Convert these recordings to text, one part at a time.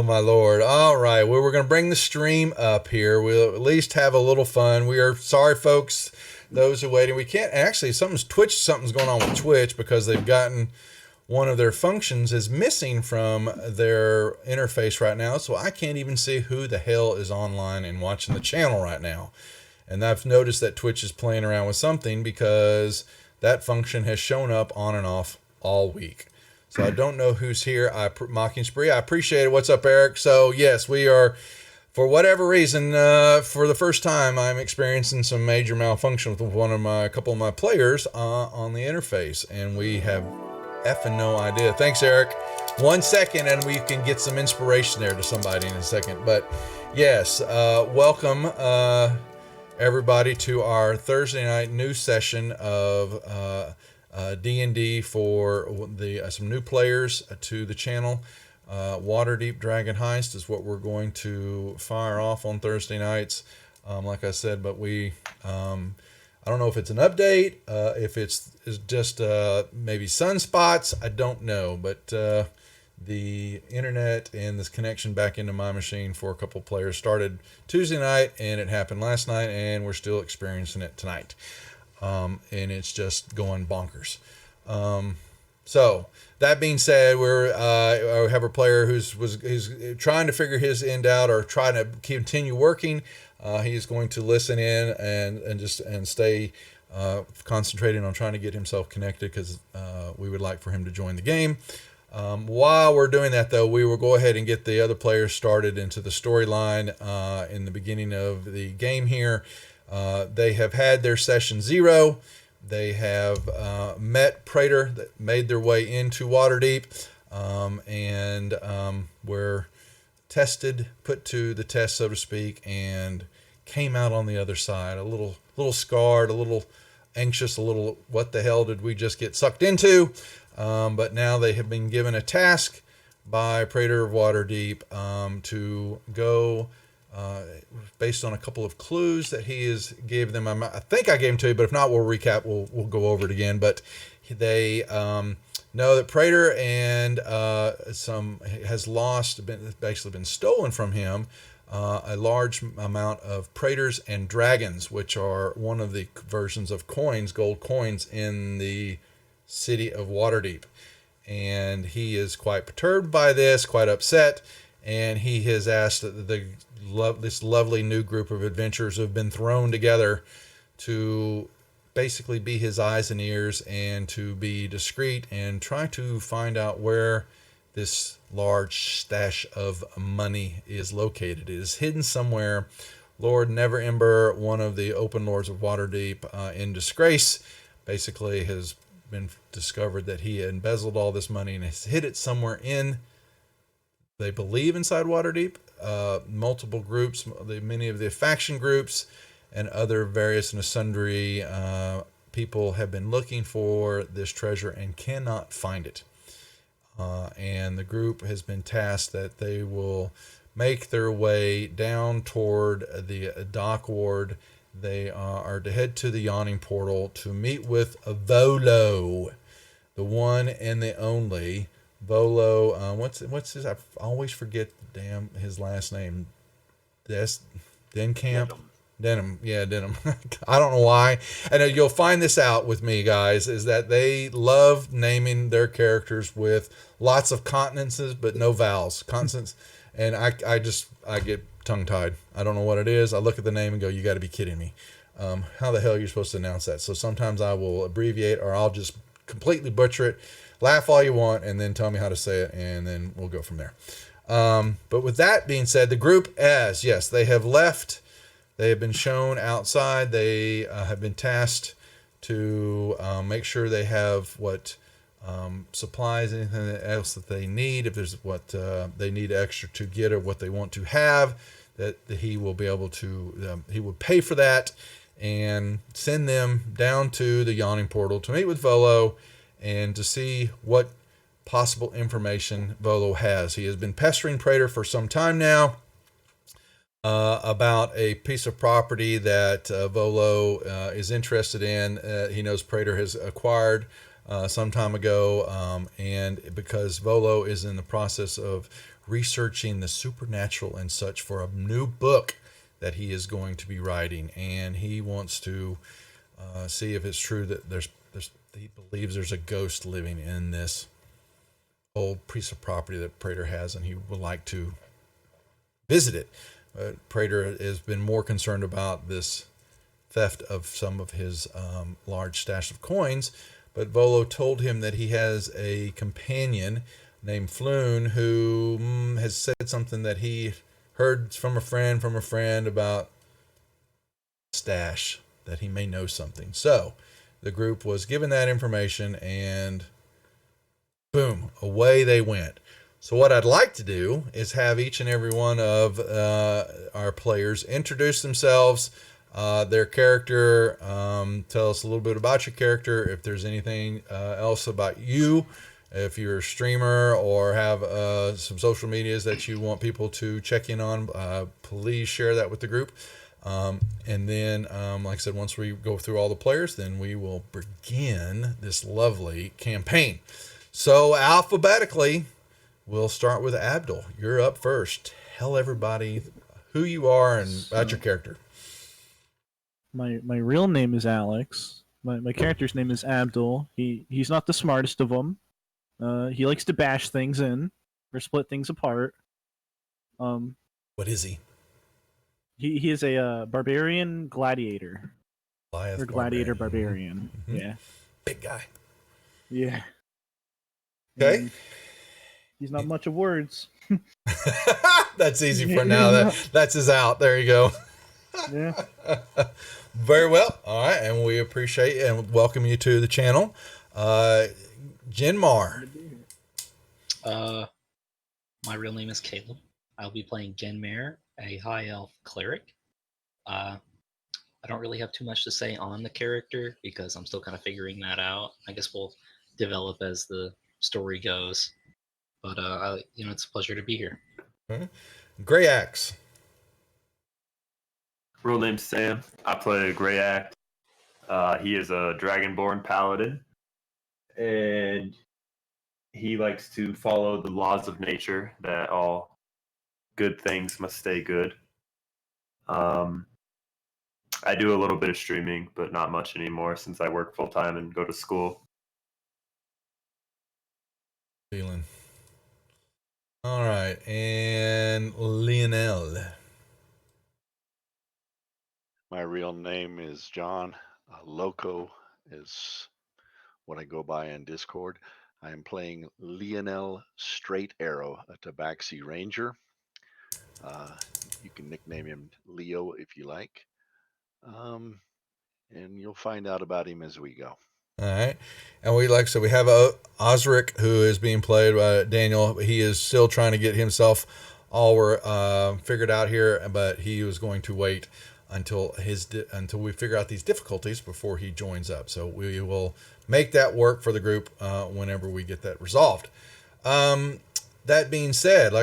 Oh my Lord. All right. Well, we're going to bring the stream up here. We'll at least have a little fun. We are sorry, folks, those who are waiting. We can't actually, something's going on with Twitch because they've gotten one of their functions is missing from their interface right now. So I can't even see who the hell is online and watching the channel right now. And I've noticed that Twitch is playing around with something because that function has shown up on and off all week. So I don't know who's here. Mocking Spree, I appreciate it. What's up, Eric? So yes, we are, for whatever reason, for the first time, I'm experiencing some major malfunction with a couple of my players on the interface, and we have effing no idea. Thanks, Eric. 1 second, and we can get some inspiration there to somebody in a second. But yes, welcome everybody to our Thursday night news session of D&D for some new players to the channel. Waterdeep Dragon Heist is what we're going to fire off on Thursday nights. Like I said, but I don't know if it's an update, if it's just maybe sunspots. I don't know, but the internet and this connection back into my machine for a couple players started Tuesday night, and it happened last night, and we're still experiencing it tonight. And it's just going bonkers. So that being said, we have a player who's trying to figure his end out or trying to continue working. He's going to listen in and stay concentrating on trying to get himself connected because we would like for him to join the game. While we're doing that, though, we will go ahead and get the other players started into the storyline in the beginning of the game here. They have had their session 0. They have met Praetor that made their way into Waterdeep, and were tested, put to the test, so to speak, and came out on the other side a little scarred, a little anxious, a little what the hell did we just get sucked into? But now they have been given a task by Praetor of Waterdeep to go. Based on a couple of clues that he gave them. I think I gave them to you, but if not, we'll recap. We'll go over it again. But they know that Praetor and has basically been stolen from him a large amount of Praetors and dragons, which are one of the versions of coins, gold coins in the city of Waterdeep. And he is quite perturbed by this, quite upset, and he has asked this lovely new group of adventurers who have been thrown together to basically be his eyes and ears and to be discreet and try to find out where this large stash of money is located. It is hidden somewhere. Lord Neverember, one of the open lords of Waterdeep, in disgrace, basically has been discovered that he embezzled all this money and has hid it somewhere they believe inside Waterdeep. Multiple groups, many of the faction groups and other various and sundry people have been looking for this treasure and cannot find it. And the group has been tasked that they will make their way down toward the dock ward. They are to head to the yawning portal to meet with Volo, the one and the only. Volo, what's his? I always forget his last name. Denkamp. Denham. Yeah, Denham. I don't know why. And you'll find this out with me, guys, is that they love naming their characters with lots of consonants but no vowels. Consonants. And I get tongue-tied. I don't know what it is. I look at the name and go, you got to be kidding me. How the hell are you supposed to announce that? So sometimes I will abbreviate or I'll just completely butcher it. Laugh all you want and then tell me how to say it, and then we'll go from there. But with that being said, the group they have left. They have been shown outside. They have been tasked to make sure they have what supplies, anything else that they need. If there's what they need extra to get or what they want to have, that he will be able to, he would pay for that and send them down to the yawning portal to meet with Volo and to see what possible information Volo has. He has been pestering Praetor for some time now about a piece of property that Volo is interested in. He knows Praetor has acquired some time ago, and because Volo is in the process of researching the supernatural and such for a new book that he is going to be writing, and he wants to see if it's true that he believes there's a ghost living in this old piece of property that Prater has, and he would like to visit it. Prater has been more concerned about this theft of some of his large stash of coins, but Volo told him that he has a companion named Floon who has said something that he heard from a friend about stash, that he may know something. So the group was given that information, and boom, away they went. So what I'd like to do is have each and every one of our players introduce themselves, their character, tell us a little bit about your character, if there's anything else about you, if you're a streamer or have some social medias that you want people to check in on, please share that with the group. And then, like I said, once we go through all the players, then we will begin this lovely campaign. So alphabetically, we'll start with Abdul. You're up first. Tell everybody who you are and about your character. My real name is Alex. My character's name is Abdul. He's not the smartest of them. He likes to bash things in or split things apart. What is he? He is a barbarian gladiator. Goliath or gladiator barbarian. Mm-hmm. Yeah. Big guy. Yeah. Okay. He's not much of words. That's easy for now. That's his out. There you go. Yeah. Very well. All right. And we appreciate and welcome you to the channel. Genmar. My real name is Caleb. I'll be playing Genmar, a high elf cleric. I don't really have too much to say on the character because I'm still kind of figuring that out. I guess we'll develop as the story goes. But it's a pleasure to be here. Okay. Grey Axe. Real name's Sam. I play Grey Axe. He is a dragonborn paladin, and he likes to follow the laws of nature, that all good things must stay good. I do a little bit of streaming, but not much anymore since I work full time and go to school. Feeling. All right, and Lionel. My real name is John. Loco is what I go by in Discord. I am playing Lionel Straight Arrow, a Tabaxi Ranger. You can nickname him Leo if you like. And you'll find out about him as we go. All right. And we have Osric, who is being played by Daniel. He is still trying to get himself all figured out here, but he was going to wait until we figure out these difficulties before he joins up. So we will make that work for the group whenever we get that resolved. That being said,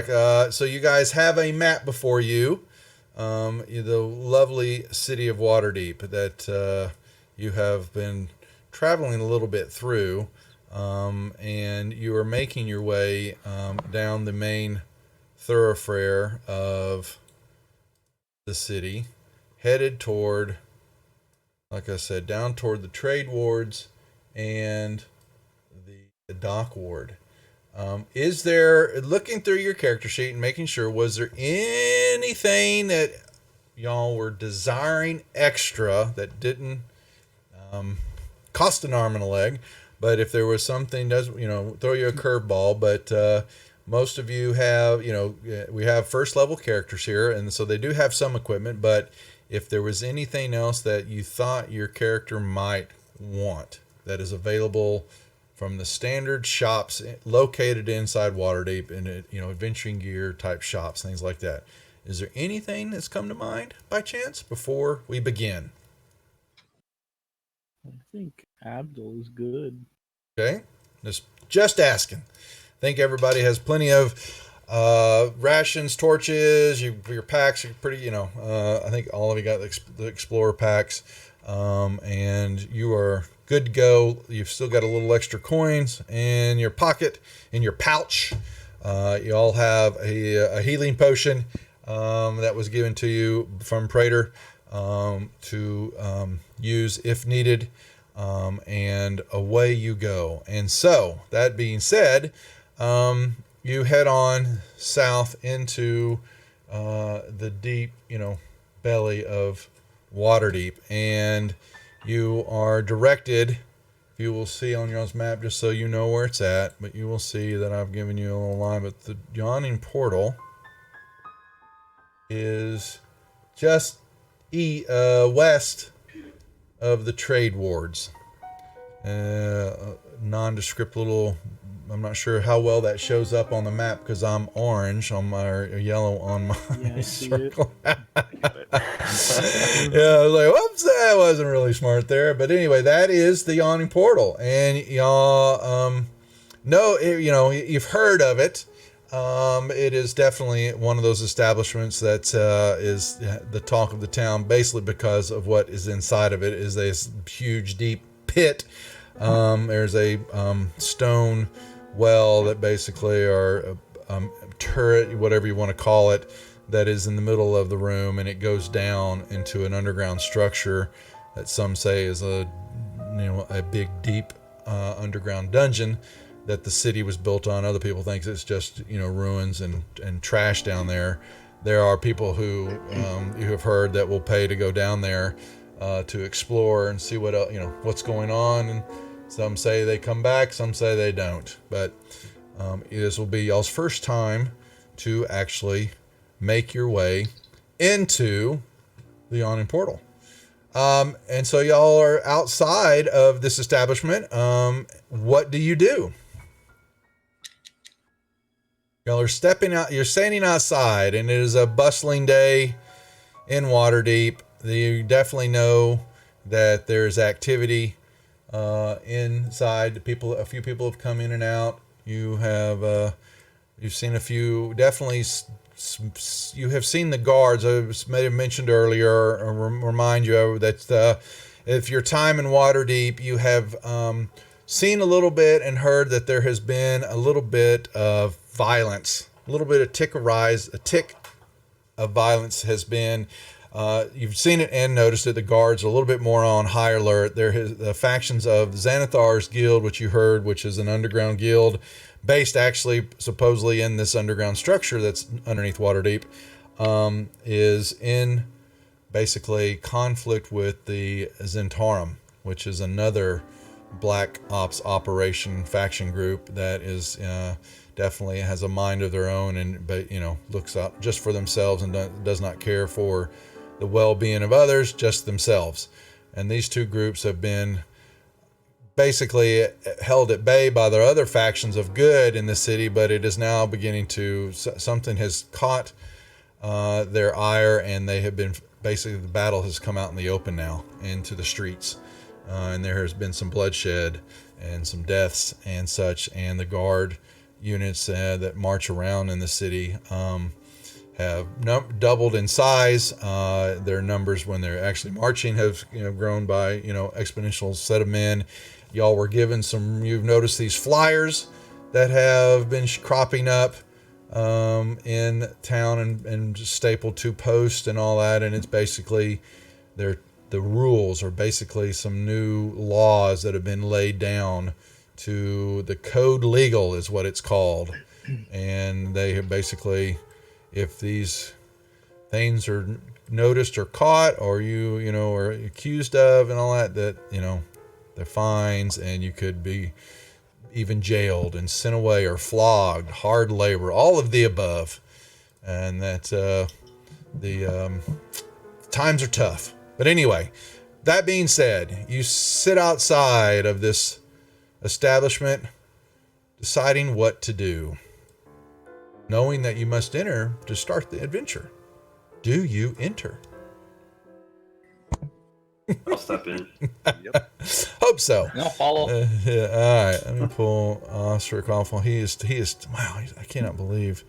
so you guys have a map before you, the lovely city of Waterdeep that you have been traveling a little bit through, and you are making your way down the main thoroughfare of the city, headed toward, like I said, down toward the trade wards and the dock ward. Is there, looking through your character sheet and making sure, was there anything that y'all were desiring extra that didn't cost an arm and a leg, but if there was something, throw you a curveball, but most of you have, we have first level characters here, and so they do have some equipment, but if there was anything else that you thought your character might want that is available from the standard shops located inside Waterdeep and, adventuring gear type shops, things like that. Is there anything that's come to mind by chance before we begin? I think Abdul is good. Okay. Just asking. I think everybody has plenty of rations, torches, your packs are pretty, I think all of you got the Explorer packs, and you are good to go. You've still got a little extra coins in your pocket, in your pouch. You all have a healing potion that was given to you from Praetor to use if needed. And away you go. And so, that being said, you head on south into the deep, belly of Waterdeep, and you are directed. You will see on your map, just so you know where it's at, but you will see that I've given you a little line, but the yawning portal is just west of the trade wards. Nondescript little, I'm not sure how well that shows up on the map because I'm orange on my, or yellow on my I see circle. Got it. Yeah, I was like, whoops, that wasn't really smart there. But anyway, that is the yawning portal. And y'all know, you've heard of it. It is definitely one of those establishments that is the talk of the town, basically because of what is inside of it. Is this huge, deep pit. There's a stone well that basically are turret, whatever you want to call it, that is in the middle of the room, and it goes down into an underground structure that some say is a big, deep underground dungeon that the city was built on. Other people think it's just ruins and trash down there. There are people who you have heard that will pay to go down there to explore and see what what's going on. And some say they come back, some say they don't. But this will be y'all's first time to actually make your way into the yawning portal. And so y'all are outside of this establishment. What do you do? Y'all are stepping out. You're standing outside, and it is a bustling day in Waterdeep. You definitely know that there's activity inside. A few people have come in and out. You've seen a few. Definitely, you have seen the guards. I may have mentioned earlier, or remind you that if your time in Waterdeep, you have seen a little bit and heard that there has been a little bit of violence, a little bit of a tick of violence has been. You've seen it and noticed it. The guards are a little bit more on high alert. The factions of Xanathar's Guild, which you heard, which is an underground guild based actually supposedly in this underground structure that's underneath Waterdeep, is in basically conflict with the Zentarum, which is another black ops operation faction group that is definitely has a mind of their own, and looks out just for themselves and does not care for the well-being of others, just themselves. And these two groups have been basically held at bay by their other factions of good in the city, but it is now beginning to, something has caught their ire, and they have been, basically the battle has come out in the open now into the streets, and there has been some bloodshed and some deaths and such, and the guard units that march around in the city have doubled in size. Their numbers when they're actually marching have grown by exponential set of men. Y'all were given some. You've noticed these flyers that have been cropping up in town and just stapled to posts and all that, and it's basically the rules are basically some new laws that have been laid down to the code legal is what it's called, and they have basically, if these things are noticed or caught or are accused of and all that they're fines, and you could be even jailed and sent away or flogged, hard labor, all of the above, and that the times are tough. But anyway, that being said, you sit outside of this establishment deciding what to do, knowing that you must enter to start the adventure. Do you enter? I'll step in. Yep. Hope so. No, follow. Yeah, all right, let me pull Oscar Coughlin. He is wow, I cannot believe.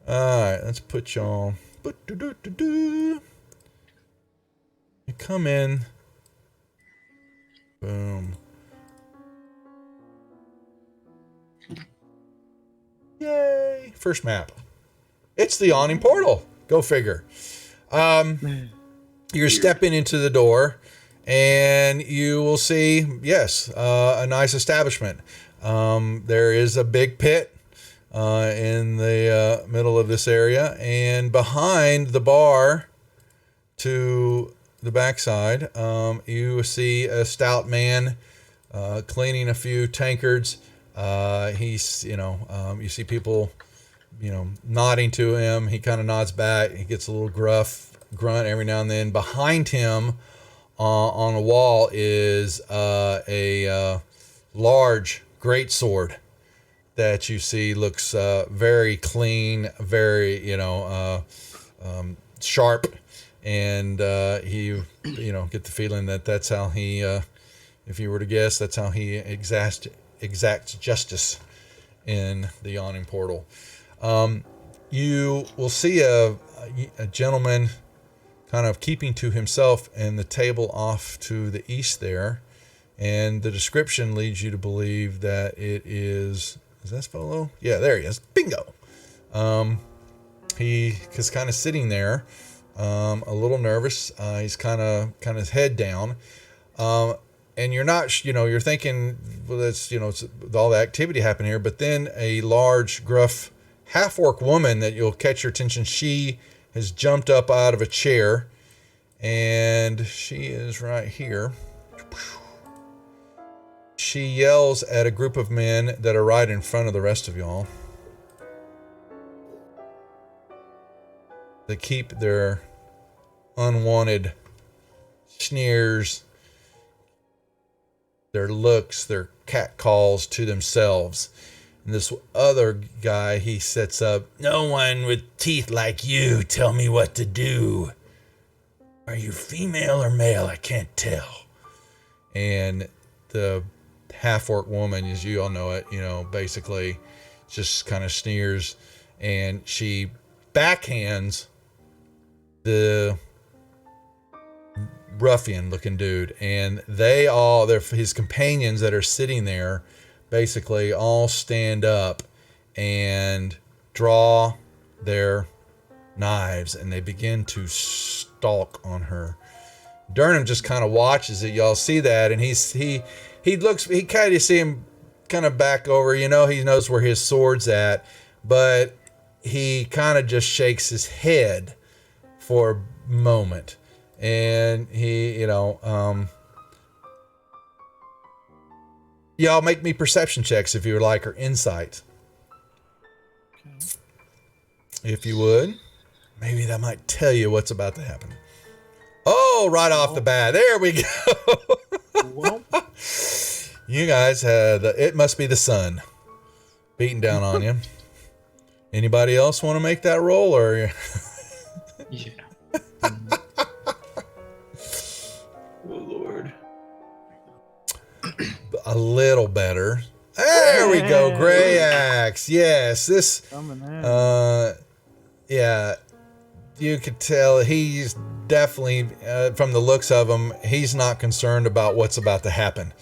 All right, let's put y'all. You come in. Boom. Yay! first map. It's the Yawning Portal. Go figure. You're stepping into the door, and you will see, yes, a nice establishment. There is a big pit in the middle of this area, and behind the bar to the backside, you see a stout man cleaning a few tankards. He's, you see people, nodding to him. He kind of nods back. He gets a little grunt every now and then. Behind him on the wall is a large greatsword that you see looks very clean, very, sharp. And you get the feeling that that's how he, if you were to guess, that's how he exacts justice in the Yawning Portal. You will see a gentleman kind of keeping to himself in the table off to the east there. And the description leads you to believe that it is that Spolo? Yeah, there he is. Bingo. He is kind of sitting there, a little nervous. He's kind of his head down. And you're not, you're thinking, well, that's, it's all the activity happening here. But then a large, gruff, half-orc woman that you'll catch your attention. She has jumped up out of a chair, and she is right here. She yells at a group of men that are right in front of the rest of y'all. They keep their unwanted sneers, their looks, their catcalls to themselves. And this other guy, he sets up, "No one with teeth like you tell me what to do. Are you female or male? I can't tell." And the half-orc woman, as you all know it, basically just kind of sneers, and she backhands the ruffian-looking dude, and they're his companions that are sitting there, basically all stand up and draw their knives, and they begin to stalk on her. Durham just kind of watches it. Y'all see that, and he kind of see him kind of back over. He knows where his sword's at, but he kind of just shakes his head for a moment, and he, y'all make me perception checks if you would like, or insight. Okay. If you would, maybe that might tell you what's about to happen. Oh, right off the bat, there we go. Well, You guys had, it must be the sun beating down on you. Anybody else want to make that roll, or? Yeah. Oh Lord. A little better. There we go. Gray axe. Yes, this. coming in. Yeah, you could tell he's definitely, from the looks of him, he's not concerned about what's about to happen.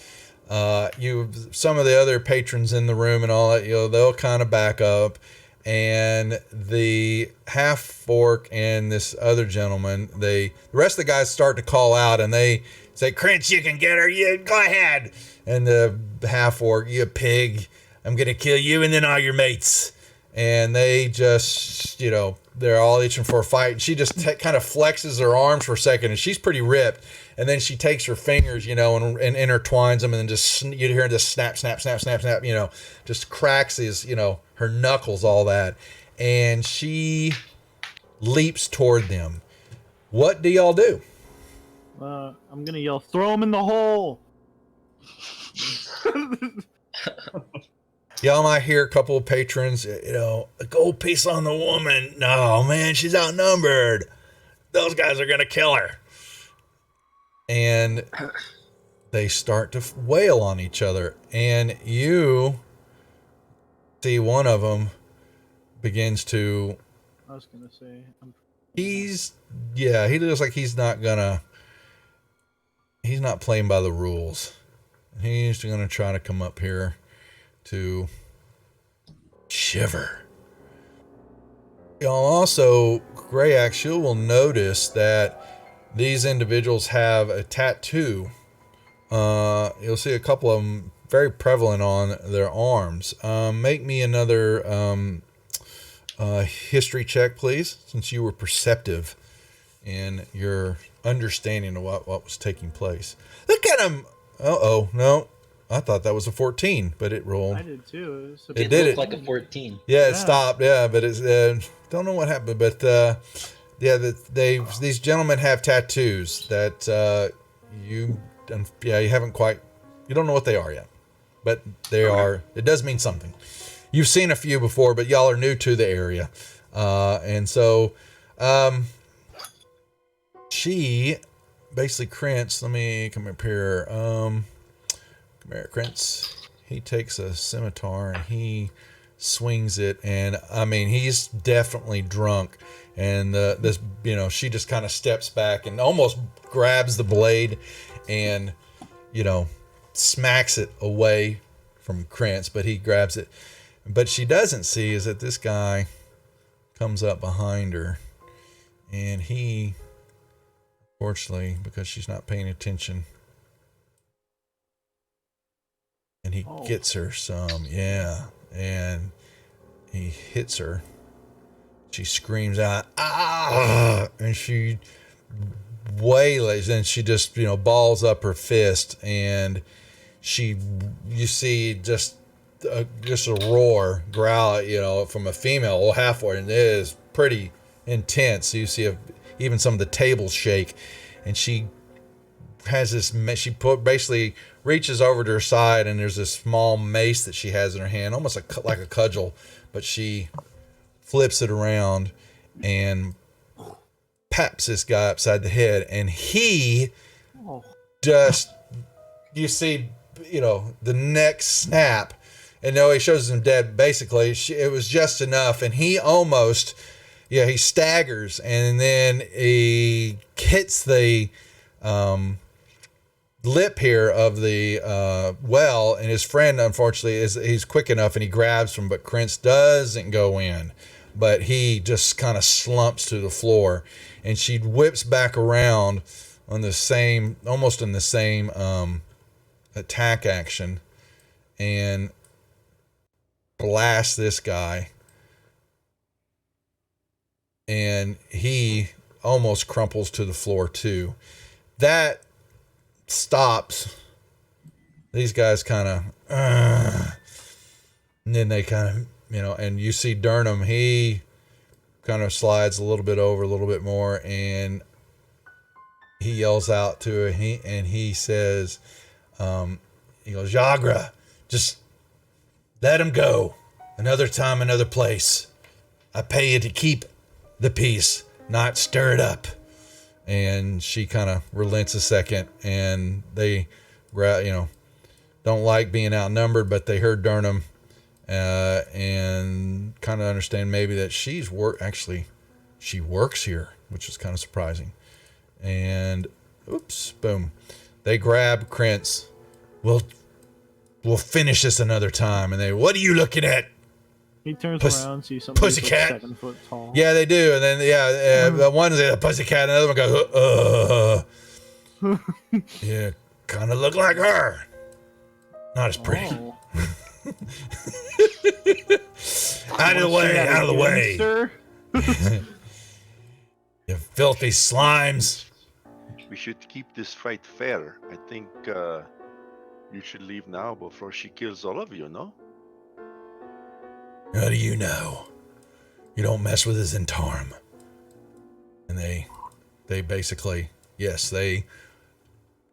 Some of the other patrons in the room and all that, they'll kind of back up, and the half-orc and this other gentleman, the rest of the guys start to call out, and they say, "Crinch, you can get her. You go ahead." And the half-orc, "You pig, I'm gonna kill you and then all your mates." And they just, they're all itching for a fight. And she just kind of flexes her arms for a second, and she's pretty ripped. And then she takes her fingers, and intertwines them, and then just, you hear this snap, snap, snap, snap, snap, just cracks his, her knuckles, all that. And she leaps toward them. What do y'all do? I'm gonna yell, "Throw him in the hole!" Y'all might hear a couple of patrons, "A gold piece on the woman. No, man, she's outnumbered. Those guys are going to kill her." And they start to wail on each other. And you see one of them begins to... I was gonna say, he looks like he's not playing by the rules. He's going to try to come up here to shiver. Y'all also, Gray Axe, you will notice that these individuals have a tattoo. You'll see a couple of them very prevalent on their arms. Make me another history check, please, since you were perceptive in your understanding of what was taking place. Look at him. No. I thought that was a 14, but it rolled. I did too. It did looked like a 14. Yeah, it stopped. Yeah, but it's don't know what happened. But these gentlemen have tattoos that you haven't quite. You don't know what they are yet, but they are. It does mean something. You've seen a few before, but y'all are new to the area, and so she basically Krantz. Let me come up here. Come here, Krantz. He takes a scimitar and he swings it, and I mean he's definitely drunk. And she just kind of steps back and almost grabs the blade, and smacks it away from Krantz, but he grabs it. But she doesn't see is that this guy comes up behind her, and he, fortunately, because she's not paying attention, and he gets her some, and he hits her. She screams out, "Ah!" and she waylays, and she just, balls up her fist, and you see just a roar, growl, from a female, halfway, and it is pretty intense. You see even some of the tables shake, and she has this. She basically reaches over to her side, and there's this small mace that she has in her hand, almost like a cudgel, but she flips it around and paps this guy upside the head, and he just, you see, the neck snap, and he shows him dead. Basically, it was just enough, and he almost, he staggers, and then he hits the lip here of the well, and his friend, unfortunately, he's quick enough, and he grabs him, but Krantz doesn't go in, but he just kind of slumps to the floor, and she whips back around on almost in the same attack action, and blasts this guy, and he almost crumples to the floor too. That stops these guys kind of, and then they kind of, and you see Durham, he kind of slides a little bit over, a little bit more, and he yells out to her, and he says, he goes, "Jagra, just let him go. Another time, another place. I pay you to keep the peace, not stir it up." And she kind of relents a second, and they, don't like being outnumbered, but they heard Durham, and kind of understand maybe that she works here, which is kind of surprising. And boom, they grab Krantz. We'll finish this another time. And they, "What are you looking at?" He turns around, sees somebody pussycat. like 7 foot tall. Yeah, they do. And then one's a pussycat, and another one goes, "Yeah, kind of look like her. Not as pretty." Oh. Out of the way. You filthy slimes. We should keep this fight fair. I think you should leave now before she kills all of you, no? How do you know? You don't mess with his Zentarum. And they basically, they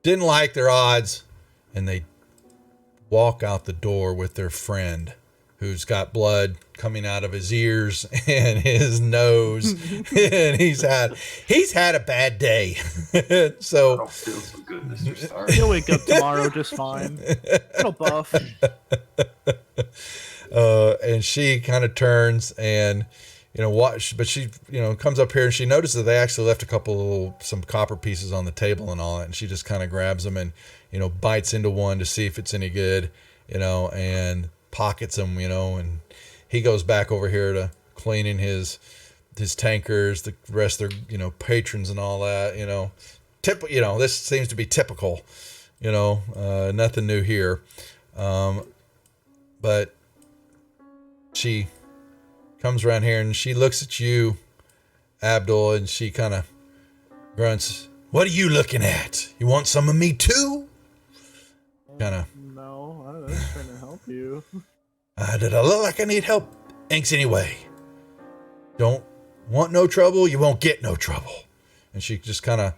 didn't like their odds, and they walk out the door with their friend, who's got blood coming out of his ears and his nose, and he's had a bad day. So I don't feel so good, Mr. Stark. He'll wake up tomorrow just fine. Little buff. And she kind of turns and, but she, comes up here, and she notices that they actually left some copper pieces on the table and all that. And she just kind of grabs them and, bites into one to see if it's any good, and pockets them, and he goes back over here to cleaning his his tankers, the rest of their patrons and all that. This seems to be typical. Nothing new here. But she comes around here and she looks at you, Abdul, and she kind of grunts, "What are you looking at? You want some of me too?" Kind of. No, I was trying to help you. Did I look like I need help? Thanks anyway. Don't want no trouble, you won't get no trouble. And she just kind of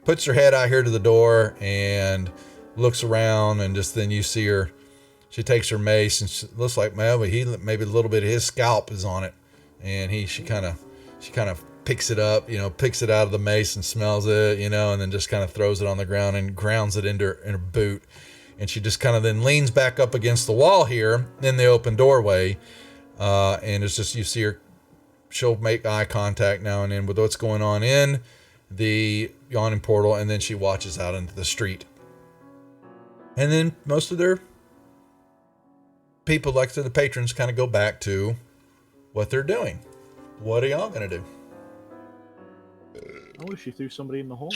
puts her head out here to the door and looks around, and just then you see her. She takes her mace and she looks like maybe a little bit of his scalp is on it, and she kind of picks it up, picks it out of the mace and smells it, and then just kind of throws it on the ground and grounds it in her boot, and she just kind of then leans back up against the wall here in the open doorway, and it's just you see her. She'll make eye contact now and then with what's going on in the yawning portal, and then she watches out into the street. And then most of their people, like the patrons, kind of go back to what they're doing. What are y'all going to do? I wish you threw somebody in the hole.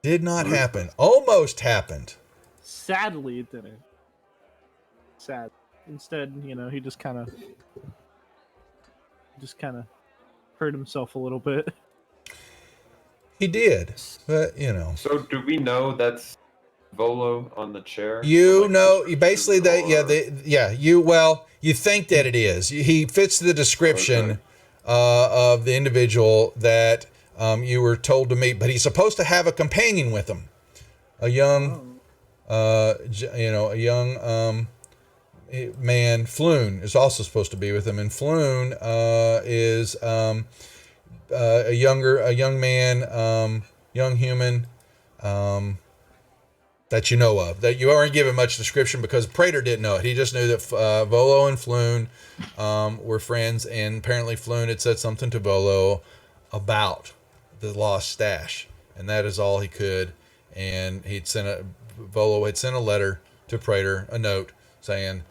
Did not happen. Almost happened. Sadly, it didn't. Sad. Instead, he just kind of hurt himself a little bit. He did, but So do we know that's Volo on the chair? You basically you think that it is. He fits the description of the individual that you were told to meet, but he's supposed to have a companion with him, a young, man. Floon is also supposed to be with him, and Floon is a young man, young human, that you know of, that you aren't given much description because Prater didn't know it. He just knew that Volo and Floon were friends, and apparently Floon had said something to Volo about the lost stash, and that is all he could. And Volo had sent a letter to Prater, a note saying,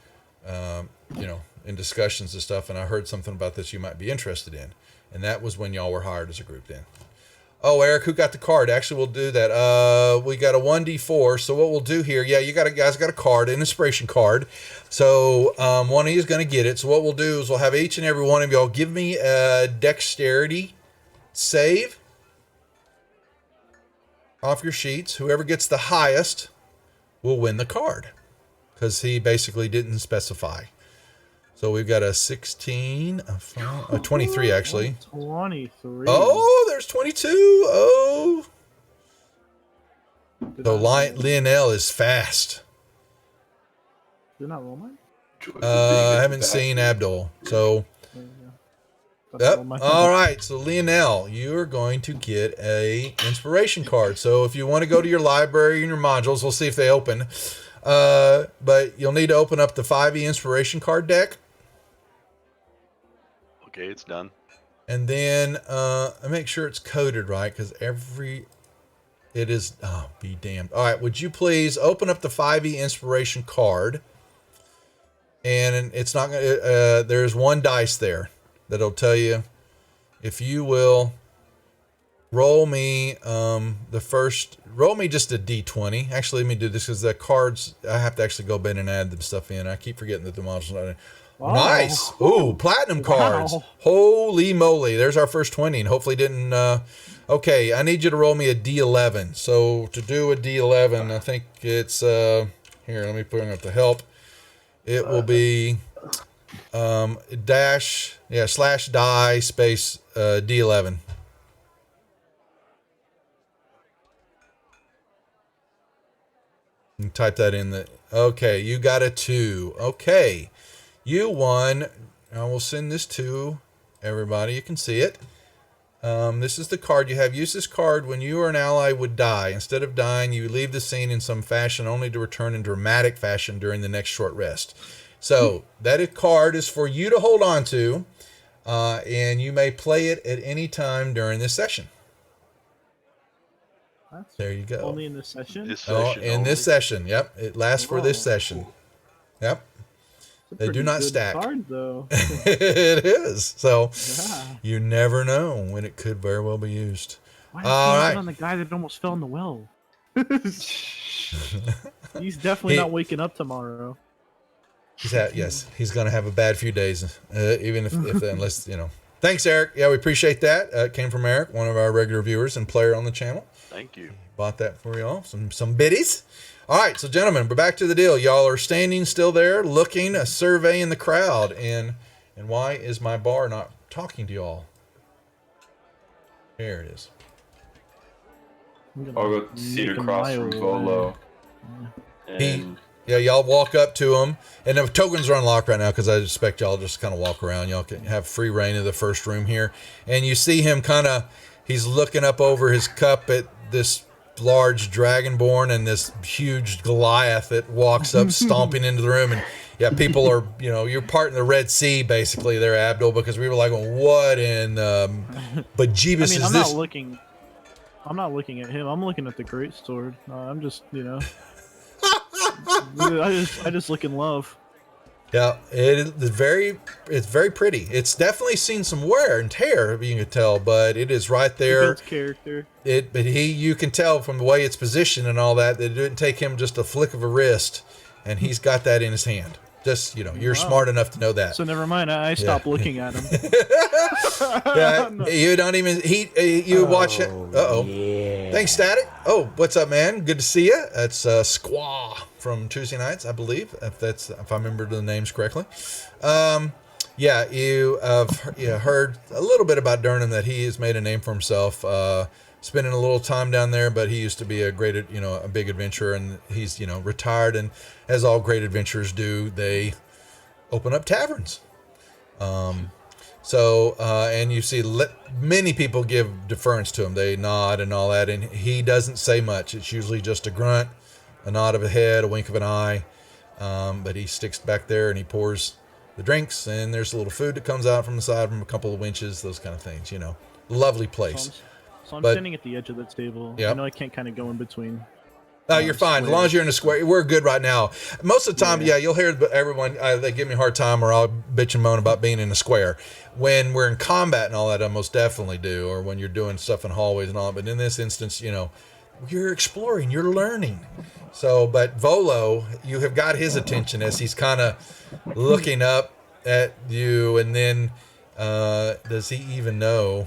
in discussions and stuff, and I heard something about this you might be interested in. And that was when y'all were hired as a group then. Oh, Eric, who got the card? Actually, we'll do that. We got a 1d4. So what we'll do here, you guys got a card, an inspiration card. So one of you is going to get it. So what we'll do is we'll have each and every one of y'all give me a dexterity save off your sheets. Whoever gets the highest will win the card, because he basically didn't specify. So we've got a 16, a 23 actually. 23. Oh, there's 22. Oh. So Lionel is fast. Did not roll mine? I haven't seen Abdul. So, yep. All right. So Lionel, you're going to get a inspiration card. So if you want to go to your library and your modules, we'll see if they open. But you'll need to open up the 5e inspiration card deck. Okay, it's done. And then make sure it's coded right, because it is. Oh, be damned. All right, would you please open up the 5e inspiration card? And it's not going to, there's one dice there that'll tell you, if you will roll me roll me just a d20. Actually, let me do this, because the cards, I have to actually go back and add the stuff in. I keep forgetting that the module's not in. Wow. Nice. Ooh, platinum cards. Wow. Holy moly. There's our first 20, and hopefully didn't, okay, I need you to roll me a d11. So to do a d11, I think it's, here, let me bring up the help. It will be /die space d11. You type that in. Okay, you got a 2. Okay, you won. I will send this to everybody. You can see it. This is the card you have. Use this card when you or an ally would die. Instead of dying, you leave the scene in some fashion, only to return in dramatic fashion during the next short rest. So that card is for you to hold on to, and you may play it at any time during this session. There you go. Only in this session? This session in this session. Yep. It lasts for this session. Yep. It's a They do pretty not good stack. card, though. It is. So Yeah. you never know when it could very well be used. Why All is he right. on the guy that almost fell in the well? He's definitely He- not waking up tomorrow. Yes, he's going to have a bad few days, even if unless, you know. Thanks, Eric. Yeah, we appreciate that. It came from Eric, one of our regular viewers and player on the channel. Thank you. Bought that for y'all. Some biddies. All right, so gentlemen, we're back to the deal. Y'all are standing still there, looking, surveying the crowd, and why is my bar not talking to y'all? Here it is. I'll go seat Make a across mile from away. Volo. He- And Yeah, y'all walk up to him, and the tokens are unlocked right now because I expect y'all just kind of walk around. Y'all can have free reign of the first room here, and you see him he's looking up over his cup at this large dragonborn and this huge Goliath that walks up stomping into the room, and yeah, people are, you're part in the Red Sea basically there, Abdul, because we were like, well, what in bejeebus is I'm this? I'm not looking at him. I'm looking at the great sword. I'm just, I just look in love. Yeah, it's very pretty. It's definitely seen some wear and tear, you can tell, but it is right there. Builds character. You can tell from the way it's positioned and all that it didn't take him just a flick of a wrist, and he's got that in his hand. Just, you're smart enough to know that. So never mind. I stopped looking at him. Yeah, you don't even you watch it. Yeah. Thanks, Static. Oh, what's up, man? Good to see you. That's Squaw from Tuesday nights, I believe, if I remember the names correctly. Yeah, you have heard a little bit about Durham, that he has made a name for himself, spending a little time down there, but he used to be a big adventurer, and he's retired, and as all great adventurers do, they open up taverns. And you see many people give deference to him. They nod and all that, and he doesn't say much. It's usually just a grunt, a nod of a head, a wink of an eye. But he sticks back there and he pours the drinks, and there's a little food that comes out from the side from a couple of winches, those kind of things, Lovely place. So I'm But- standing at the edge of the table. Yep. I know I can't kind of go in between. Oh, you're fine. As long as you're in the square, we're good right now. Most of the time, Yeah. you'll hear everyone, they give me a hard time, or I'll bitch and moan about being in the square. When we're in combat and all that, I most definitely do, or when you're doing stuff in hallways and all that. But in this instance, you're exploring, you're learning. So, but Volo, you have got his attention as he's kind of looking up at you, and then does he even know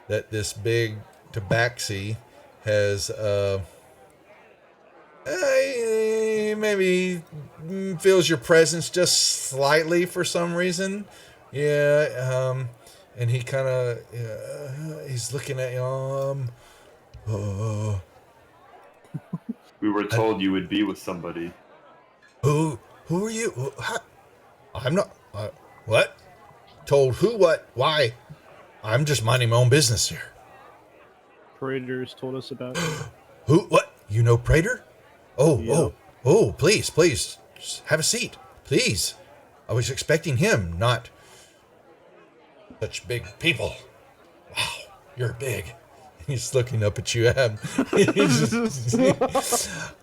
that this big tabaxi has maybe feels your presence just slightly for some reason. Yeah, and he kind of he's looking at you. we were told you would be with somebody. Who are you? I'm not. What? Told who? What? Why? I'm just minding my own business here. Paraders told us about it. Who? What? You know Prater? Yep. Oh! Please, just have a seat, please. I was expecting him, not such big people. Wow, you're big. He's looking up at you.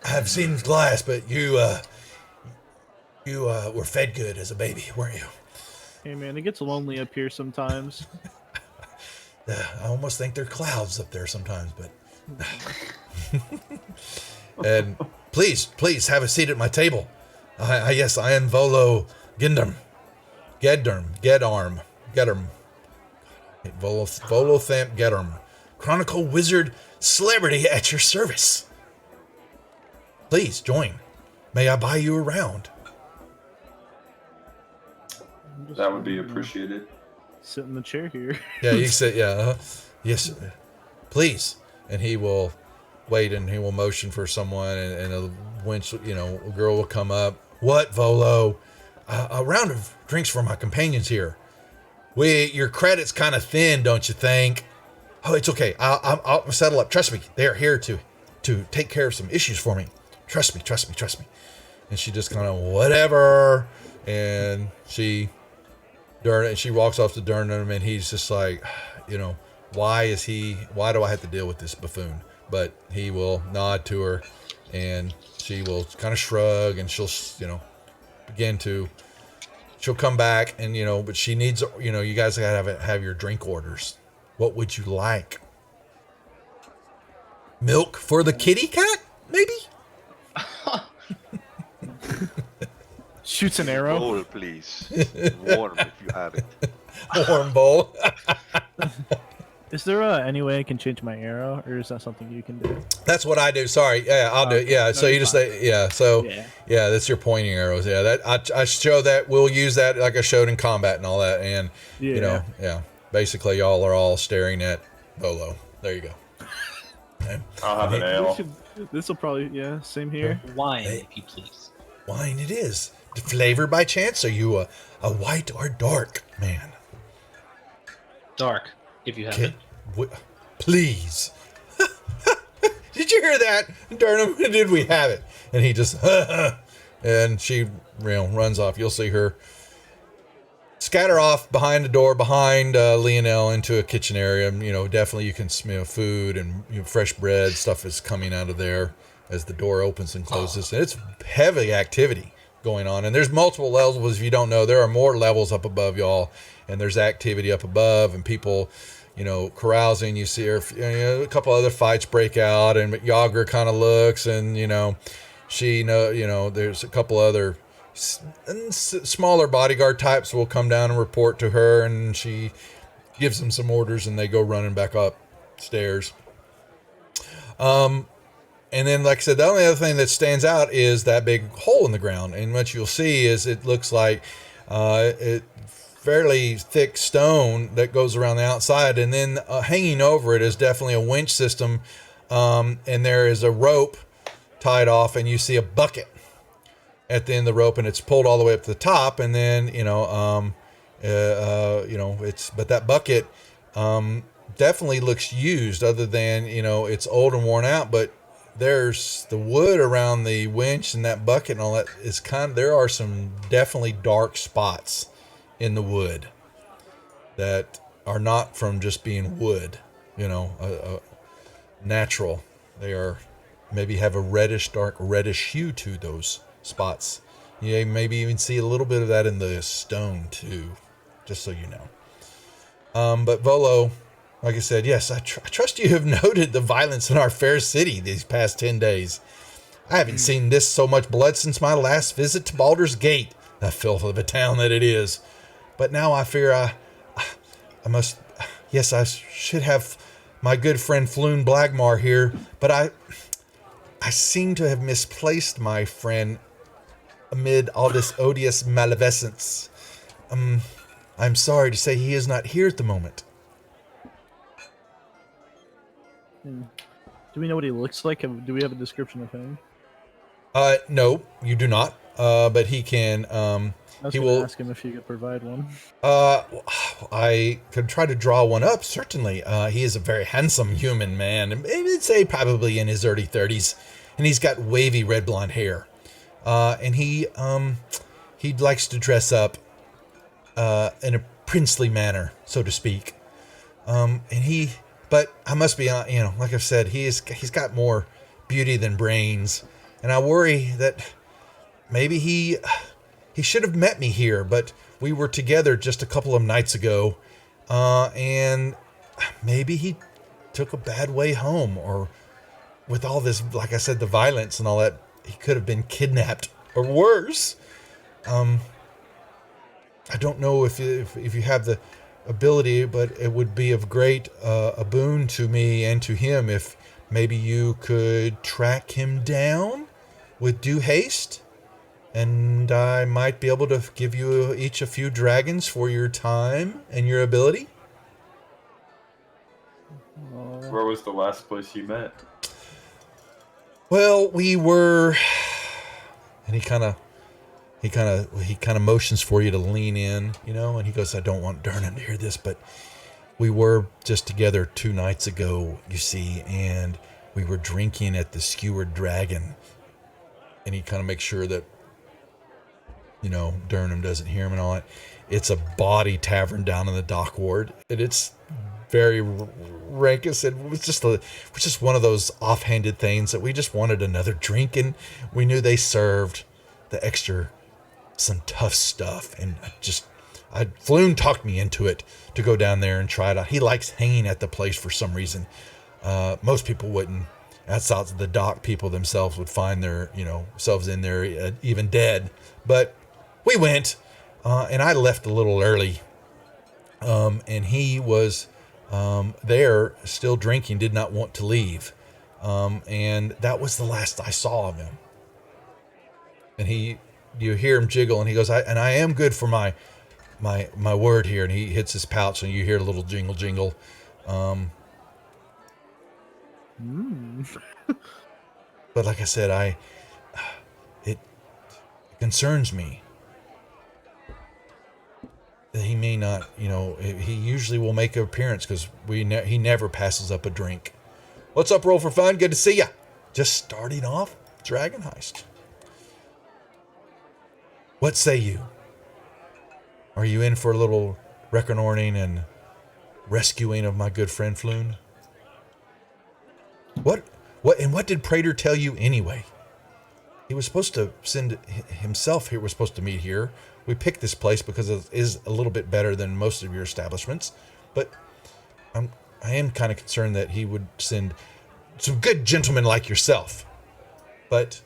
I've seen glass, but you were fed good as a baby, weren't you? Hey man, it gets lonely up here sometimes. I almost think there are clouds up there sometimes, but. And please have a seat at my table. Yes, I am Volo Geddarm. Volothamp Geddarm. Chronicle wizard celebrity at your service. Please join. May I buy you around? That would be appreciated. Sit in the chair here. Yeah, you said, yes, please. And he will wait, and he will motion for someone, and a wench, a girl will come up. What, Volo? A round of drinks for my companions here. Your credit's kind of thin, don't you think? Oh, it's okay. I'll settle up. Trust me. They are here to take care of some issues for me. Trust me. And she just kind of whatever, and she walks off to Durham, and he's just like, why do I have to deal with this buffoon? But he will nod to her, and she will kind of shrug, and she'll, begin to. She'll come back and, but she needs, you guys gotta have your drink orders. What would you like? Milk for the kitty cat, maybe? Shoots an arrow. Bowl, please. Warm if you have it. Warm bowl. Is there any way I can change my arrow, or is that something you can do? That's what I do. Sorry. Yeah, I'll do it. Yeah. So you just say, yeah. So yeah, that's your pointing arrows. Yeah. That I show that we'll use that like I showed in combat and all that. And basically y'all are all staring at Volo. There you go. Okay. I'll have an ale. This will probably same here. Wine, if you please. Wine it is. The flavor by chance? Are you a white or dark man? Dark, if you have it. Please. Did you hear that, Durham? Did we have it? And he just, and she runs off. You'll see her scatter off behind the door, behind Lionel into a kitchen area. Definitely you can smell food and fresh bread. Stuff is coming out of there as the door opens and closes. And it's heavy activity going on. And there's multiple levels. If you don't know, there are more levels up above y'all. And there's activity up above and people, carousing. You see her, a couple other fights break out and Yager kind of looks and, she there's a couple other smaller bodyguard types will come down and report to her and she gives them some orders and they go running back upstairs. And then, like I said, the only other thing that stands out is that big hole in the ground. And what you'll see is it looks like fairly thick stone that goes around the outside. And then hanging over it is definitely a winch system. And there is a rope tied off and you see a bucket at the end of the rope and it's pulled all the way up to the top. And then, but that bucket definitely looks used other than, it's old and worn out, but there's the wood around the winch and that bucket and all that is there are some definitely dark spots in the wood that are not from just being wood, natural. They are maybe have a dark reddish hue to those spots. You maybe even see a little bit of that in the stone too, just so you know. But Volo, like I said, yes, I trust you have noted the violence in our fair city these past 10 days. I haven't seen this so much blood since my last visit to Baldur's Gate, the filth of a town that it is. But now I fear I must, yes, I should have my good friend Floon Blagmar here, but I seem to have misplaced my friend amid all this odious maleficence. I'm sorry to say he is not here at the moment. Do we know what he looks like? Do we have a description of him? No, you do not. But he can. I was he going will to ask him if he could provide one. I could try to draw one up. Certainly. He is a very handsome human man. I'd say probably in his early 30s, and he's got wavy red blonde hair. And he likes to dress up in a princely manner, so to speak. But I must be, like I've said, he's got more beauty than brains, and I worry that maybe he should have met me here, but we were together just a couple of nights ago, and maybe he took a bad way home, or with all this, like I said, the violence and all that, he could have been kidnapped or worse. I don't know if you have the ability, but it would be of great a boon to me and to him if maybe you could track him down with due haste, and I might be able to give you each a few dragons for your time and your ability. Where was the last place you met? Well, we were, and he kind of motions for you to lean in, and he goes, I don't want Durnan to hear this, but we were just together 2 nights ago, you see, and we were drinking at the Skewered Dragon. And he kind of makes sure that, Durnan doesn't hear him and all that. It's a bawdy tavern down in the dock ward, and it's very rankus. It was just one of those offhanded things that we just wanted another drink, and we knew they served the extra some tough stuff, and Floon talked me into it to go down there and try it out. He likes hanging at the place for some reason. Most people wouldn't. Outside of the dock, people themselves would find their, selves in there, even dead. But we went, and I left a little early. And he was there, still drinking, did not want to leave. And that was the last I saw of him. And you hear him jiggle, and he goes, I am good for my word here. And he hits his pouch, and you hear a little jingle jingle. But like I said, it concerns me that he may not, he usually will make an appearance because he never passes up a drink. What's up, Roll for Fun? Good to see ya. Just starting off Dragon Heist. What say you? Are you in for a little reconnoitering and rescuing of my good friend Floon? What did Prater tell you anyway? He was supposed to send himself here. We're supposed to meet here. We picked this place because it is a little bit better than most of your establishments. But I am kind of concerned that he would send some good gentlemen like yourself. But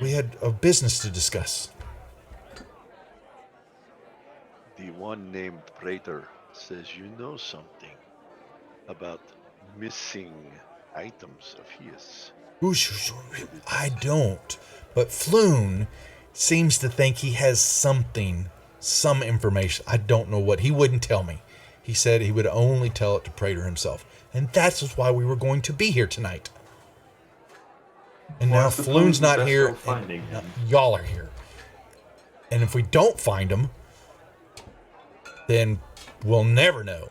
we had a business to discuss. The one named Prater says you know something about missing items of his. I don't. But Floon seems to think he has some information. I don't know what. He wouldn't tell me. He said he would only tell it to Prater himself. And that's why we were going to be here tonight. And now Floon's not here, and y'all are here. And if we don't find him, then we'll never know.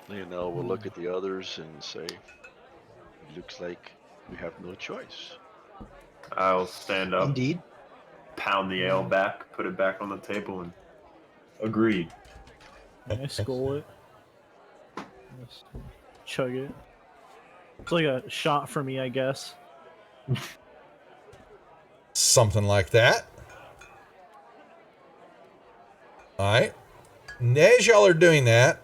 We'll look at the others and say, it looks like we have no choice. I'll stand up, Indeed. pound the ale back, put it back on the table, and agreed. I skull it. Just chug it. It's like a shot for me, I guess. Something like that. All right. And as y'all are doing that,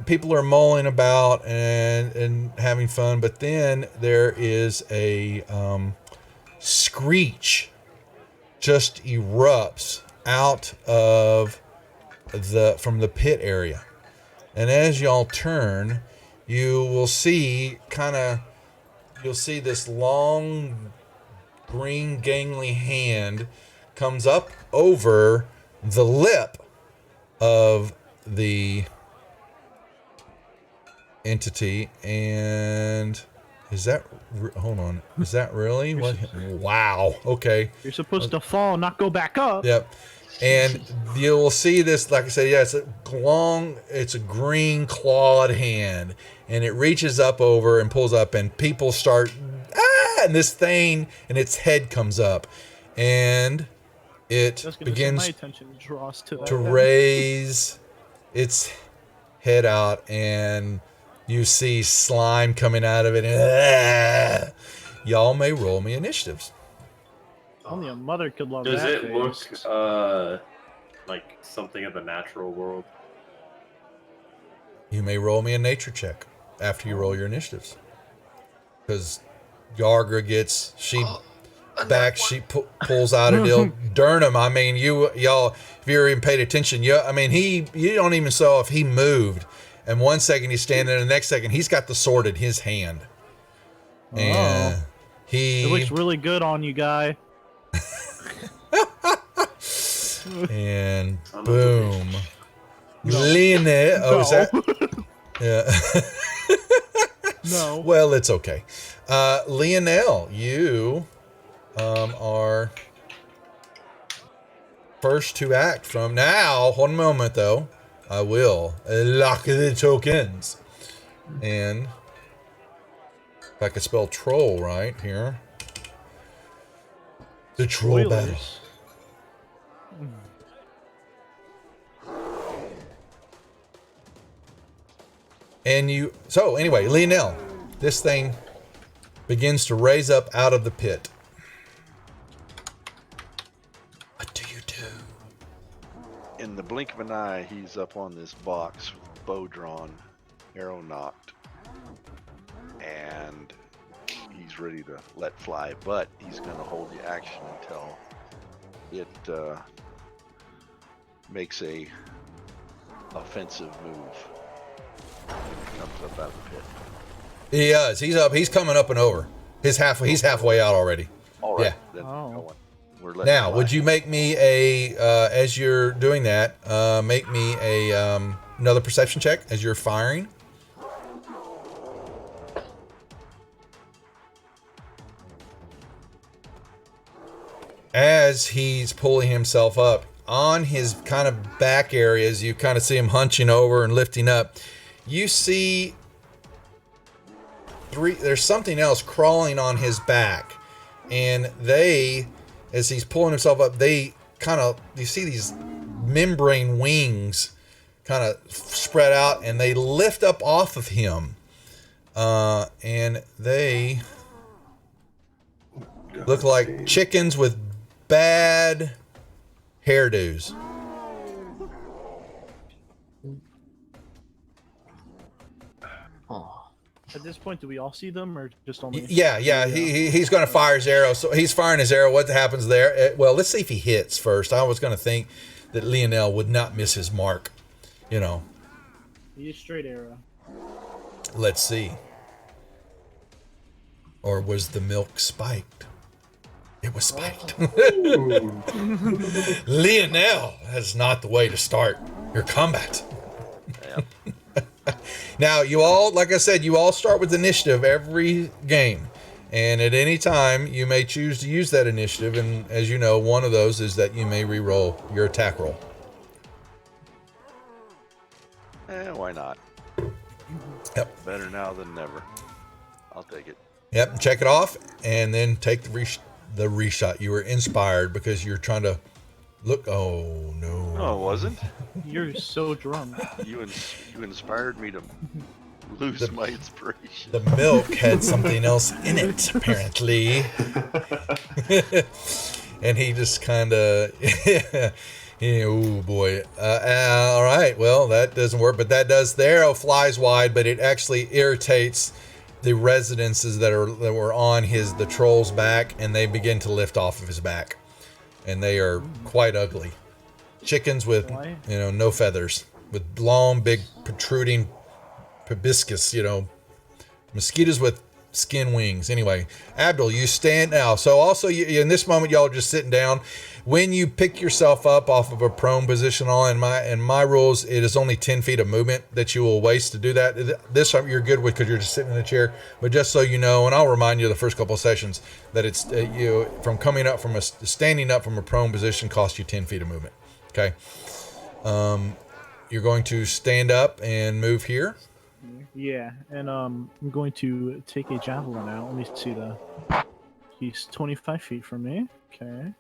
people are mulling about and having fun, but then there is a screech just erupts out of from the pit area. And as y'all turn, you'll see this long green gangly hand comes up over the lip of the entity. And is that hold on, is that really what? Wow. Okay, You're supposed to fall, not go back up. yep. And you'll see this, like I said, yeah, it's a green clawed hand, and it reaches up over and pulls up, and people start and this thing, and its head comes up, and it begins my attention draws to that. to raise its head out, and you see slime coming out of it. And, y'all may roll me initiatives. Only a mother could love Does that it face. look like something of the natural world? You may roll me a nature check after you roll your initiatives, because Yargra gets pulls out a deal. Durnham, I mean, y'all, if you're even paid attention, you don't even saw if he moved. And 1 second he's standing, and the next second he's got the sword in his hand. And it looks really good on you, guy. And boom. Lionel. Oh, is that? Yeah. No. Well, it's okay. Lionel, you are first to act from now. Hold a moment, though. I will lock the tokens. And if I could spell troll right here. The troll battle. And so anyway, Lionel, this thing begins to raise up out of the pit. What do you do? In the blink of an eye, he's up on this box, bow drawn, arrow knocked, and he's ready to let fly, but he's going to hold the action until it makes a offensive move when it comes up out of the pit. He is. He's up. He's coming up and over. He's halfway out already. All right. Yeah. Then Oh. go on. We're letting Now, fly. would you make me a as you're doing that? Make me a another perception check as you're firing. As he's pulling himself up on his kind of back areas, you kind of see him hunching over and lifting up. You see there's something else crawling on his back, and as he's pulling himself up, you see these membrane wings kind of spread out, and they lift up off of him, and they look like chickens with bad hairdos. Oh, At this point, do we all see them, or just only? Yeah. He's going to fire his arrow. So he's firing his arrow. What happens there? Well, let's see if he hits first. I was going to think that Lionel would not miss his mark. You know, He is straight arrow. let's see. Or was the milk spiked? It was spiked. Lionel, that's not the way to start your combat. Now, you all, like I said, you all start with initiative every game. And at any time, you may choose to use that initiative. And as you know, one of those is that you may re-roll your attack roll. Why not? Yep. Better now than never. I'll take it. Yep, and check it off, and then take the reshot. You were inspired because you're trying to look. Oh, no. No, it wasn't. You're so drunk. You inspired me to lose my inspiration. The milk had something else in it, apparently. And he just kind of, oh boy. All right, well, that doesn't work, but that does. The arrow flies wide, but it actually irritates the residences that were on the troll's back, and they begin to lift off of his back. And they are quite ugly. Chickens with, no feathers, with long, big, protruding proboscis, mosquitoes with skin wings. Anyway, Abdul, you stand now. So also, in this moment, y'all are just sitting down. When you pick yourself up off of a prone position, in my rules, it is only 10 feet of movement that you will waste to do that. This time you're good with because you're just sitting in a chair. But just so you know, and I'll remind you the first couple of sessions that it's from coming up from standing up from a prone position costs you 10 feet of movement. Okay. You're going to stand up and move here. Yeah, and I'm going to take a javelin out. Let me see he's 25 feet from me. Okay.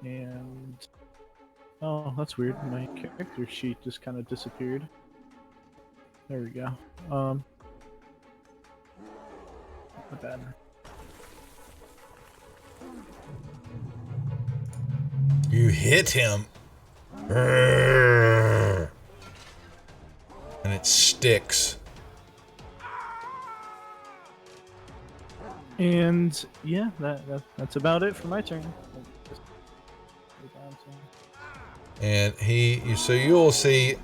And oh, that's weird. My character sheet just kind of disappeared. There we go. Not bad. You hit him. And it sticks. And yeah, that's about it for my turn. And so you'll see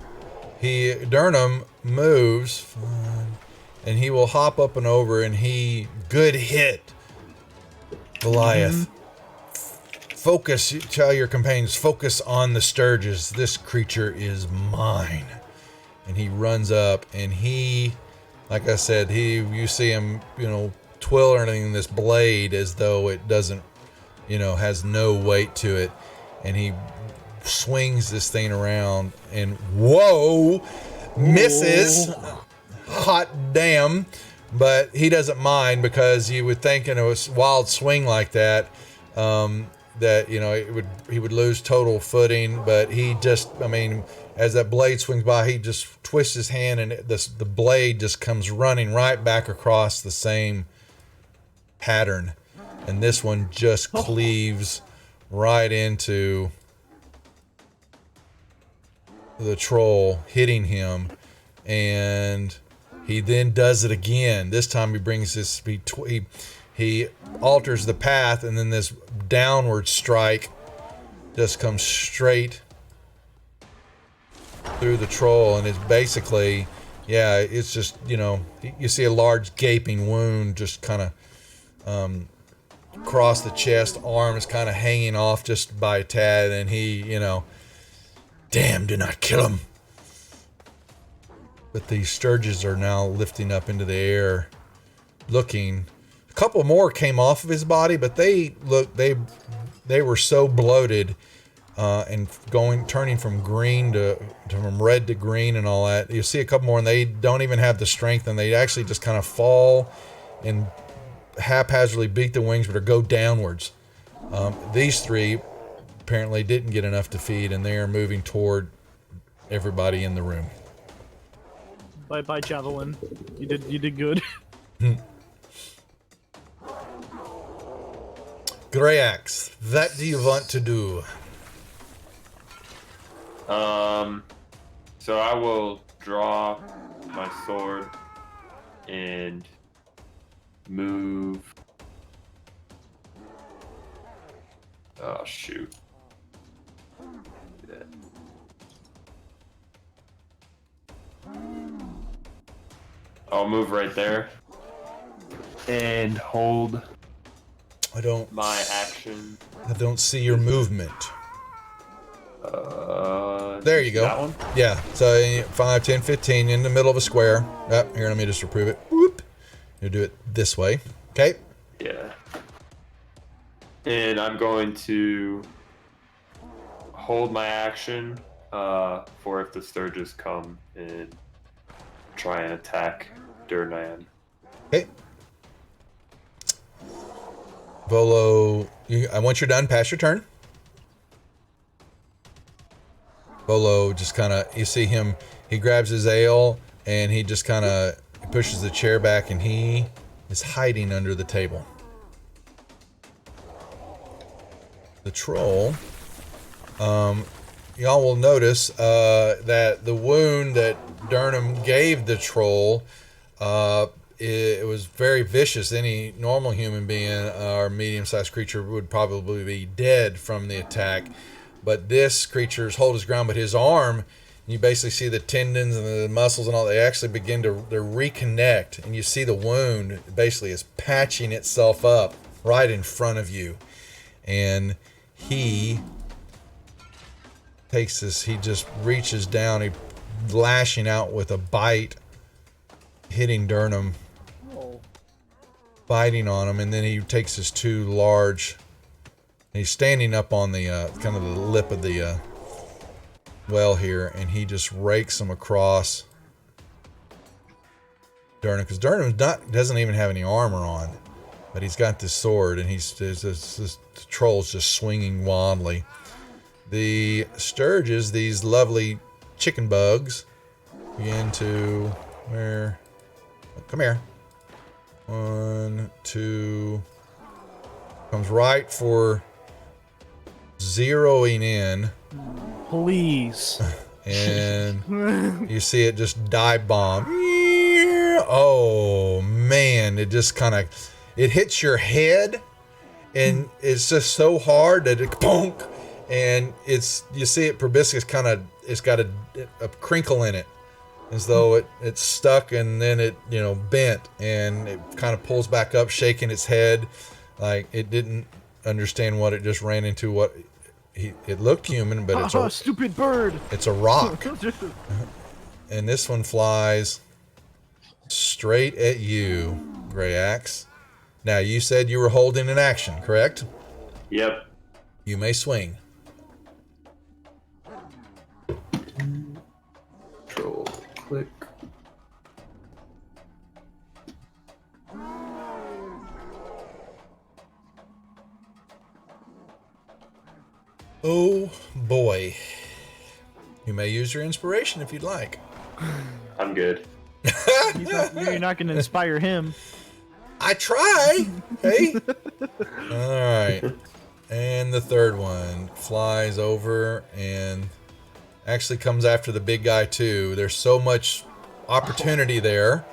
Durham moves, and he will hop up and over, and good hit, Goliath. Focus, tell your companions, focus on the Sturges. This creature is mine. And he runs up, and like I said, you see him, twirling this blade as though it doesn't, has no weight to it. And he swings this thing around, and whoa, misses. Hot damn. But he doesn't mind, because you would think in a wild swing like that, that he would lose total footing, but he just, I mean, as that blade swings by, he just twists his hand, and the blade just comes running right back across the same pattern, and this one just cleaves right into the troll, hitting him, and he then does it again. This time he brings this, he alters the path, and then this downward strike just comes straight through the troll, and it's basically, yeah, it's just, you see a large gaping wound just kind of across the chest, arms kind of hanging off just by a tad, and he, damn, do not kill him. But these Sturges are now lifting up into the air, looking. A couple more came off of his body, but they were so bloated and turning from red to green and all that. You see a couple more, and they don't even have the strength, and they actually just kind of fall and haphazardly beat the wings, but or go downwards. These three apparently didn't get enough to feed, and they are moving toward everybody in the room. Bye, Javelin. You did good. Grayax, what do you want to do? So I will draw my sword and move. Oh shoot. I'll move right there and hold my action. I don't see your movement. There you go. That one? Yeah. So 5, 10, 15 in the middle of a square. Here, let me just reprove it. Whoop. You do it this way. Okay. Yeah. And I'm going to hold my action for if the Sturges come and try and attack Durnan. Okay. Volo, once you're done, pass your turn. Volo just kind of, you see him, he grabs his ale and he just kind of pushes the chair back, and he is hiding under the table. The troll, y'all will notice that the wound that Durnan gave the troll, it was very vicious. Any normal human being or medium-sized creature would probably be dead from the attack. But this creature's hold his ground, but his arm, you basically see the tendons and the muscles and all, they actually begin to reconnect, and you see the wound basically is patching itself up right in front of you. And he takes this, he just reaches down, he lashing out with a bite, hitting Durnan, biting on him, and then he takes his two large, he's standing up on the kind of the lip of the well here, and he just rakes him across Durnan, because Durnan doesn't even have any armor on, but he's got this sword, and this troll's just swinging wildly. The Sturges, these lovely chicken bugs, begin to come here. 1, 2, comes right for zeroing in. Please. And you see it just dive bomb. Oh man, it just kind of, it hits your head, and it's just so hard that it bonk, and you see it proboscis kind of, it's got a crinkle in it, as though it's stuck, and then it bent, and it kind of pulls back up, shaking its head like it didn't understand what it just ran into. What it looked human, but it's a stupid bird. It's a rock. And this one flies straight at you, Grayax. Now, you said you were holding an action, correct? Yep. You may swing. Control, click. Oh boy. You may use your inspiration if you'd like. I'm good. You're not going to inspire him. I try. Hey. All right. And the third one flies over and actually comes after the big guy too. There's so much opportunity there.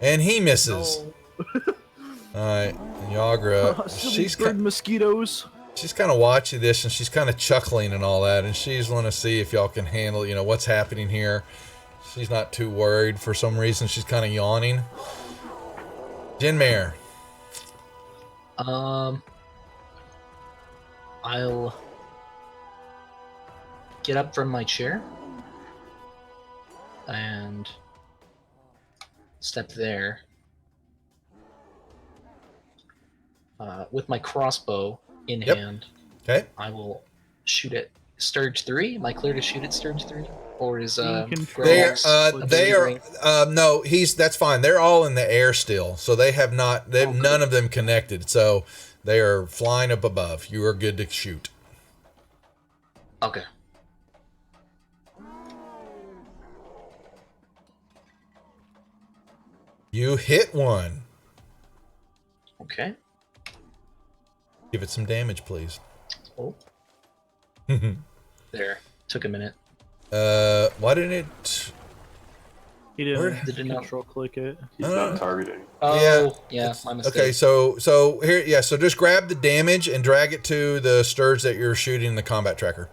And he misses. All right. And Yagra, Silly bird mosquitoes. she's kind of watching this and she's kind of chuckling and all that. And she's want to see if y'all can handle, what's happening here. She's not too worried for some reason. She's kind of yawning. Jinmare. I'll get up from my chair and step there. With my crossbow in hand, Okay. I will shoot at Sturge 3. Am I clear to shoot at Sturge 3? Or is They Grayax They are obscuring? no, that's fine. They're all in the air still. So they've none of them connected. So they are flying up above. You are good to shoot. Okay. You hit one. Okay. Give it some damage, please. Oh. There. Took a minute. Why didn't it? He didn't Where- Did it not? control click it. He's not targeting. Oh, yeah, my mistake. Okay, so here, yeah. So just grab the damage and drag it to the Sturge that you're shooting in the combat tracker.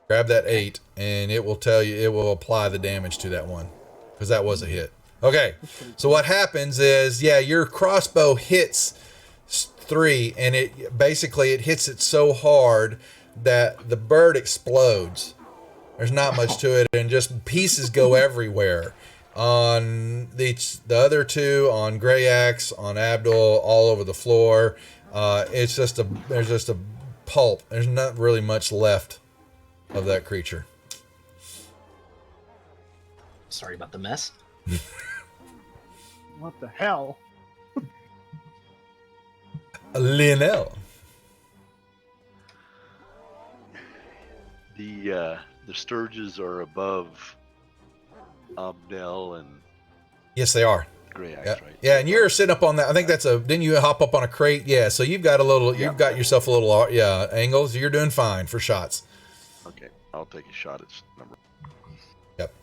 Grab that 8, and it will tell you. It will apply the damage to that one, because that was a hit. Okay, so what happens is, your crossbow hits 3, and it hits it so hard that the bird explodes. There's not much to it, and just pieces go everywhere. On the other two, on Grayax, on Abdul, all over the floor. There's just a pulp. There's not really much left of that creature. Sorry about the mess. What the hell? Lionel. The Sturges are above Abdel and Yes, they are. Grayax, Yeah. right? Yeah, and you're sitting up on that. I think didn't you hop up on a crate? Yeah, so you've got yourself a little, angles. You're doing fine for shots. Okay, I'll take a shot at number. Yep.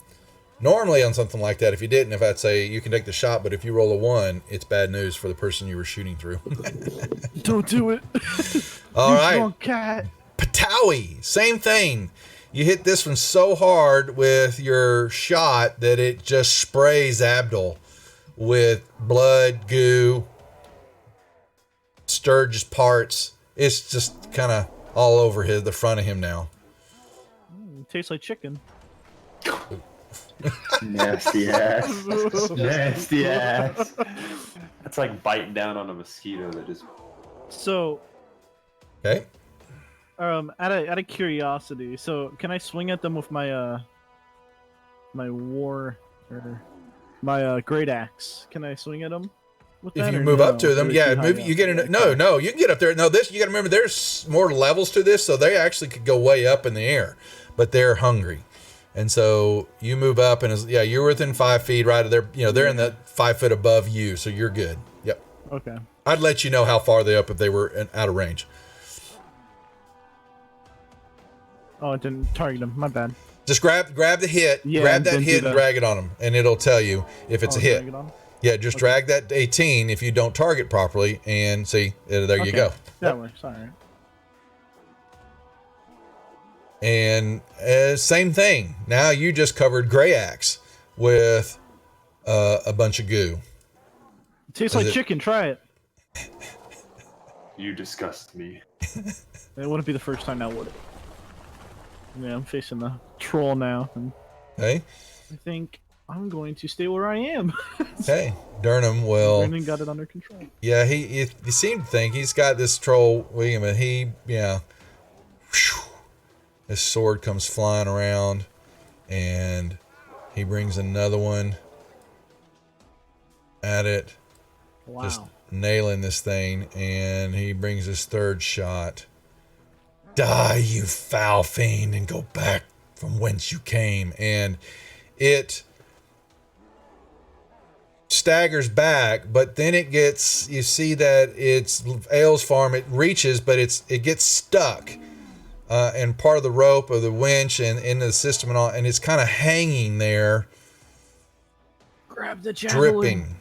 Normally on something like that, if I'd say you can take the shot, but if you roll a 1, it's bad news for the person you were shooting through. Don't do it. All right. Wrong cat. Patawi, same thing. You hit this one so hard with your shot that it just sprays Abdul with blood, goo, Sturge's parts. It's just kind of all over the front of him now. Tastes like chicken. Nasty ass. Nasty ass. That's like biting down on a mosquito that just. So, Okay. out of curiosity, so can I swing at them with my great axe? Can I swing at them with If that? you or move no? up to them, Or yeah, too high move. up? You get in. No, you can get up there. No, you got to remember. There's more levels to this, so they actually could go way up in the air, but they're hungry, and so you move up, and you're within 5 feet, right? They're in the 5 foot above you, so you're good. Yep. Okay. I'd let you know how far they up if they were out of range. Oh, it didn't target them. My bad. Just grab the hit, Yeah, grab that didn't do hit and that. drag it on them, and it'll tell you if it's a hit. drag it on? Yeah, just drag that 18 if you don't target properly, and see, there you Okay. go. That works. All right. And same thing. Now you just covered Grayax with a bunch of goo. It tastes Is like it- chicken. Try it. You disgust me. It wouldn't be the first time now, would it? Yeah, I'm facing the troll now, and Okay, I think I'm going to stay where I am. okay. Durham will. Brendan got it under control. Yeah, you seem to think he's got this troll with him, and his sword comes flying around, and he brings another one at it, Wow. just nailing this thing, and he brings his third shot, Die, you foul fiend, and go back from whence you came. And it staggers back, but then it gets, you see that it's Ale's farm, it reaches, but it gets stuck and part of the rope of the winch and into the system and all, and it's kind of hanging there, Grab the javelin.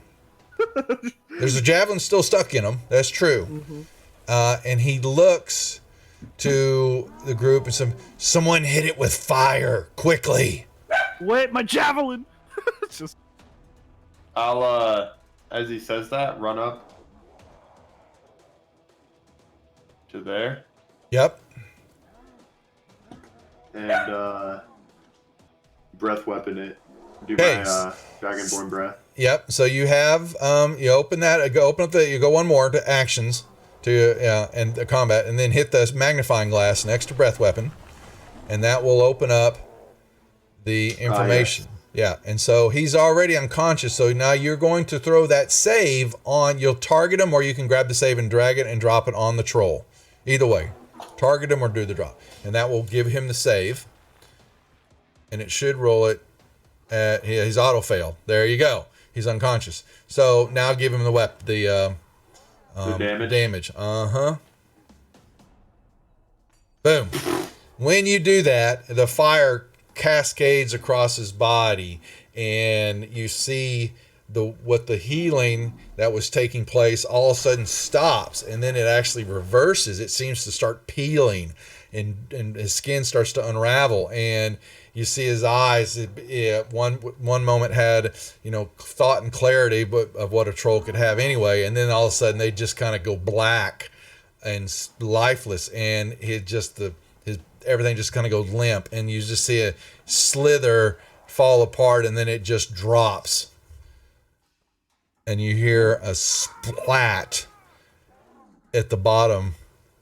dripping. There's a javelin still stuck in him, that's true. And he looks to the group and someone hit it with fire quickly. Wait, my javelin! It's just I'll, as he says that, run up to there Yep. and breath weapon it. Do Okay. my Dragonborn breath. Yep. So you have you open that, open up you go one more to actions to and the combat, and then hit the magnifying glass next to breath weapon, and that will open up the information. Yeah. And so he's already unconscious. So now you're going to throw that save on. You'll target him, or you can grab the save and drag it and drop it on the troll. Either way, target him or do the drop, and that will give him the save. And it should roll it. He's auto failed. There you go. He's unconscious. So now give him the damage. Boom. When you do that, the fire cascades across his body, and you see what the healing that was taking place all of a sudden stops, and then it actually reverses. It seems to start peeling, and his skin starts to unravel, and you see his eyes. One moment had thought and clarity, but of what a troll could have anyway, and then all of a sudden they just kind of go black and lifeless, and everything just kind of goes limp, and you just see a slither fall apart, and then it just drops, and you hear a splat at the bottom,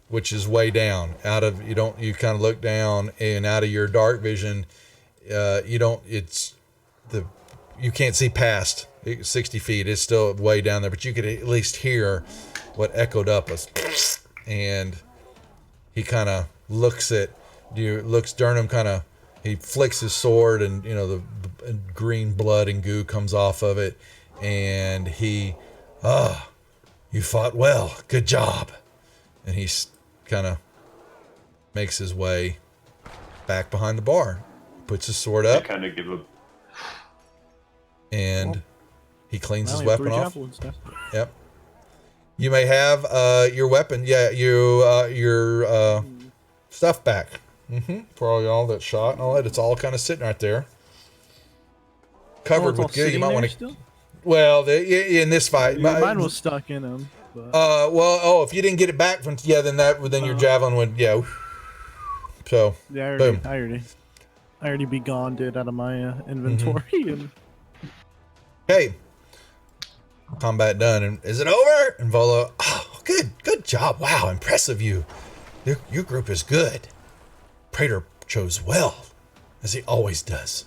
which is way down. You kind of look down, and out of your dark vision, you can't see past 60 feet. It's still way down there, but you could at least hear what echoed up us. And he kind of looks at you, Durnham he flicks his sword, and the green blood and goo comes off of it, and he, you fought well, good job. And he kind of makes his way back behind the bar, puts his sword up, kind of give a. and he cleans his we have weapon 3 off. javelins now. Yep. You may have your weapon, your stuff back. For all y'all that shot and all that, it's all kind of sitting right there, covered it's all with goo. You sitting might there want to. still? Well, in this fight, Mine was stuck in him. But... if you didn't get it back from then your javelin would So yeah, boom. I already begoned it out of my inventory. And Okay. Combat done. And is it over? And Volo, good job. Wow, impressive you. Your group is good. Praetor chose well, as he always does.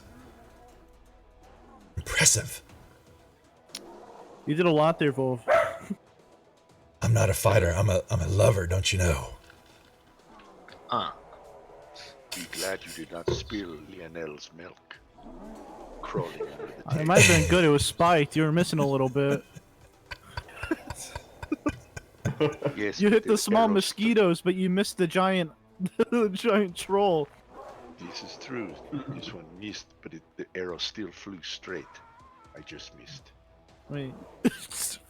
Impressive. you did a lot there, Volv. I'm not a fighter. I'm a lover, don't you know? Be glad you did not spill Lionel's milk. Crawling under the It table. might have been good. It was spiked. You were missing a little bit. Yes, You but hit the small arrow mosquitoes, but you missed the giant, the giant troll. This is true. This one missed, but the arrow still flew straight. I just missed. I mean,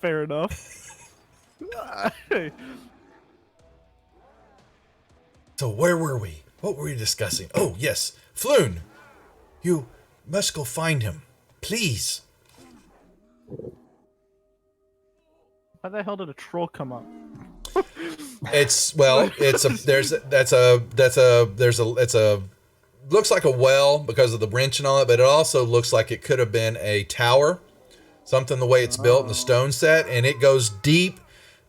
fair enough. So where were we? What were we discussing? Oh, yes. Floon, you must go find him. Please. How the hell did a troll come up? It's looks like a well because of the wrench and all that, but it also looks like it could have been a tower, something the way it's built in the stone set, and it goes deep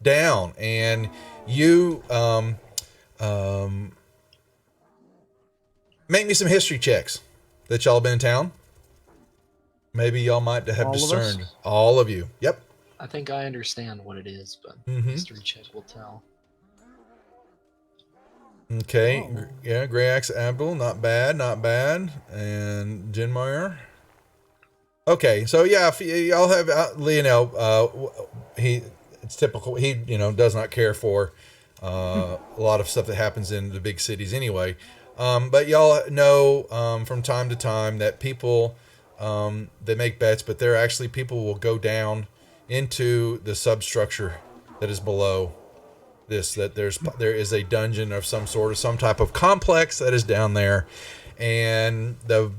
down. And you make me some history checks that y'all been in town. Maybe y'all might have All of us? discerned. All of you. Yep. I think I understand what it is, but Mhm. history check will tell. Okay, Oh. yeah, Grey Axe Abdul, not bad, not bad. And Jinmire. Okay, so yeah, if y'all have Lionel, it's typical. He does not care for a lot of stuff that happens in the big cities anyway. But y'all know from time to time that people they make bets, but they're actually people will go down into the substructure that is below this. That there is a dungeon of some sort, of some type of complex that is down there, and the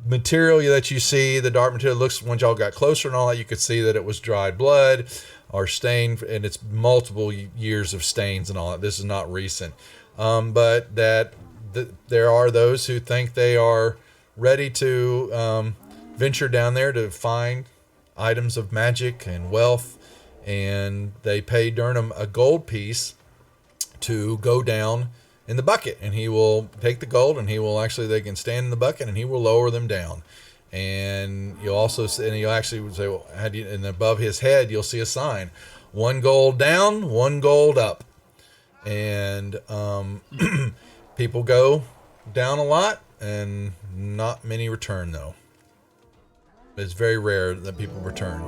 material that you see, the dark material, looks, once y'all got closer and all that, you could see that it was dried blood or stained, and it's multiple years of stains and all that. This is not recent. But there are those who think they are ready to venture down there to find items of magic and wealth, and they pay Durham a gold piece to go down in the bucket, and he will take the gold, and they can stand in the bucket, and he will lower them down. And you'll actually say, well, and above his head you'll see a sign: 1 gold down, 1 gold up. And people go down a lot, and not many return, though. It's very rare that people return.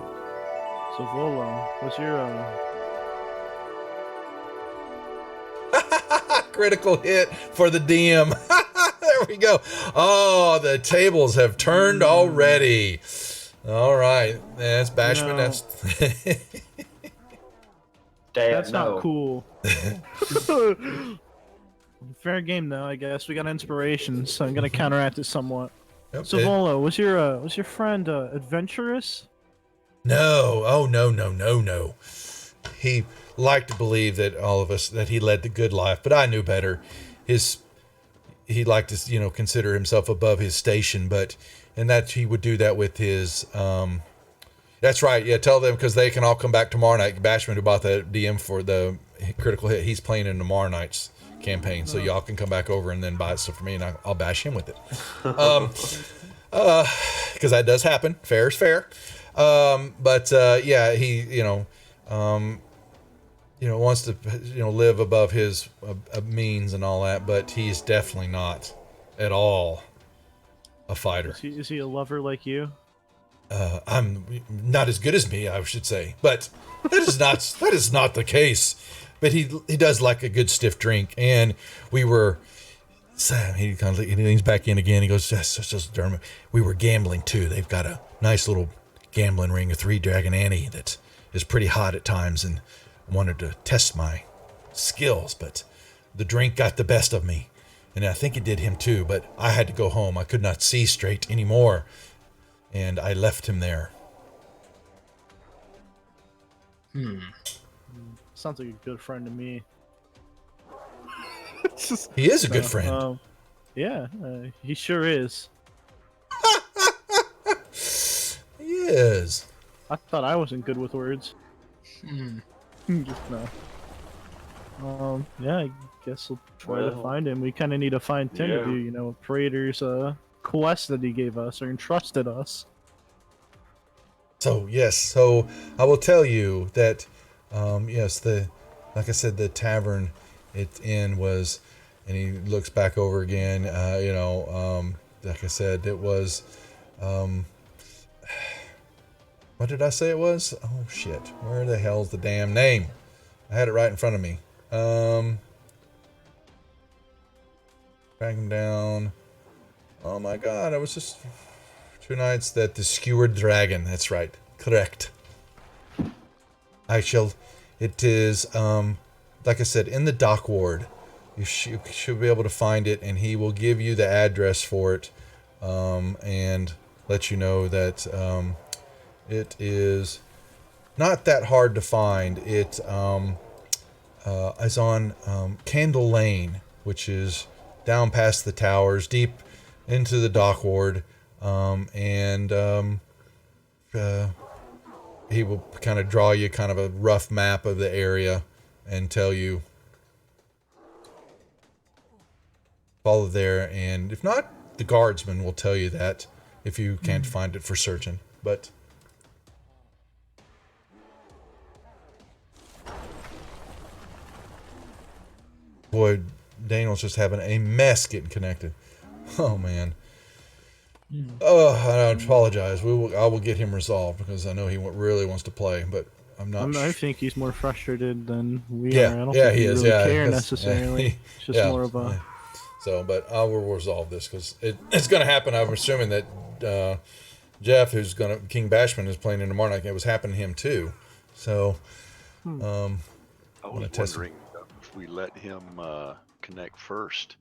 So Volo, what's your Critical hit for the DM. There we go. Oh, the tables have turned already. All right. That's Bashman. Damn, That's not cool. Fair game though, I guess. We got inspiration, so I'm gonna counteract it somewhat. Yep, So Volo, was your friend adventurous? No. Oh, no. He liked to believe that he led the good life, but I knew better. He liked to, consider himself above his station, and that he would do that with his, that's right. Yeah. Tell them, because they can all come back tomorrow night. Bashman, who bought the DM for the critical hit, he's playing in tomorrow night's campaign. So y'all can come back over and then buy stuff for me, and I'll bash him with it. Because that does happen. Fair is fair. Yeah, he, wants to, live above his means and all that, but he's definitely not at all a fighter. Is he a lover like you? I'm not as good as me, I should say, but that is not the case. But he does like a good stiff drink, and he leans back in again. He goes, just Dermot. We were gambling too. They've got a nice little gambling ring, a 3-dragon ante that is pretty hot at times, and I wanted to test my skills, but the drink got the best of me, and I think it did him too. But I had to go home. I could not see straight anymore, and I left him there. Sounds like a good friend to me. He is a good friend. Yeah, he sure is. He is. I thought I wasn't good with words. Just no. Yeah, I guess we'll try to find him. We kind of need to find Tim to do, Praetor's quest that he gave us or entrusted us. So yes, I will tell you that, yes, like I said, the tavern it's in was, and he looks back over again. Like I said, it was. What did I say it was? Oh shit! Where the hell's the damn name? I had it right in front of me. Track him down. Oh my god! It was just 2 nights that the skewered dragon. That's right. Correct. It is, like I said, in the dock ward. You should be able to find it, and he will give you the address for it, and let you know that it is not that hard to find. It is on Candle Lane, which is down past the towers, deep into the dock ward, and he will kind of draw you kind of a rough map of the area and tell you follow there, and if not, the guardsman will tell you that if you can't find it for certain. But boy, Daniel's just having a mess getting connected. Oh man. Oh, I apologize. I will get him resolved because I know he really wants to play, but I'm not. I think he's more frustrated than we Yeah, are. I don't yeah, think he we is. really Yeah, care that's- necessarily. yeah, It's just yeah, more of a. yeah. So, but I will resolve this because it's going to happen. I'm assuming that Jeff, King Bashman, is playing in tomorrow night. It was happening to him too. So, I was test wondering if we let him connect first.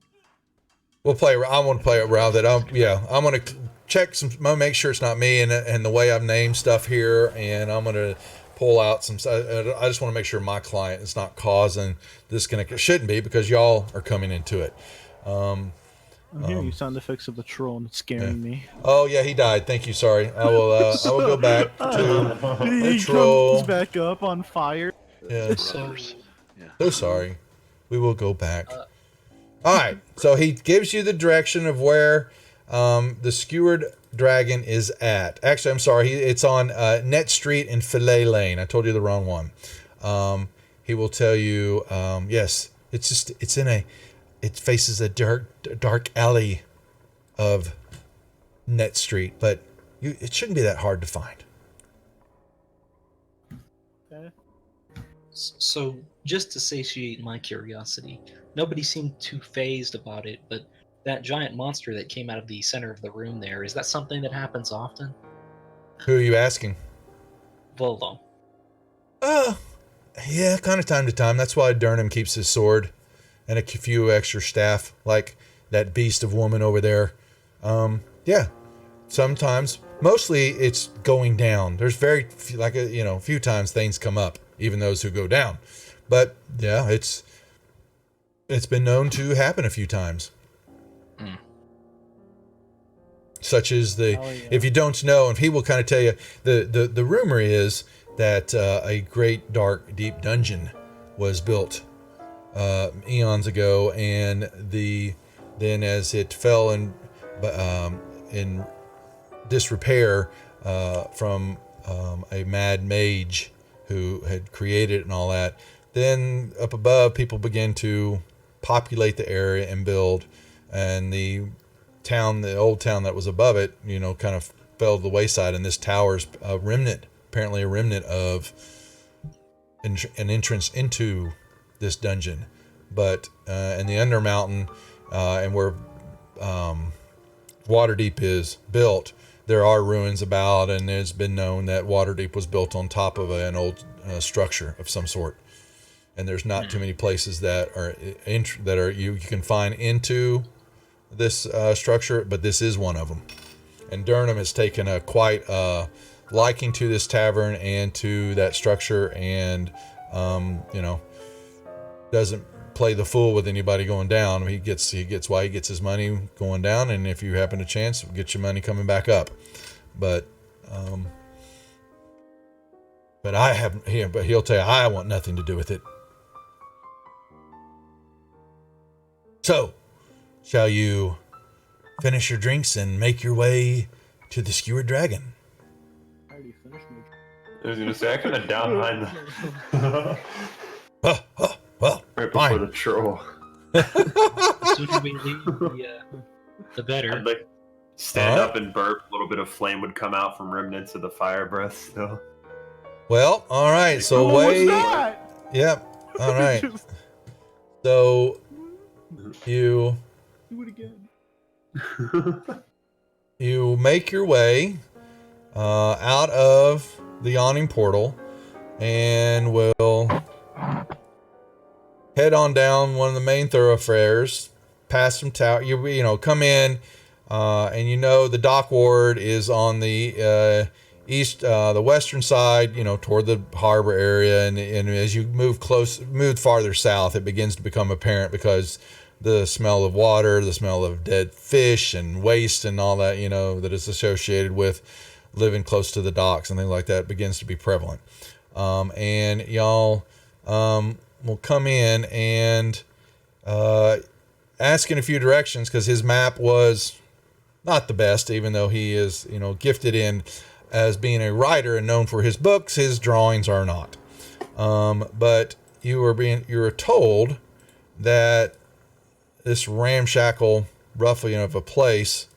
we'll play. I want to play around that. I'm going to check some. I'm going to make sure it's not me and the way I've named stuff here, and I'm going to pull out some. I just want to make sure my client is not causing disconnect. It shouldn't be because y'all are coming into it. I'm hearing sound effects of the troll and it's scaring me. Oh yeah, he died. Thank you. Sorry. I will. I will go back to He troll. comes back up on fire. Yeah. Brothers. Yeah. So sorry. We will go back. All right. So he gives you the direction of where the skewered dragon is at. Actually, I'm sorry. It's on Net Street and Filet Lane. I told you the wrong one. He will tell you. Yes. It faces a dark alley of Net Street, but it shouldn't be that hard to find. Okay. So, just to satiate my curiosity, nobody seemed too phased about it, but that giant monster that came out of the center of the room there, is that something that happens often? Who are you asking? Volvo. Yeah, kind of time to time. That's why Durham keeps his sword and a few extra staff, like that beast of woman over there. Yeah, sometimes. Mostly it's going down. There's very few, a few times things come up, even those who go down. But yeah, it's been known to happen a few times. Such as if you don't know, and he will kind of tell you, the rumor is that a great dark deep dungeon was built eons ago, and then as it fell in disrepair from a mad mage who had created it and all that, then up above people began to populate the area and build, and the old town that was above it, kind of fell to the wayside, and this tower's apparently a remnant of an entrance into this dungeon. But in the Undermountain and where Waterdeep is built, there are ruins about, and it's been known that Waterdeep was built on top of an old structure of some sort. And there's not too many places that are you can find into this structure, but this is one of them. And Durham has taken a quite liking to this tavern and to that structure, and doesn't play the fool with anybody going down. He gets why he gets his money going down, and if you happen to chance, get your money coming back up. But he'll tell you, I want nothing to do with it. So, shall you finish your drinks and make your way to the skewered dragon? I already finished my. I was gonna say I could have down behind the Well, right before fine. the troll. The sooner we leave, the better. I'd like stand Alright. up and burp. A little bit of flame would come out from remnants of the fire breath still. Well, all right. So What was wait. that? Yep. All right. So you Do it again. you make your way out of the yawning portal, and will head on down one of the main thoroughfares, past some tower. You come in, and the dock ward is on the the western side, toward the harbor area, and as you move farther south, it begins to become apparent because the smell of water, the smell of dead fish and waste and all that, that is associated with living close to the docks and things like that begins to be prevalent. And y'all will come in and ask in a few directions, because his map was not the best, even though he is, gifted in as being a writer and known for his books. His drawings are not. But you are told that this ramshackle ruffian of a place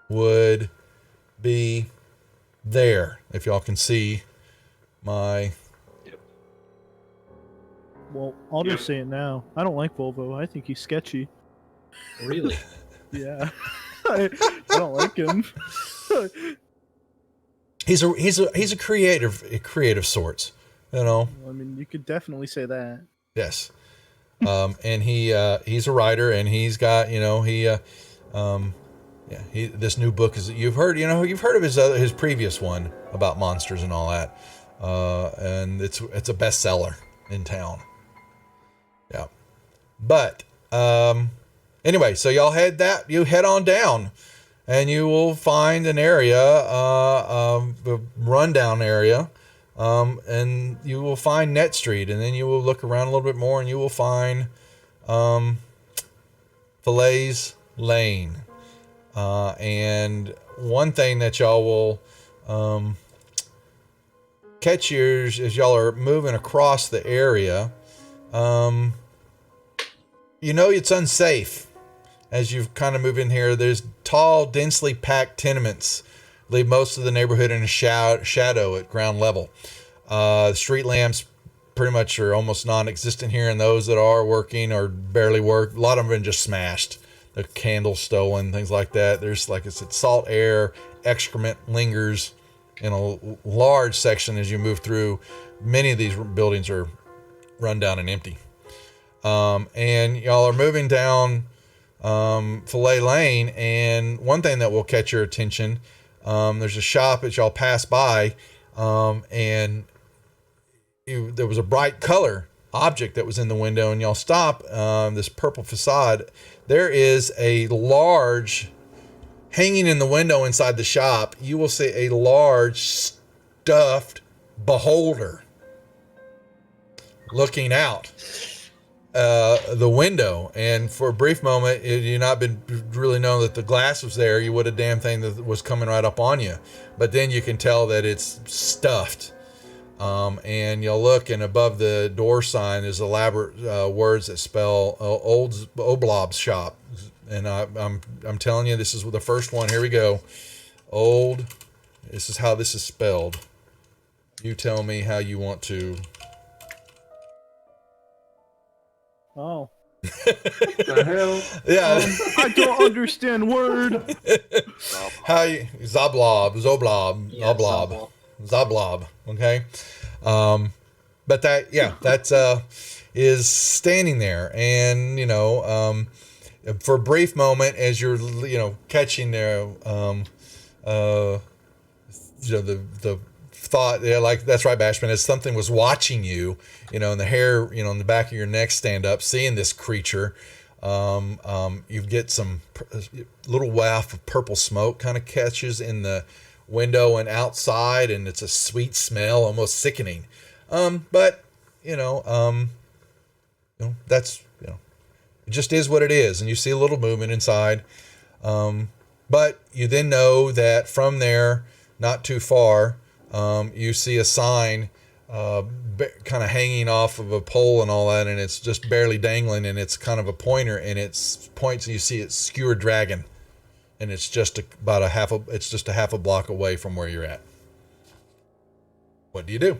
would be there. If y'all can see my... Well, I'll just say it now. I don't like Volvo. I think he's sketchy. Really? Yeah. I don't like him. He's a creative sorts, you know. I mean, you could definitely say that. Yes. And he's a writer, and he's got, you know, this new book is, you've heard of his previous one about monsters and all that. And it's a bestseller in town. Yeah. But anyway, so you head on down, and you will find an area, a rundown area, and you will find Net Street, and then you will look around a little bit more, and you will find Fillets Lane. And one thing that y'all will catch as y'all are moving across the area, you know it's unsafe as you've kind of moved in here. There's tall, densely packed tenements leave most of the neighborhood in a shadow at ground level. Street lamps pretty much are almost non-existent here, and those that are working or barely work. A lot of them have been just smashed. The candles stolen, things like that. There's, like I said, salt air, excrement lingers in a large section as you move through. Many of these buildings are run down and empty. And y'all are moving down Fillet Lane, and one thing that will catch your attention, there's a shop that y'all pass by, and there was a bright color object that was in the window, and y'all stop this purple facade. There is a large, hanging in the window inside the shop, you will see a large stuffed beholder looking out the window. And for a brief moment, you not been really known that the glass was there, you would have damn thing that was coming right up on you. But then you can tell that it's stuffed. And you'll look, and above the door sign is elaborate words that spell Old Oblob's shop. And I'm telling you, this is the first one. Here we go. Old. This is how this is spelled. You tell me how you want to. Oh. The hell? Yeah. I don't understand word. How you Zoblob, Yeah, Zoblob. Zoblob, okay? But that is standing there, and for a brief moment as you're catching the thought, like, that's right, Bashman, as something was watching you, and the hair in the back of your neck stand up, seeing this creature. You get some little waft of purple smoke kind of catches in the window and outside, and it's a sweet smell, almost sickening. But that's it just is what it is, and you see a little movement inside. But you then know that from there, not too far, you see a sign kind of hanging off of a pole and all that, and it's just barely dangling, and it's kind of a pointer, and it points, and you see it's Skewered Dragon. And it's just a half a block away from where you're at. What do you do?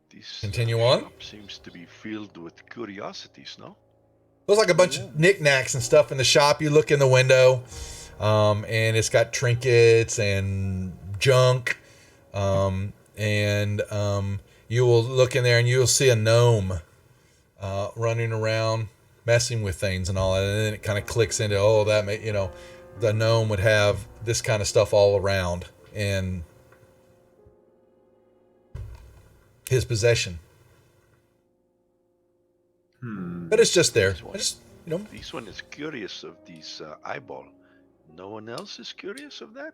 This Continue on? shop seems to be filled with curiosities, no? There's like a bunch of knickknacks and stuff in the shop. You look in the window, and it's got trinkets and junk, and you will look in there, and you'll see a gnome running around, messing with things and all that, and then it kind of clicks into, the gnome would have this kind of stuff all around in his possession. But it's just there. This one is curious of these eyeball. No one else is curious of that?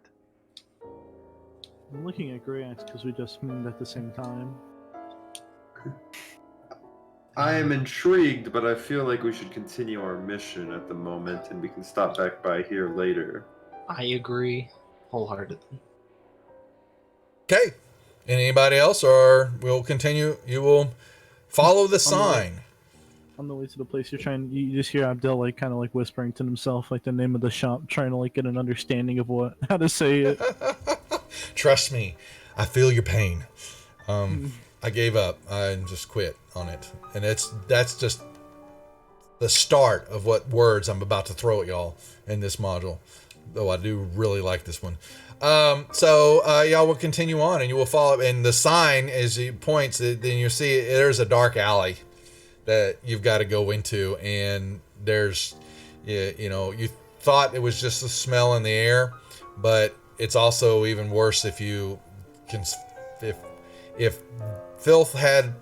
I'm looking at Grey Axe because we just moved at the same time. I am intrigued, but I feel like we should continue our mission at the moment, and we can stop back by here later. I agree wholeheartedly. Okay. Anybody else, or we'll continue? You will follow the sign. On the way to the place you're trying, you just hear Abdel like kind of like whispering to himself like the name of the shop, trying to like get an understanding of how to say it. Trust me, I feel your pain. I gave up. I just quit on it, and that's just the start of what words I'm about to throw at y'all in this module. Though I do really like this one. So y'all will continue on, and you will follow. And the sign, as he points, then you see there's a dark alley that you've got to go into, and there's, you thought it was just the smell in the air, but it's also even worse if you can, if filth had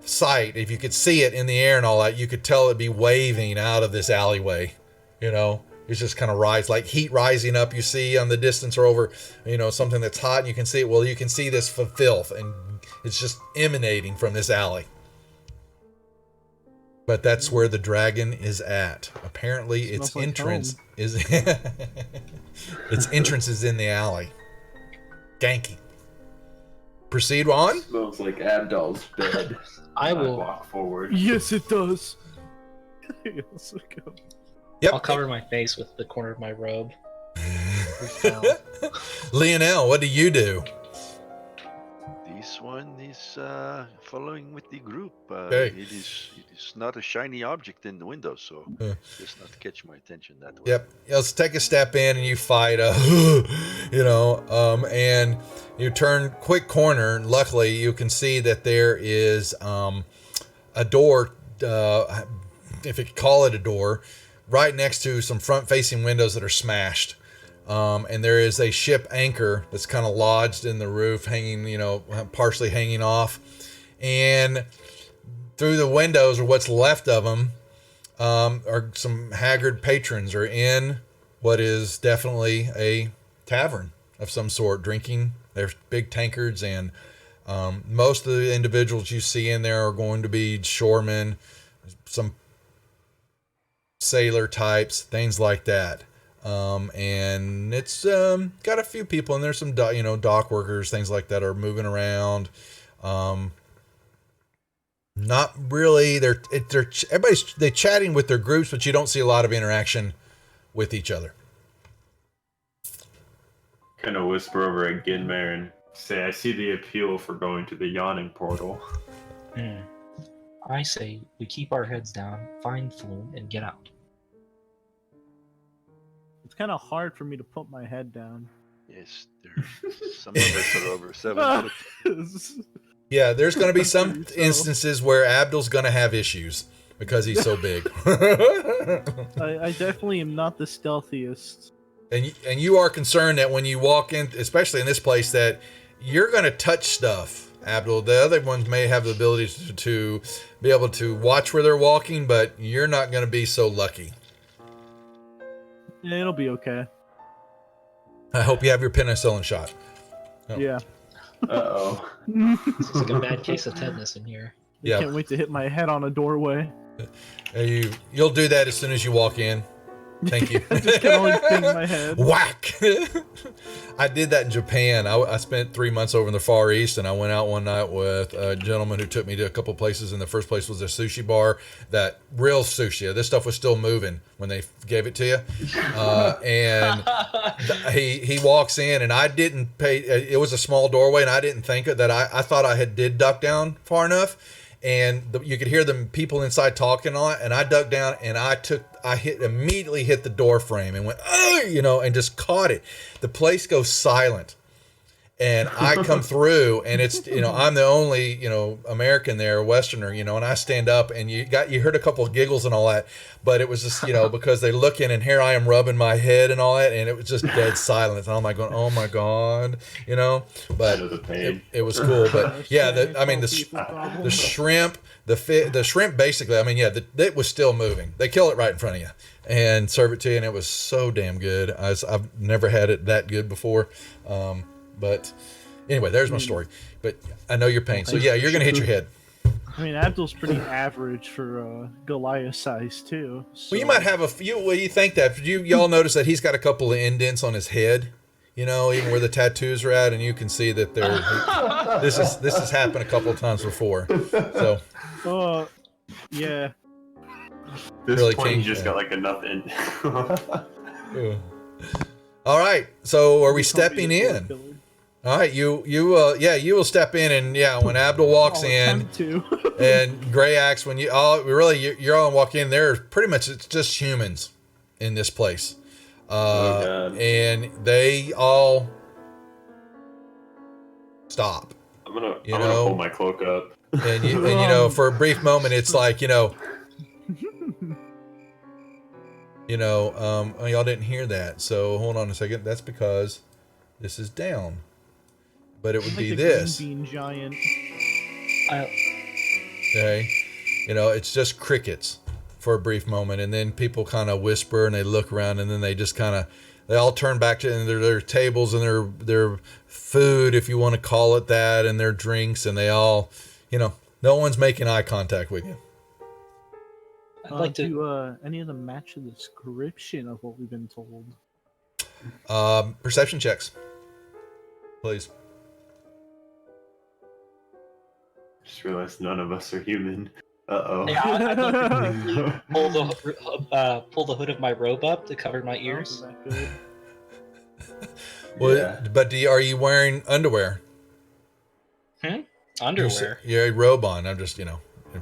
sight, if you could see it in the air and all that, you could tell it'd be waving out of this alleyway. It's just kind of like heat rising up. You see on the distance or over, something that's hot, and you can see it. Well, you can see this filth, and it's just emanating from this alley. But that's where the dragon is at. Apparently, its entrance is its entrance is in the alley. Ganky. Proceed on. Smells like Abdal's bed. I will walk forward. Yes, it does. Yes, go. Yep. I'll cover my face with the corner of my robe. Lionel, what do you do? This one is following with the group. Okay. It is not a shiny object in the window, so just not catch my attention that way. Yep. Let's take a step in, and you fight, and you turn quick corner, and luckily you can see that there is a door, if you could call it a door, right next to some front-facing windows that are smashed. And there is a ship anchor that's kind of lodged in the roof, hanging, partially hanging off. And through the windows, or what's left of them, are some haggard patrons are in what is definitely a tavern of some sort, drinking. There's big tankards, and most of the individuals you see in there are going to be shoremen, some sailor types, things like that. And it's got a few people, and there's some dock workers, things like that are moving around. Not really. They're chatting with their groups, but you don't see a lot of interaction with each other. Kind of whisper over at Ginmare and say, I see the appeal for going to the yawning portal. I say we keep our heads down, find Flume, and get out. It's kind of hard for me to put my head down. Yes, some of us are over 7 foot. Yeah, there's going to be some instances where Abdul's going to have issues because he's so big. I definitely am not the stealthiest. And you are concerned that when you walk in, especially in this place, that you're going to touch stuff, Abdul. The other ones may have the ability to be able to watch where they're walking, but you're not going to be so lucky. Yeah, it'll be okay. I hope you have your penicillin shot. Oh. Yeah. Uh-oh. This is like a bad case of tetanus in here. Yeah. Can't wait to hit my head on a doorway. You'll do that as soon as you walk in. Thank you. I just can only ping my head. Whack! I did that in Japan. I spent 3 months over in the Far East, and I went out one night with a gentleman who took me to a couple places. And the first place was a sushi bar, that real sushi. This stuff was still moving when they gave it to you. And he walks in, and I didn't pay. It was a small doorway, and I didn't think that I thought I did duck down far enough. And you could hear the people inside talking on it, and I ducked down, and immediately hit the door frame and went, and just caught it. The place goes silent, and I come through, and it's, I'm the only, American there, Westerner, and I stand up, and you heard a couple of giggles and all that, but it was just, because they're looking, and here I am rubbing my head and all that, and it was just dead silence, and I'm like going, oh my God, but it was cool. But yeah, the shrimp, the shrimp basically, it was still moving. They kill it right in front of you and serve it to you, and it was so damn good. I've never had it that good before. But anyway, there's my story. But I know your pain. So yeah, you're going to hit your head. Abdul's pretty average for Goliath size too. So. Well, you might have a few. Well, you think that y'all notice that he's got a couple of indents on his head. even where the tattoos are at, and you can see that this has happened a couple of times before. So Yeah. This Really point, king, he just yeah. got like a nothing. Ooh. All right, so are we They call me stepping the door in? killer. All right, you will step in, and when Abdul walks I'll in, attempt to. and Gray Axe, when you're all walk in, there pretty much it's just humans in this place, Oh, God. and they all stop, I'm gonna you pull know, my cloak up. and for a brief moment, it's like oh, y'all didn't hear that, so hold on a second. That's because this is down, but it would Like be the this. green bean giant. Okay, it's just crickets for a brief moment, and then people kind of whisper and they look around, and then they all turn back to their tables and their food, if you want to call it that, and their drinks, and they all, no one's making eye contact with you. I'd like to. Do any of them match the description of what we've been told? Perception checks, please. Just realized none of us are human. Uh-oh. Yeah, I'd like to pull the hood of my robe up to cover my ears. That good. Well, Yeah. but are you wearing underwear? Underwear. Yeah, robe on. I'm just, and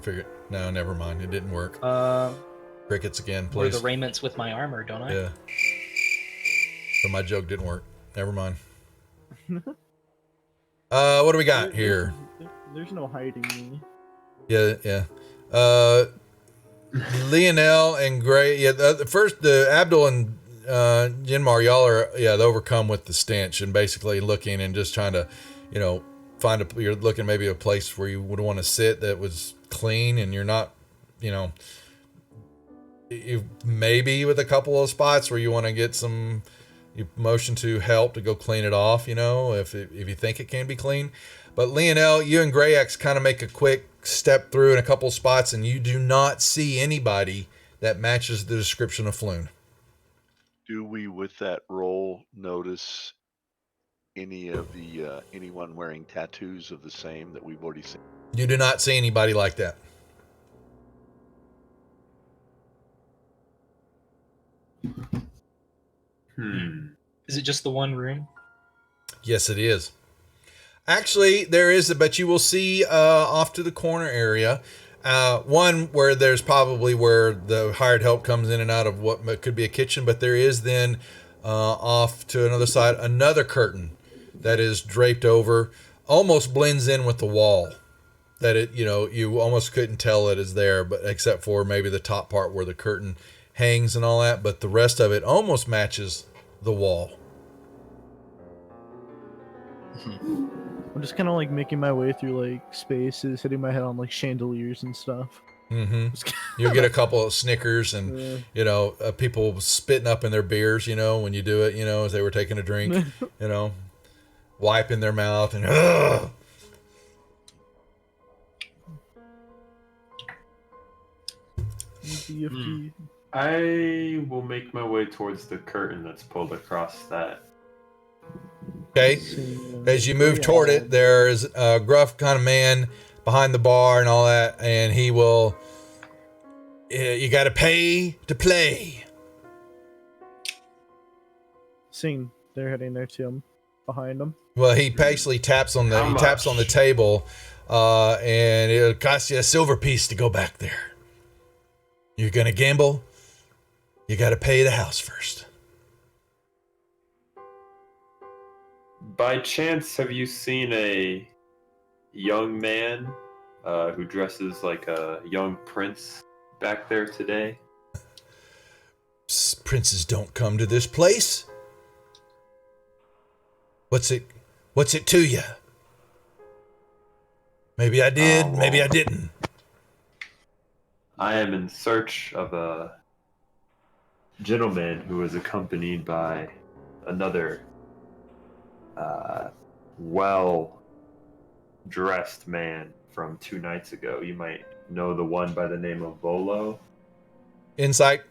figured. No, never mind. It didn't work. Crickets again, Wear please. the raiments with my armor, don't I? Yeah. So my joke didn't work. Never mind. What do we got here? There's no hiding me. Yeah. Lionel and Gray. Yeah, the Abdul and Jinmar, y'all are overcome with the stench and basically looking and just trying to, you're looking maybe a place where you would want to sit that was clean, and you're not, you maybe with a couple of spots where you want to get some. You motion to help to go clean it off, if you think it can be clean. But Lionel, you and Gray X kind of make a quick step through in a couple spots, and you do not see anybody that matches the description of Floon. Do we, with that roll, notice any of the anyone wearing tattoos of the same that we've already seen? You do not see anybody like that. Is it just the one room? Yes, it is. Actually, there is, but you will see off to the corner area, one where there's probably where the hired help comes in and out of what could be a kitchen, but there is then off to another side, another curtain that is draped over, almost blends in with the wall. That it, you almost couldn't tell it is there, but except for maybe the top part where the curtain hangs and all that, but the rest of it almost matches the wall. I'm just kind of like making my way through like spaces, hitting my head on like chandeliers and stuff. Mm-hmm. You'll get a couple of Snickers and people spitting up in their beers, when you do it, as they were taking a drink, wiping their mouth and BFG. I will make my way towards the curtain that's pulled across that. Okay. As you move toward it, there's a gruff kind of man behind the bar and all that, and he will. You got to pay to play. Seeing they're heading there too. I'm behind them. Well, he basically taps on the table, and it'll cost you a silver piece to go back there. You're gonna gamble. You got to pay the house first. By chance, have you seen a young man who dresses like a young prince back there today? Princes don't come to this place. What's it to you? Maybe I did, maybe I didn't. I am in search of a gentleman who was accompanied by another well-dressed man from 2 nights ago. You might know the one by the name of Volo. Insight.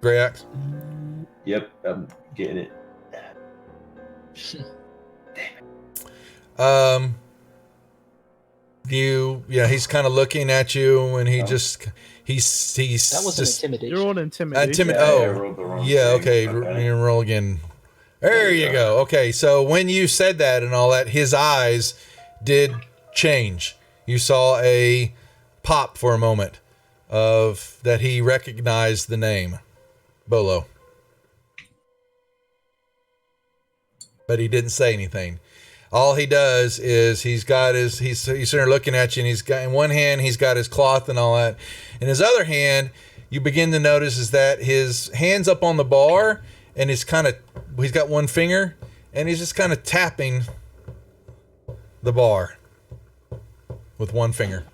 Gray Axe? Yep, I'm getting it. He's kind of looking at you, and Oh. he's That was an just intimidation. You're on intimidation. Yeah, I rolled the wrong thing. Okay. Okay. You roll again. There you go. Okay, so when you said that and all that, his eyes did change. You saw a pop for a moment of that he recognized the name Bolo, but he didn't say anything. All he does is he's sitting there looking at you, and he's got in one hand he's got his cloth and all that. In his other hand, you begin to notice is that his hand's up on the bar, and he's got one finger, and he's just kind of tapping the bar with one finger.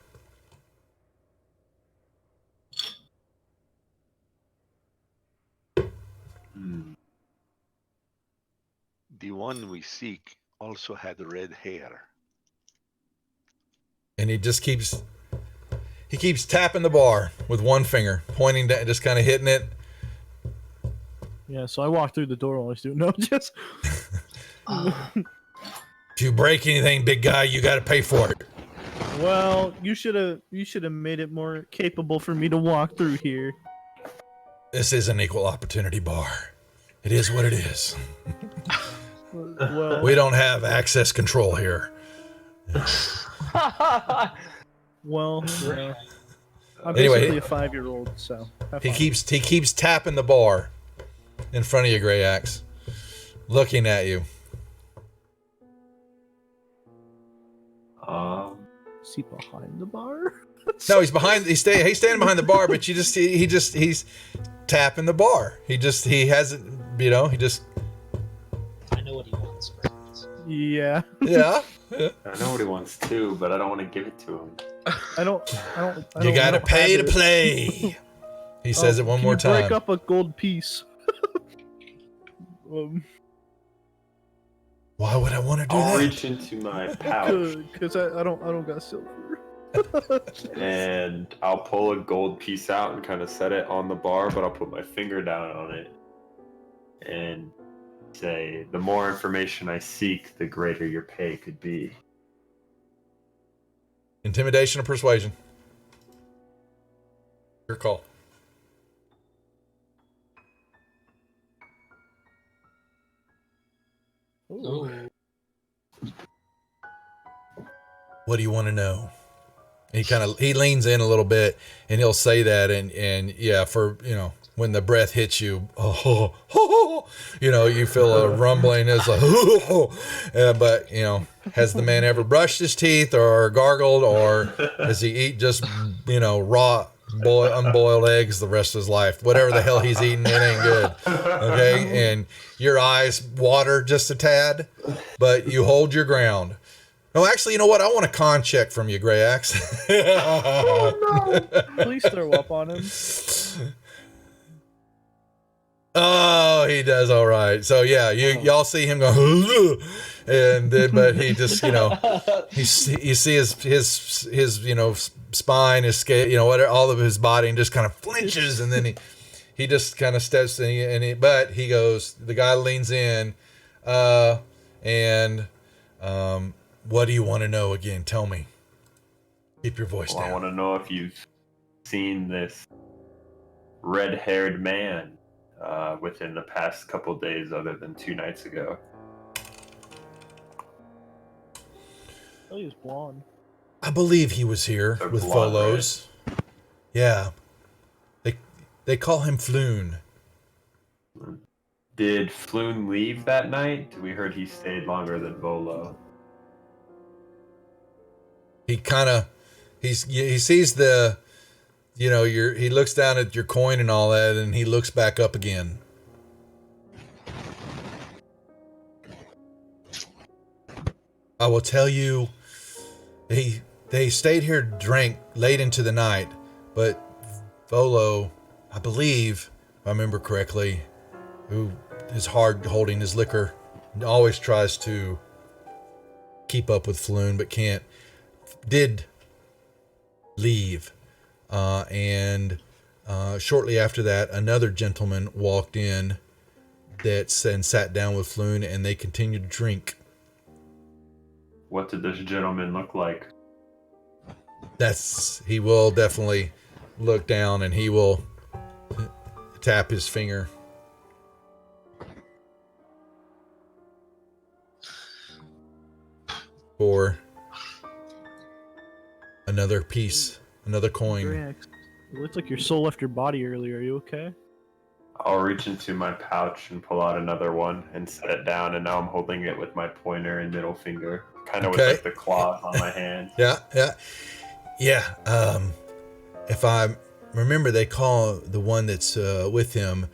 The one we seek also had red hair. And he keeps tapping the bar with one finger, pointing down, just kind of hitting it. Yeah, so I walk through the door while he's doing no, just If you break anything, big guy, you got to pay for it. well, you should have made it more capable for me to walk through here. This is an equal opportunity bar. It is what it is. Well, We don't have access control here. well, I'm Anyway, basically a 5-year-old, so have He fun. keeps tapping the bar in front of you, Gray Axe, looking at you. Is he behind the bar? No, he's standing behind the bar, but he's tapping the bar. He hasn't, I know what he wants. Yeah. yeah. I know what he wants too, but I don't want to give it to him. I don't You got to have pay to it. play. He says it one Can more you time. break up a gold piece. Why would I want to do I'll that? reach into my pouch Because I don't got silver. and I'll pull a gold piece out and kind of set it on the bar, but I'll put my finger down on it and say, the more information I seek, the greater your pay could be. Intimidation or persuasion? Your call. Ooh. What do you want to know? He leans in a little bit, and he'll say that, and yeah, for when the breath hits you, you feel a rumbling. It's like, but has the man ever brushed his teeth or gargled, or does he eat just raw unboiled eggs the rest of his life? Whatever the hell he's eating, it ain't good. Okay, and your eyes water just a tad, but you hold your ground. No, actually, you know what? I want a con check from you, Gray Axe. Oh no! Please throw up on him. Oh, he does all right. So yeah, y'all see him go, but he just you see his spine, his scale, whatever, all of his body, and just kind of flinches, and then he just kind of steps in, but he goes. The guy leans in, and what do you want to know again? Tell me. Keep your voice Well, I down. want to know if you've seen this red-haired man within the past couple days, other than 2 nights ago. Oh, he's blonde. I believe he was here They're with blonde, Volos. Yeah. They call him Floon. Did Floon leave that night? We heard he stayed longer than Volo. He sees the he looks down at your coin and all that, and he looks back up again. I will tell you, they stayed here, drank late into the night, but Volo, I believe, if I remember correctly, who is hard holding his liquor, always tries to keep up with Floon, but can't, did leave. And Shortly after that, another gentleman walked in and sat down with Floon, and they continued to drink. What did this gentleman look like? He will definitely look down, and he will tap his finger. For another piece, another coin. Greax, it looks like your soul left your body earlier. Are you okay? I'll reach into my pouch and pull out another one and set it down, and now I'm holding it with my pointer and middle finger, kind of with like the claws on my hand. Yeah. If I remember, they call the one that's with him,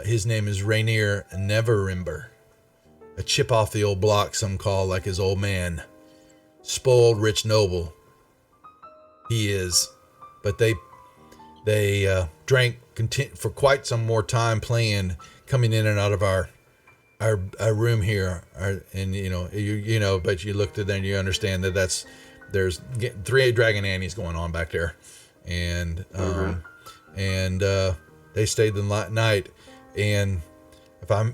his name is Rainier Neverember. A chip off the old block, some call, like his old man. Spoiled, rich, noble. He is. But they drank for quite some more time, playing, coming in and out of our room here. And you know, but you looked at there and you understand that there's 3 Dragon Annies going on back there. And they stayed the night. And I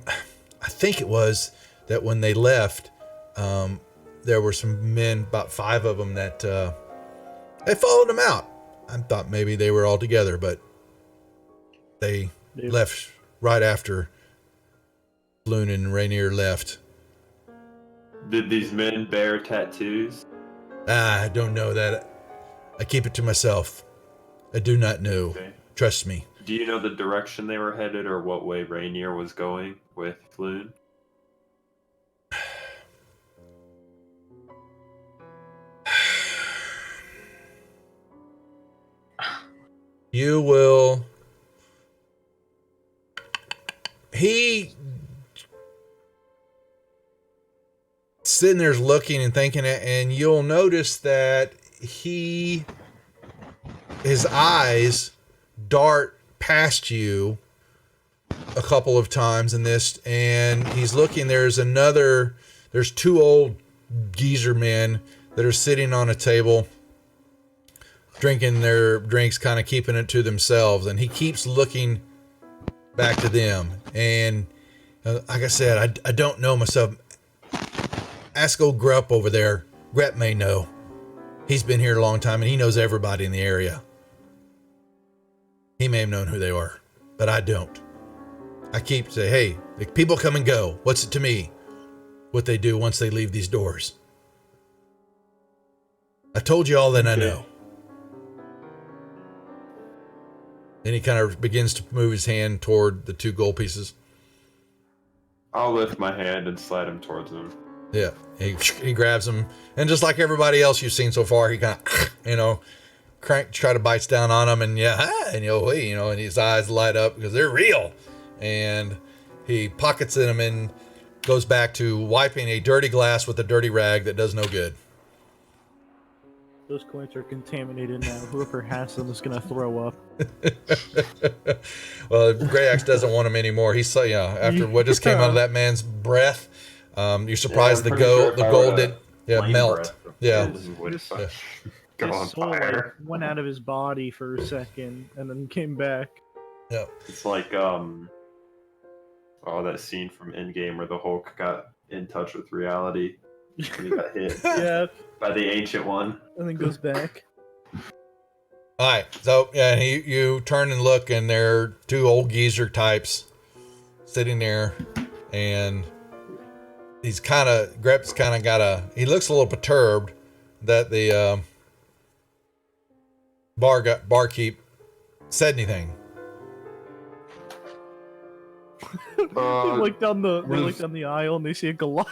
think it was that when they left, there were some men, about 5 of them, that they followed them out. I thought maybe they were all together, but they left right after Floon and Rainier left. Did these men bear tattoos? I don't know that. I keep it to myself. I do not know. Okay. Trust me. Do you know the direction they were headed or what way Rainier was going with Floon? You will. He sitting there looking and thinking it, and you'll notice that his eyes dart past you a couple of times in this, and he's looking. There's 2 old geezer men that are sitting on a table drinking their drinks, kind of keeping it to themselves, and he keeps looking back to them. And like I said, I don't know myself. Ask old Grupp over there. Grupp may know. He's been here a long time and he knows everybody in the area. He may have known who they were, but I don't. I keep saying, hey, the people come and go. What's it to me what they do once they leave these doors? I told you all that I know. Then he kind of begins to move his hand toward the 2 gold pieces. I'll lift my hand and slide him towards him. Yeah, he grabs them, and just like everybody else you've seen so far, he kind of, try to bites down on them, and and his eyes light up because they're real, and he pockets them and goes back to wiping a dirty glass with a dirty rag that does no good. Those coins are contaminated now. Whoever has them is gonna throw up. Well, Greax doesn't want them anymore. He's so after what just came out of that man's breath. You're surprised the gold didn't melt. Yeah. Go on fire. Went out of his body for a second and then came back. Yeah. It's like that scene from Endgame where the Hulk got in touch with reality and he got hit by the Ancient One. And then goes back. All right. So you turn and look, and there are 2 old geezer types sitting there, and Grepp's kind of he looks a little perturbed that the barkeep said anything. They look down the aisle and they see a Goliath.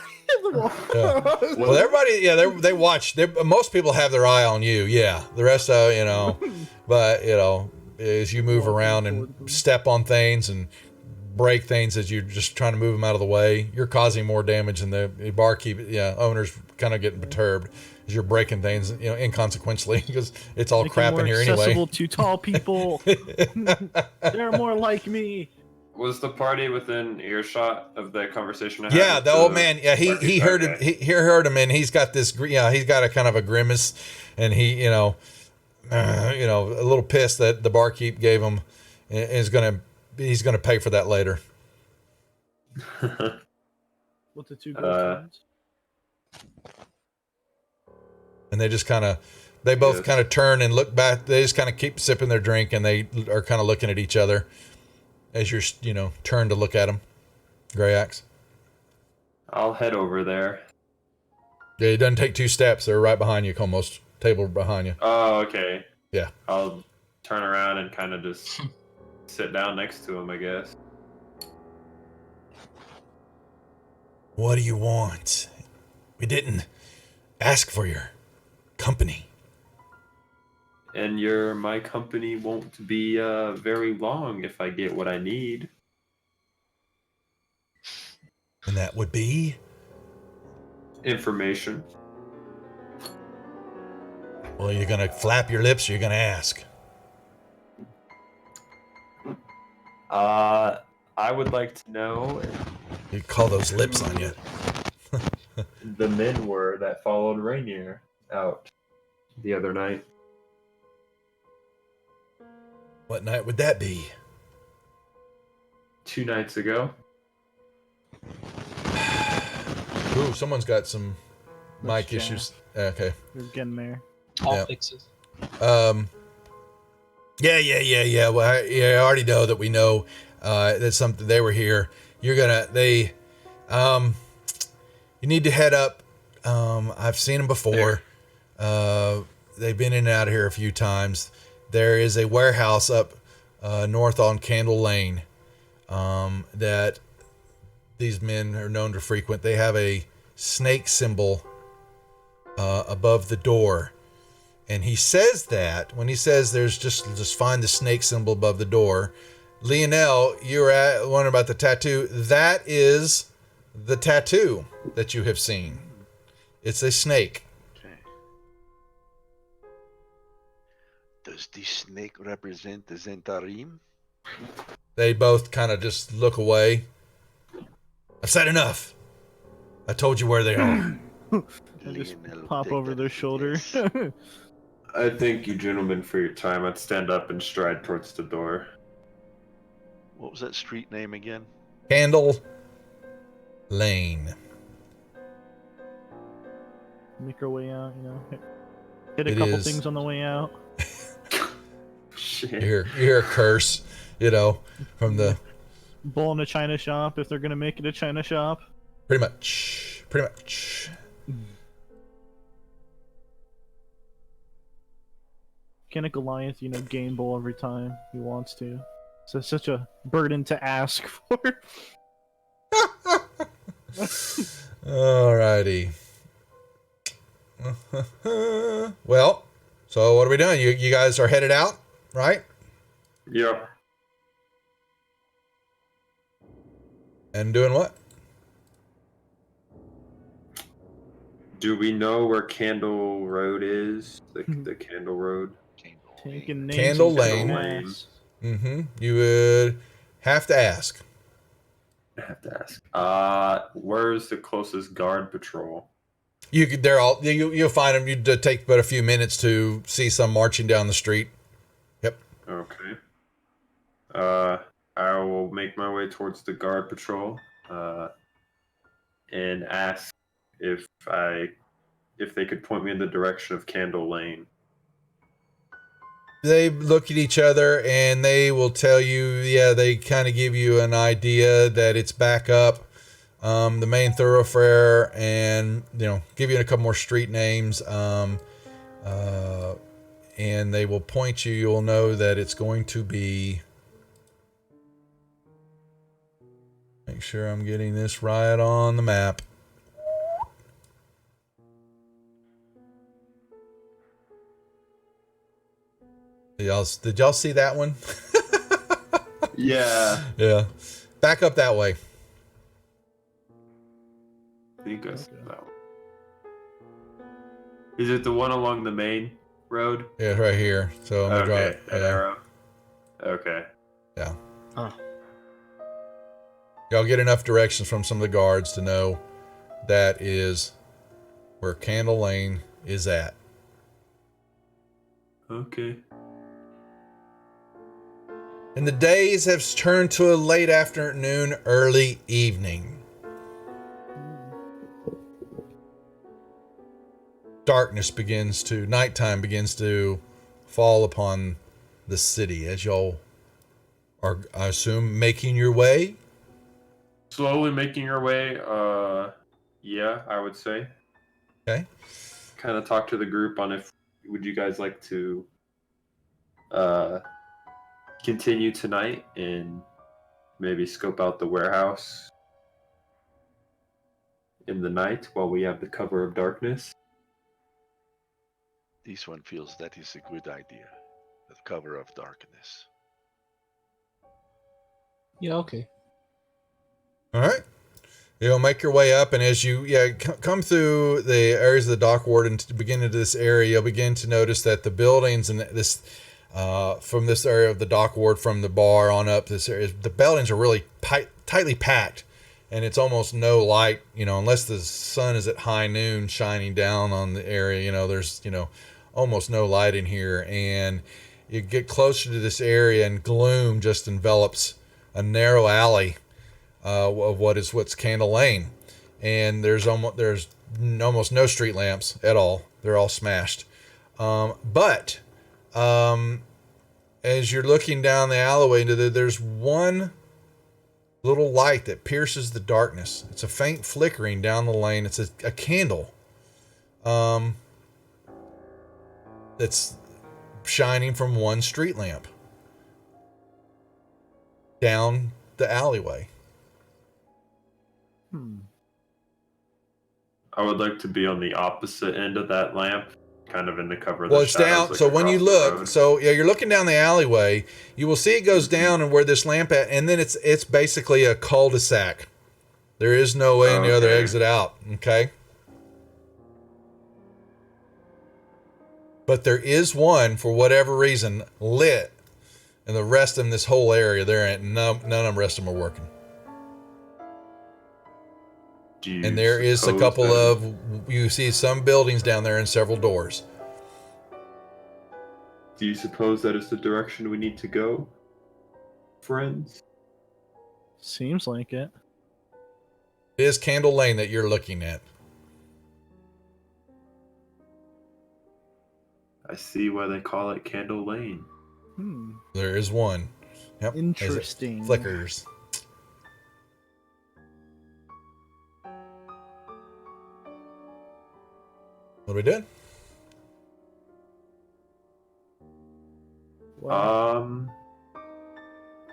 Well, everybody, they watch. Most people have their eye on you. Yeah, the rest of but as you move around and step on things and break things as you're just trying to move them out of the way, you're causing more damage, and the barkeep, owner's kind of getting perturbed as you're breaking things, inconsequentially, because it's all crap in here anyway. Accessible to tall people. They're more like me. Was the party within earshot of the conversation? The old man. Yeah, he heard him. He heard him, and he's got this. He's got a kind of a grimace, and he, you know, a little pissed that the barkeep gave him, he's gonna pay for that later. With the two gold Uh, coins. And they just they both Yes. kind of turn and look back. They just kind of keep sipping their drink, and they are kind of looking at each other as you're, you know, turn to look at them. Gray Axe. I'll head over there. Yeah, it doesn't take 2 steps. They're right behind you, almost table behind you. Oh, okay. Yeah. I'll turn around and kind of just sit down next to him, I guess. What do you want? We didn't ask for your company. And my company won't be very long if I get what I need. And that would be? Information. Well, you're going to flap your lips or you're going to ask. I would like to know You call those lips on you. the men were that followed Rainier out the other night. What night would that be? 2 nights ago. Ooh, someone's got some That's mic Jack. issues. Okay. We're getting there. All Yeah. fixes. Yeah. Well, I already know that we know that something they were here. You need to head up. I've seen them before. They've been in and out of here a few times. There is a warehouse up north on Candle Lane that these men are known to frequent. They have a snake symbol above the door. And he says that when he says there's just find the snake symbol above the door. Lionel, you were wondering about the tattoo. That is the tattoo that you have seen. It's a snake. Okay. Does the snake represent the Zentarim? They both kind of just look away. I've said enough. I told you where they are. I just Lionel, pop take over that their as a shoulder. yes. I thank you, gentlemen, for your time. I'd stand up and stride towards the door. What was that street name again? Candle Lane. Make our way out, you know. Hit a It couple is. things on the way out. Shit. You hear a curse, you know, from the Bull in a china shop if they're gonna make it a china shop. pretty much. Can a Goliath, you know, gain bull every time he wants to? So it's such a burden to ask for. Alrighty. Well, so what are we doing? You guys are headed out, right? Yep. And doing what? Do we know where Candle Road is? The Candle Road? Taking names Candle and Lane. grass. Mm-hmm. You would have to ask. I have to ask. Where's the closest guard patrol? You'll find them. You take but a few minutes to see some marching down the street. Yep. Okay. I will make my way towards the guard patrol, and ask if they could point me in the direction of Candle Lane. They look at each other and they will tell you, yeah, they kind of give you an idea that it's back up the main thoroughfare, and you know, give you a couple more street names, and they will point you. You'll know that it's going to be. Make sure I'm getting this right on the map. Did y'all see that one? Yeah. Yeah. Back up that way. I think I said that one. Is it the one along the main road? Yeah, right here. So I'm gonna draw Okay, it. that Yeah. arrow. Okay. Yeah. Huh. Y'all get enough directions from some of the guards to know that is where Candle Lane is at. Okay. And the days have turned to a late afternoon, early evening. Nighttime begins to fall upon the city as y'all are, I assume, making your way. Slowly making our way. Yeah, I would say. Okay. Kind of talk to the group on if would you guys like to uh continue tonight and maybe scope out the warehouse in the night while we have the cover of darkness. This one feels that is a good idea. The cover of darkness. Yeah, okay. All right. You'll make your way up, and as you come through the areas of the dock ward and begin into this area, you'll begin to notice that the buildings and this from this area of the dock ward, from the bar on up this area, the buildings are really tightly packed, and it's almost no light, unless the sun is at high noon shining down on the area. There's almost no light in here, and you get closer to this area, and gloom just envelops a narrow alley of what's Candle Lane, and there's almost no street lamps at all. They're all smashed. But as you're looking down the alleyway there's one little light that pierces the darkness. It's a faint flickering down the lane. It's a candle that's shining from one street lamp down the alleyway. I would like to be on the opposite end of that lamp, kind of in the cover of Well, the it's shadows. down. So when you look, you're looking down the alleyway, you will see it goes down and where this lamp at, and then it's basically a cul-de-sac. There is no any other exit out. Okay. But there is one, for whatever reason, lit, and the rest of them, this whole area, there ain't none of the rest of them are working. And there is a couple of, you see some buildings down there and several doors. Do you suppose that is the direction we need to go, friends? Seems like it. It is Candle Lane that you're looking at. I see why they call it Candle Lane. There is one. Yep. Interesting. Flickers. What are we doing?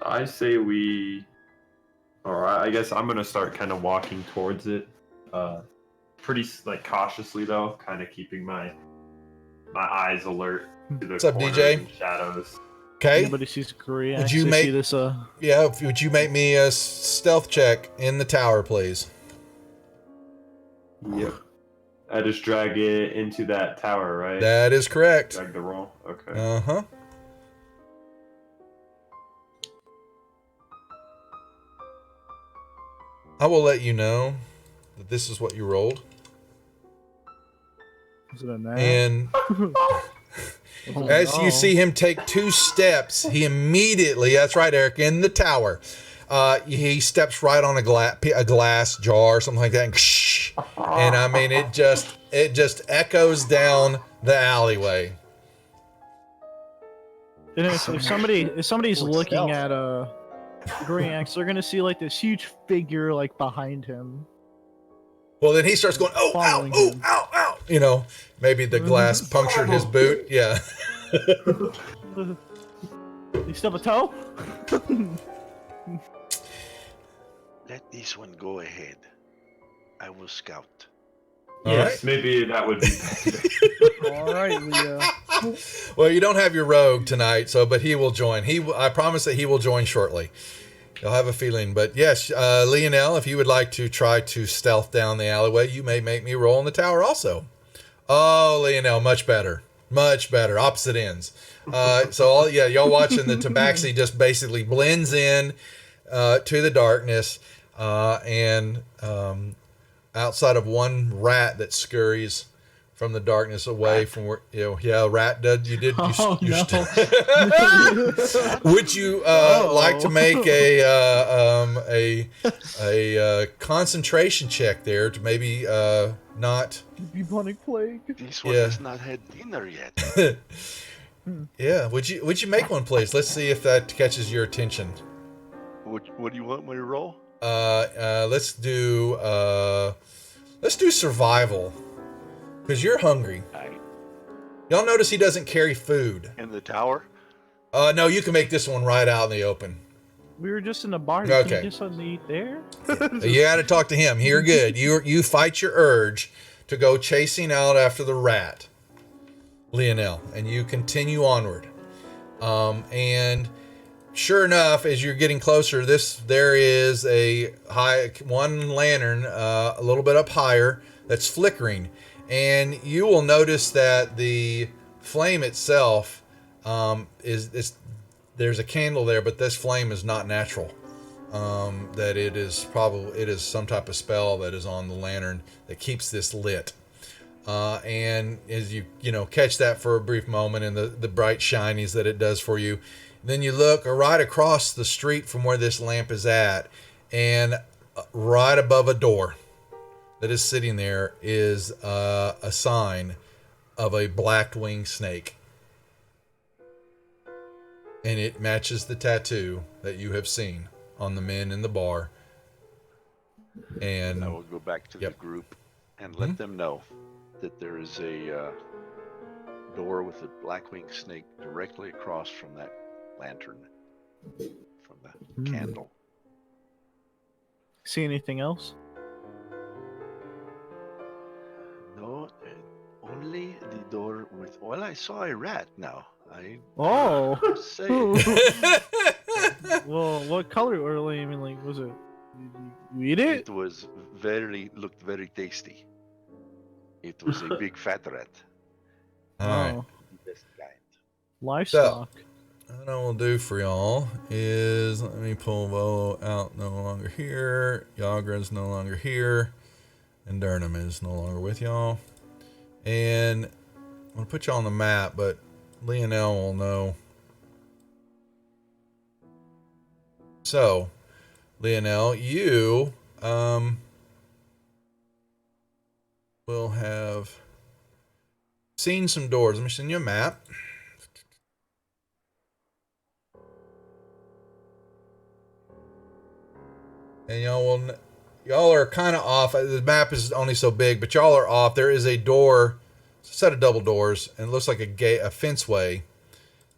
I say I guess I'm gonna start kind of walking towards it, pretty cautiously though, kind of keeping my eyes alert to the What's up, corners DJ? and shadows. Okay. Anybody sees Korea? Would you see this? Yeah. Would you make me a stealth check in the tower, please? Yep. I just drag it into that tower, right? That is correct. Drag the roll. Okay. Uh-huh. I will let you know that this is what you rolled. Is it a nap? And as you see him take 2 steps, he immediately, that's right, Eric, in the tower, he steps right on a glass jar or something like that, and I mean, it just echoes down the alleyway. And if somebody's looking at Griax, they're gonna see this huge figure behind him. Well, then he starts going, oh, ow, Following oh, him. ow, ow. Maybe the glass punctured his boot. Yeah. You stub a toe? Let this one go ahead. I will scout. Yes, maybe that would be better. All right, Leo. Well, you don't have your rogue tonight, but he will join. I promise that he will join shortly. You'll have a feeling. But yes, Lionel, if you would like to try to stealth down the alleyway, you may make me roll in the tower also. Oh, Lionel, much better. Much better. Opposite ends. Y'all watching the tabaxi just basically blends in to the darkness, and outside of one rat that scurries from the darkness away from where rat did you did you, Oh, you no. would you like to make a concentration check there to maybe not Bubonic plague. This one Yeah. has not had dinner yet. yeah would you make one, please? Let's see if that catches your attention. What do you want me to roll? Let's do survival, because you're hungry. Y'all notice he doesn't carry food. In the tower? No, you can make this one right out in the open. We were just in a bar. Okay. Can you just suddenly eat there? You got to talk to him. You're good. You fight your urge to go chasing out after the rat, Lionel, and you continue onward. And sure enough, as you're getting closer, there is a one lantern a little bit up higher that's flickering, and you will notice that the flame itself is there's a candle there, but this flame is not natural. That it is some type of spell that is on the lantern that keeps this lit. And as you catch that for a brief moment and the bright shinies that it does for you, then you look right across the street from where this lamp is at, and right above a door that is sitting there is a sign of a black-winged snake. And it matches the tattoo that you have seen on the men in the bar. And I will go back to the group and let them know that there is a door with a blackwing snake directly across from that lantern, from the candle. See anything else? No, only the door with. Well, I saw a rat now. Say. It. Well, what color? Or I mean, like, was it? You eat it? It was looked very tasty. It was a big fat rat. all right. Best kind. Livestock. What I will do for y'all is, let me pull Volo out, no longer here. Yagra's no longer here. And Durnham is no longer with y'all. And I'm going to put y'all on the map, but Lionel will know. So, Lionel, you will have seen some doors. Let me send you a map. And y'all are kind of off. The map is only so big, but y'all are off. There is a door, a set of double doors, and it looks like a fenceway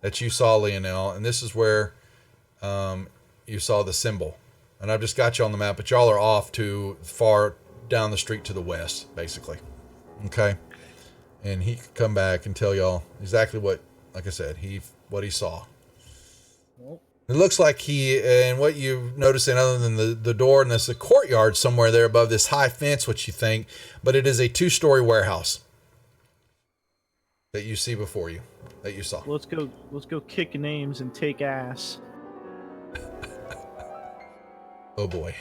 that you saw, Lionel. And this is where you saw the symbol. And I've just got you on the map, but y'all are off to far down the street to the west, basically. Okay? And he could come back and tell y'all exactly what, like I said, what he saw. It looks like what you notice, other than the door, and there's a courtyard somewhere there above this high fence, what you think, but it is a 2-story warehouse that you see before you, that you saw. Let's go kick names and take ass. Oh boy.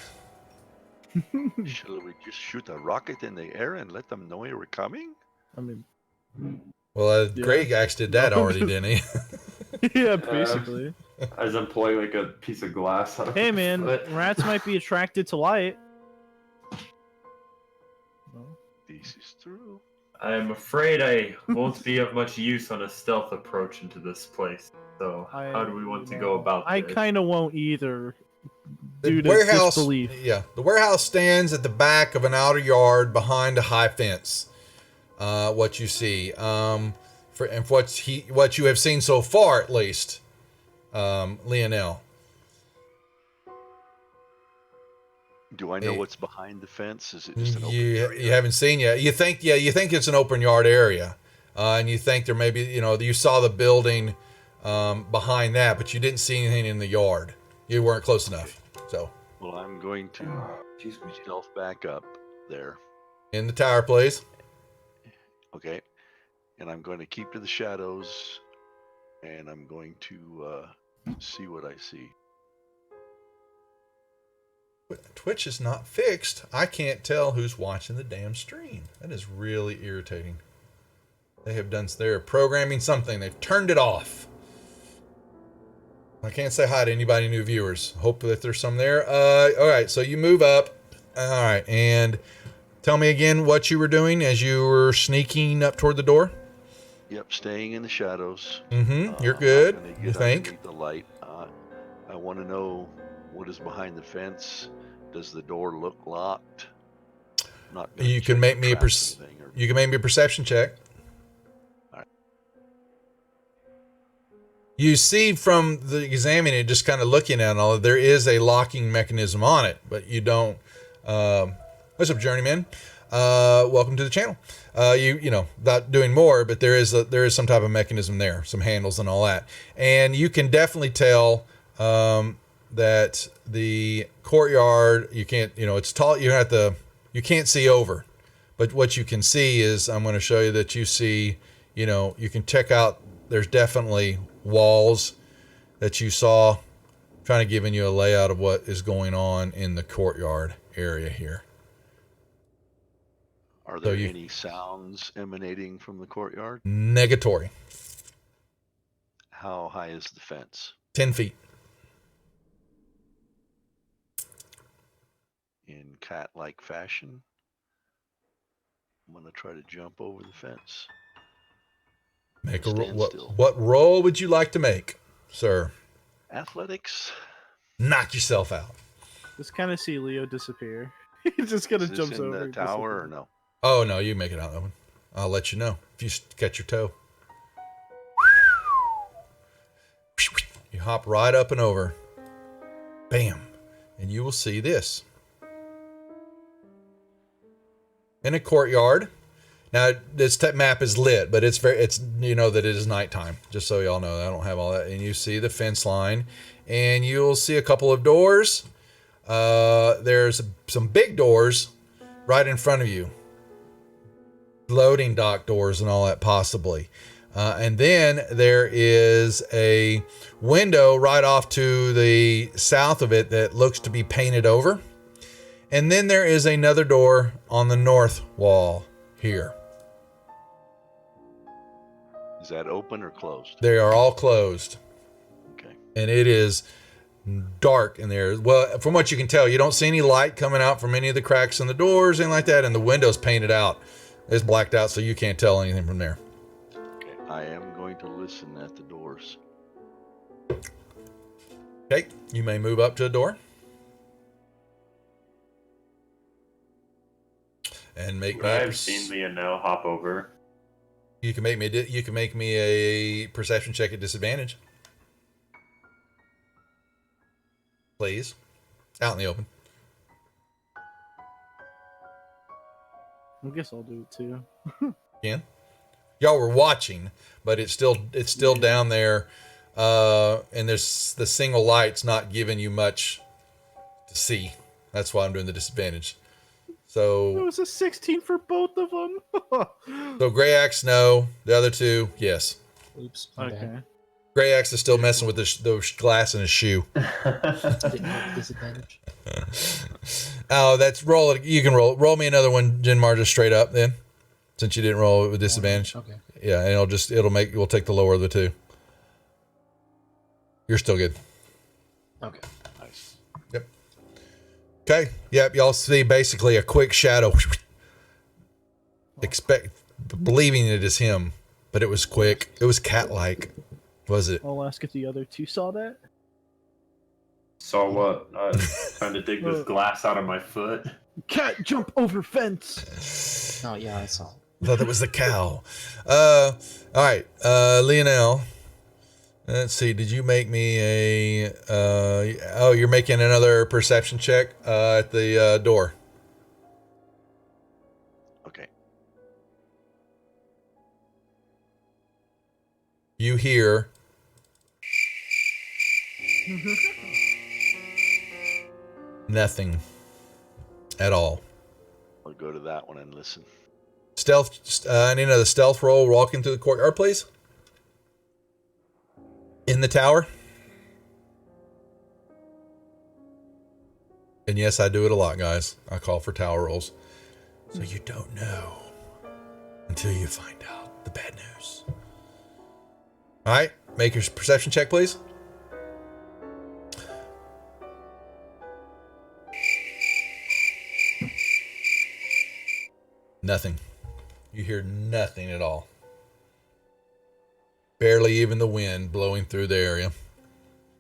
Shall we just shoot a rocket in the air and let them know we're coming? I mean, Well, Greg actually did that already, didn't he? yeah, basically. As I'm pulling like a piece of glass out of Hey my man, foot. rats might be attracted to light. This is true. I'm afraid I won't be of much use on a stealth approach into this place. So how do we want to go about this? I kind of won't either. The Due to warehouse, disbelief. the warehouse stands at the back of an outer yard behind a high fence. What you see, what you have seen so far, at least, Lionel. Do I know what's behind the fence? Is it just an open area? You haven't seen yet. You think it's an open yard area, and you think there may be, you saw the building behind that, but you didn't see anything in the yard. You weren't close enough. So, well, I'm going to stealth back up there. In the tower, please. Okay, and I'm going to keep to the shadows, and I'm going to see what I see. Twitch is not fixed. I can't tell who's watching the damn stream. That is really irritating. They're programming something. They've turned it off. I can't say hi to anybody new viewers. Hope that there's some there. All right, so you move up. All right, and tell me again what you were doing as you were sneaking up toward the door. Yep, staying in the shadows. You're good. Not gonna You get think? underneath the light. I want to know what is behind the fence. Does the door look locked? Not gonna You can check make for me a traps or anything, or- you can make me a perception check. All right. You see from the examining it, just kind of looking at it all, there is a locking mechanism on it, but you don't. What's up, Journeyman? Welcome to the channel. You know, not doing more, but there is some type of mechanism there, some handles and all that, and you can definitely tell that the courtyard, you can't, you know, it's tall. You can't see over, but what you can see is, I'm going to show you that you see, you know, you can check out. There's definitely walls that you saw, trying to giving you a layout of what is going on in the courtyard area here. Are there any sounds emanating from the courtyard? Negatory. How high is the fence? 10 feet. In cat-like fashion, I'm gonna try to jump over the fence. Make a Stand roll. still. What roll would you like to make, sir? Athletics. Knock yourself out. Just kind of see Leo disappear. He just kind Is of this jumps in over. the and tower or disappears. no? Oh no, you make it out that one. I'll let you know if you catch your toe. You hop right up and over. Bam. And you will see this. In a courtyard. Now this map is lit, but it's you know that it is nighttime. Just so y'all know, I don't have all that. And you see the fence line, and you'll see a couple of doors. There's some big doors right in front of you. Loading dock doors and all that possibly. And then there is a window right off to the south of it that looks to be painted over. And then there is another door on the north wall here. Is that open or closed? They are all closed. Okay. And it is dark in there. Well, from what you can tell, you don't see any light coming out from any of the cracks in the doors, anything like that. And the window's painted out. It's blacked out, so you can't tell anything from there. Okay. I am going to listen at the doors. Okay, you may move up to the door. And make me. I've seen Lionel hop over. You can make me a perception check at disadvantage. Please. Out in the open. I guess I'll do it too. Again. Y'all were watching, but it's still down there. And there's the single light's not giving you much to see. That's why I'm doing the disadvantage. It So was a 16 for both of them. so Gray Axe, no. The other two, yes. Oops. My Okay. bad. Gray Axe is still messing with the glass in his shoe. Didn't have disadvantage. Oh, that's roll it. You can roll me another one, Jinmar, just straight up then, since you didn't roll it with disadvantage. Okay. Yeah, and we'll take the lower of the two. You're still good. Okay. Nice. Yep. Okay. Yep. Y'all see basically a quick shadow. Believing it is him, but it was quick. It was cat-like. Was it? I'll ask if the other two saw that. Saw what? I was trying to dig this glass out of my foot. Cat jump over fence. Oh yeah, I saw. Thought that was the cow. All right. Lionel. Let's see. Did you make me a? You're making another perception check at the door. Okay. You hear. Nothing. At all. I'll go to that one and listen. Stealth. I need another stealth roll. Walking through the courtyard, please. In the tower. And yes, I do it a lot, guys. I call for tower rolls. So you don't know until you find out the bad news. All right, make your perception check, please. Nothing. You hear nothing at all. Barely even the wind blowing through the area.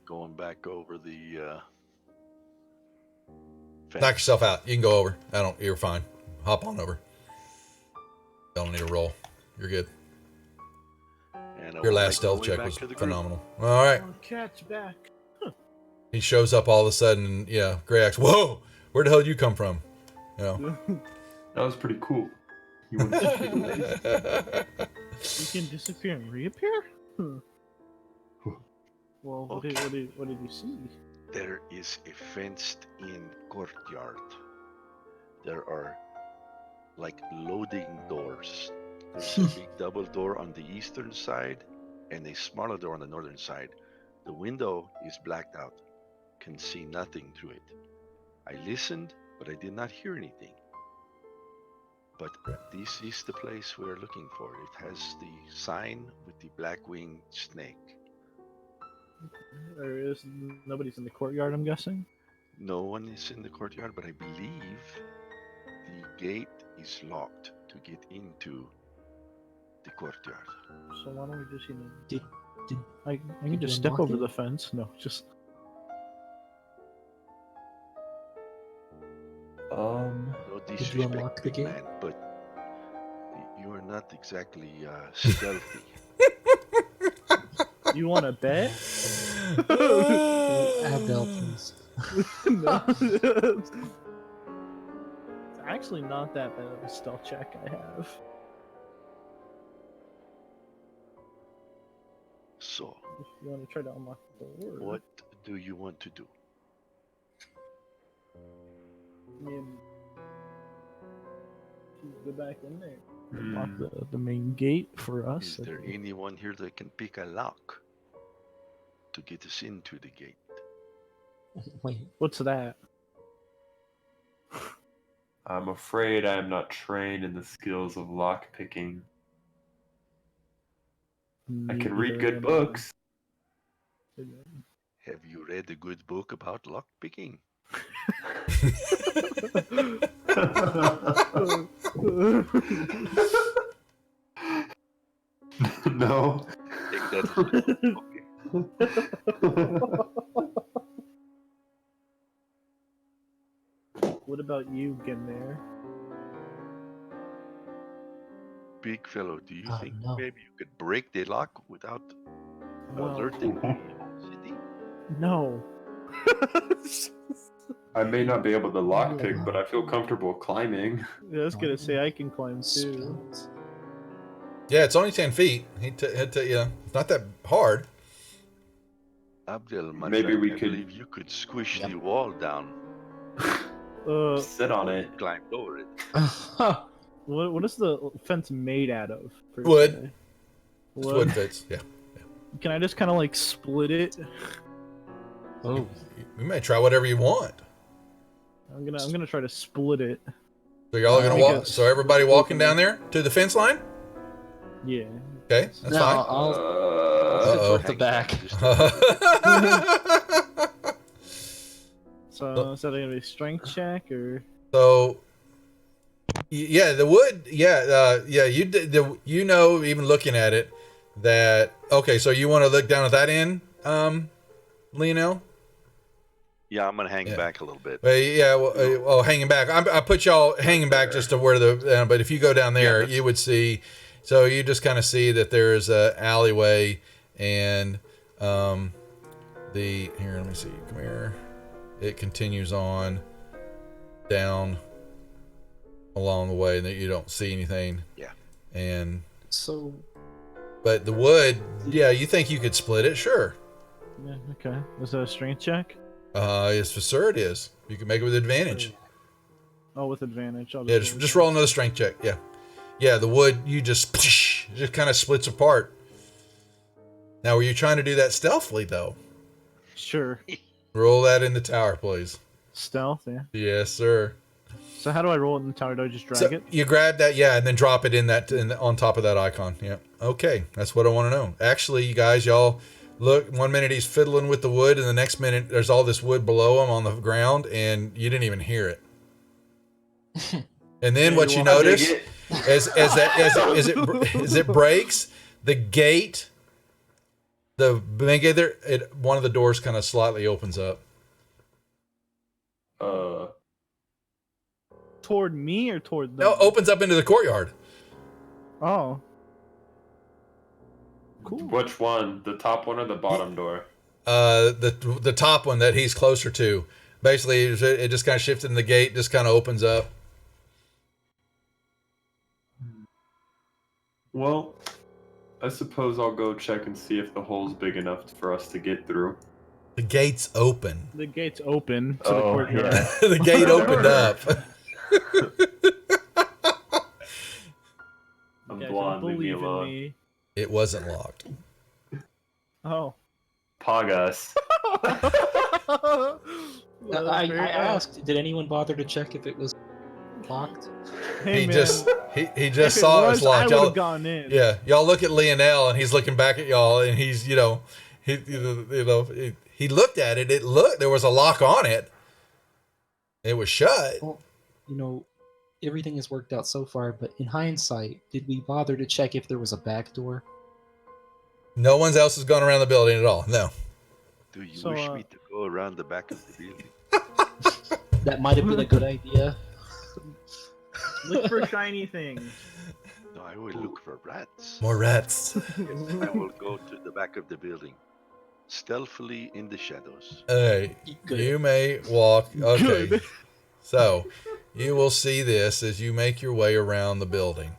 Going back over the fence. Knock yourself out. You can go over. You're fine. Hop on over. Don't need a roll. You're good. And I Your will last make my stealth way check back was to the group. phenomenal. All right. Oh, cat's back. He shows up all of a sudden. Yeah, Gray Axe. Whoa! Where the hell did you come from? You know. That was pretty cool. You wouldn't speak away. You can disappear and reappear? Well, what did you see? There is a fenced-in courtyard. There are like loading doors. There's a big double door on the eastern side and a smaller door on the northern side. The window is blacked out. Can see nothing through it. I listened, but I did not hear anything. But this is the place we're looking for. It has the sign with the black-winged snake. Nobody's in the courtyard, I'm guessing? No one is in the courtyard, but I believe the gate is locked to get into the courtyard. So why don't we just, Did I did can you just step unlock over it? the fence. No, just... No Did you unlock disrespect, the big gate? man, but you are not exactly stealthy. You want to bet? Abdel, please. No. It's actually not that bad of a stealth check I have. So, If you want to try to unlock the door. what do you want to do? I mean, you go back in there. Hmm. Unlock the main gate for us. Is there Okay. anyone here that can pick a lock to get us into the gate? Wait, What's that? I'm afraid I am not trained in the skills of lock picking. I can read Neither good am books. I. Have you read a good book about lock picking? No. Take that as What about you, Genmare? big fellow. Do you Oh, think no. maybe you could break the lock without Well, alerting the city? no. I may not be able to lockpick, but I feel comfortable climbing. I was gonna say I can climb too. Spells. Yeah, it's only 10 feet. It's not that hard. Abdel, my Maybe friend, we I could- believe you could squish Yep. the wall down. Sit on it. Climbed over it. What is the fence made out of? per Wood. se? It's wood fits. Yeah. Can I just kind of like split it? Oh, You may try whatever you want. I'm gonna try to split it. So y'all are gonna I walk. guess. So everybody walking down there to the fence line. Yeah. Okay, that's no, I'll sit Uh-oh. toward the back. fine. So is that gonna be a strength check or? So, yeah, the wood, you did even looking at it, that okay. So you want to look down at that end, Lionel? Yeah, I'm gonna hang Yeah. back a little bit. Well, hanging back. I put y'all hanging back just to where the. But if you go down there, you would see. So you just kind of see that there's a alleyway, and here. Let me see. Come here. It continues on down along the way, and that you don't see anything. Yeah. And So, but the wood, yeah, you think you could split it? Sure. Yeah. Okay. Was that a strength check? Yes, for sure it is. You can make it with advantage. Oh, with advantage. I'll Yeah, just roll another strength check. Yeah. The wood, you just kind of splits apart. Now, were you trying to do that stealthily though? Sure. Roll that in the tower, please. Stealth. Yeah. Yes, sir. So how do I roll it in the tower? Do I just drag So it? you grab that, yeah, and then drop it on top of that icon. Yeah. Okay, that's what I want to know. Actually, you guys, y'all look. 1 minute he's fiddling with the wood, and the next minute there's all this wood below him on the ground, and you didn't even hear it. And then what you notice as it breaks, the gate, one of the doors kind of slightly opens up. Toward me or toward them? No, opens up into the courtyard. Oh. Cool. Which one? The top one or the bottom door? The top one that he's closer to. Basically, it just kind of shifted, and the gate just kind of opens up. Well, I suppose I'll go check and see if the hole's big enough for us to get through. The gate's open. The gate's open to the Oh, courtyard. yeah. The gate opened up. I'm You guys blonde, don't leave me believe in alone. me. It wasn't locked. Oh. Pagas. I asked, did anyone bother to check if it was locked? Hey, He man. just If saw it was I locked. would Y'all, have gone in. yeah, y'all look at Lionel, and he's looking back at y'all, and he's he looked at it. There was a lock on it. It was shut. Well, everything has worked out so far, but in hindsight, did we bother to check if there was a back door? No one else has gone around the building at all. No. Do you So, wish me to go around the back of the building? That might have been a good idea. Look for shiny things. No, I will look for rats. More rats. I will go to the back of the building, stealthily in the shadows. Hey, Good. you may walk. Okay. Good. So, you will see this as you make your way around the building.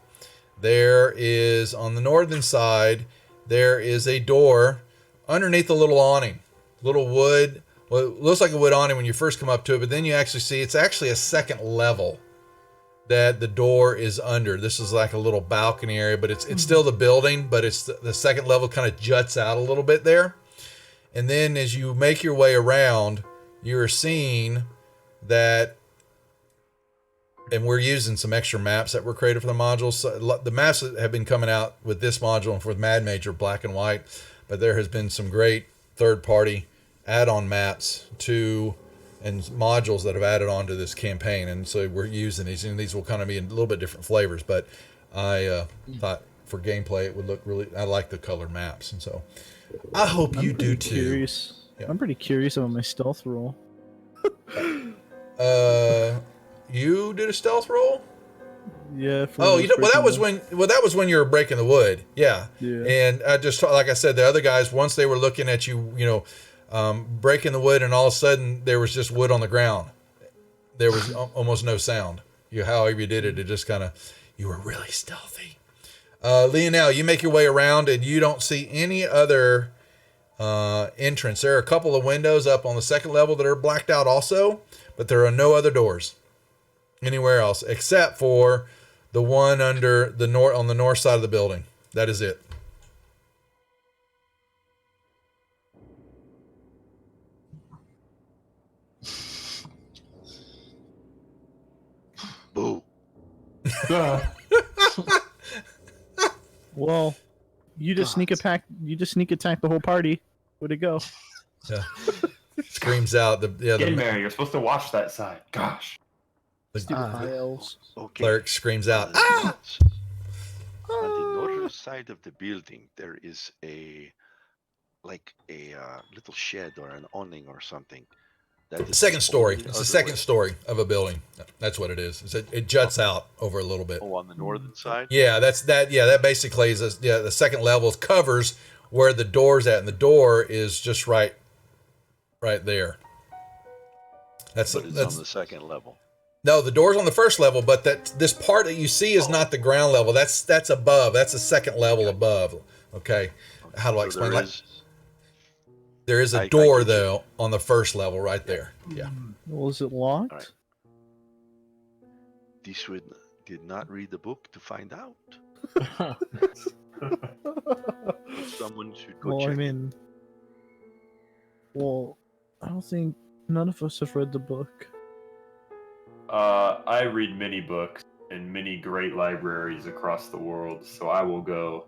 There is, on the northern side, there is a door underneath a little awning. Little wood. Well, it looks like a wood awning when you first come up to it, but then you actually see it's actually a second level that the door is under. This is like a little balcony area, but it's still the building, but it's the second level kind of juts out a little bit there. And then as you make your way around, you're seeing that, and we're using some extra maps that were created for the modules. So the maps that have been coming out with this module and for Mad Major, black and white, but there has been some great third-party add-on maps and modules that have added on to this campaign, and so we're using these, and these will kind of be in a little bit different flavors, but I thought for gameplay it would look really, I like the colored maps, and so I hope you do too. Curious. Yeah. I'm pretty curious about my stealth roll. You did a stealth roll? Yeah. for Oh, those that was breaking that was when you were breaking the wood. Yeah. Yeah. And I just, like I said, the other guys, once they were looking at you, breaking the wood, and all of a sudden there was just wood on the ground. There was almost no sound. However you did it, it just kind of, you were really stealthy. Lionel, you make your way around, and you don't see any other entrance. There are a couple of windows up on the second level that are blacked out also, but there are no other doors anywhere else except for the one under the on the north side of the building. That is it. Boo. Well, you just sneak attack. You just sneak attack the whole party. Where'd it go? Yeah. Screams out. Get Mary, you're supposed to watch that side. Gosh. High elves. Okay. Cleric screams out. On Ah! the northern side of the building, there is a little shed or an awning or something. That is Second story. only It's the other second way. story of a building. That's what it is. It juts out over a little bit. Oh, on the northern side. Yeah, that basically is the second level covers where the door's at, and the door is just right there. But it's on the second level. No, the door's on the first level, but this part that you see is not the ground level. That's above. That's the second level above. Okay. How do I explain that? There is a door though on the first level right there. Yeah. Well, is it locked? All right. This did not read the book to find out. Someone should go Well, check. I mean, I don't think none of us have read the book. I read many books in many great libraries across the world, so I will go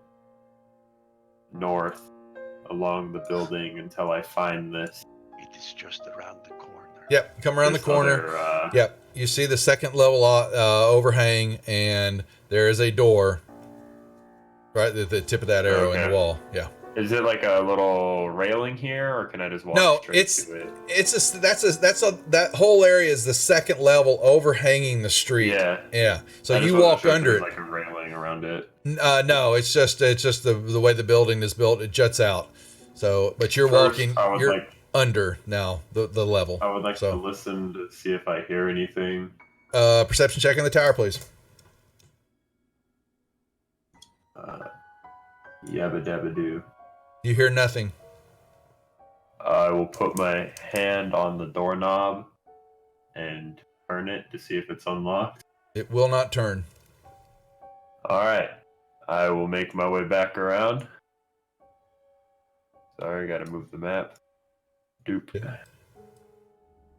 north along the building until I find this. It is just around the corner. Yep, come around the this corner. other, Yep, you see the second level overhang, and there is a door right at the tip of that arrow in the Okay. wall. Yeah. Is it like a little railing here, or can I just walk No, straight to it? that whole area is the second level overhanging the street. Yeah. Yeah. So I just you wasn't walk sure if under there it. was like a railing around it. No, it's just the way the building is built. It juts out. So, but you're First, walking. I would You're like under now the level. I would like So, to listen to see if I hear anything. perception check in the tower, please. Yabba dabba doo. You hear nothing. I will put my hand on the doorknob and turn it to see if it's unlocked. It will not turn. Alright. I will make my way back around. Sorry, gotta move the map. Doop. Yeah.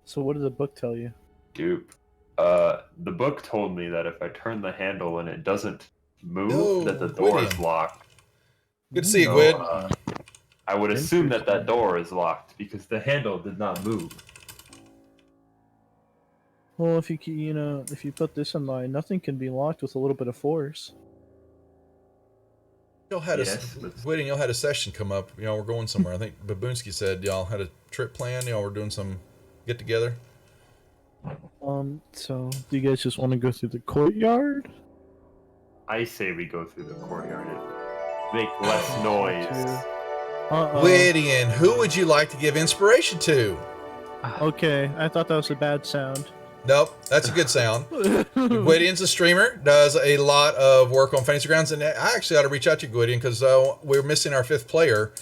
So what did the book tell you? Doop. The book told me that if I turn the handle and it doesn't move, that the door is Gwydion. locked. Good to see you, So, Gwyd. I would assume that door is locked because the handle did not move. Well, if if you put this in mind, nothing can be locked with a little bit of force. Y'all had Yes, Gwydion, y'all had a session come up. We're going somewhere. I think Babunski said y'all had a trip planned. Y'all were doing some get together. So do you guys just want to go through the courtyard? I say we go through the courtyard. Make less noise. Gwydion, who would you like to give inspiration to? Okay, I thought that was a bad sound. Nope, that's a good sound. Gwydion's a streamer, does a lot of work on Fantasy Grounds, and I actually ought to reach out to Gwydion because we're missing our 5th player.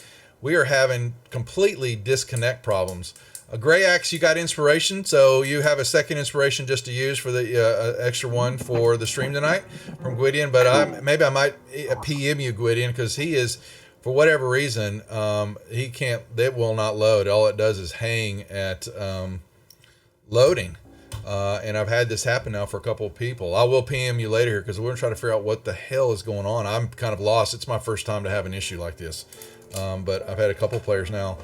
We are having completely disconnect problems. A Gray Axe, you got inspiration, so you have a second inspiration just to use for the extra one for the stream tonight from Gwydion. But maybe I might PM you, Gwydion, because he is, for whatever reason, he can't. It will not load. All it does is hang at loading. And I've had this happen now for a couple of people. I will PM you later here because we're going to try to figure out what the hell is going on. I'm kind of lost. It's my first time to have an issue like this. But I've had a couple of players now.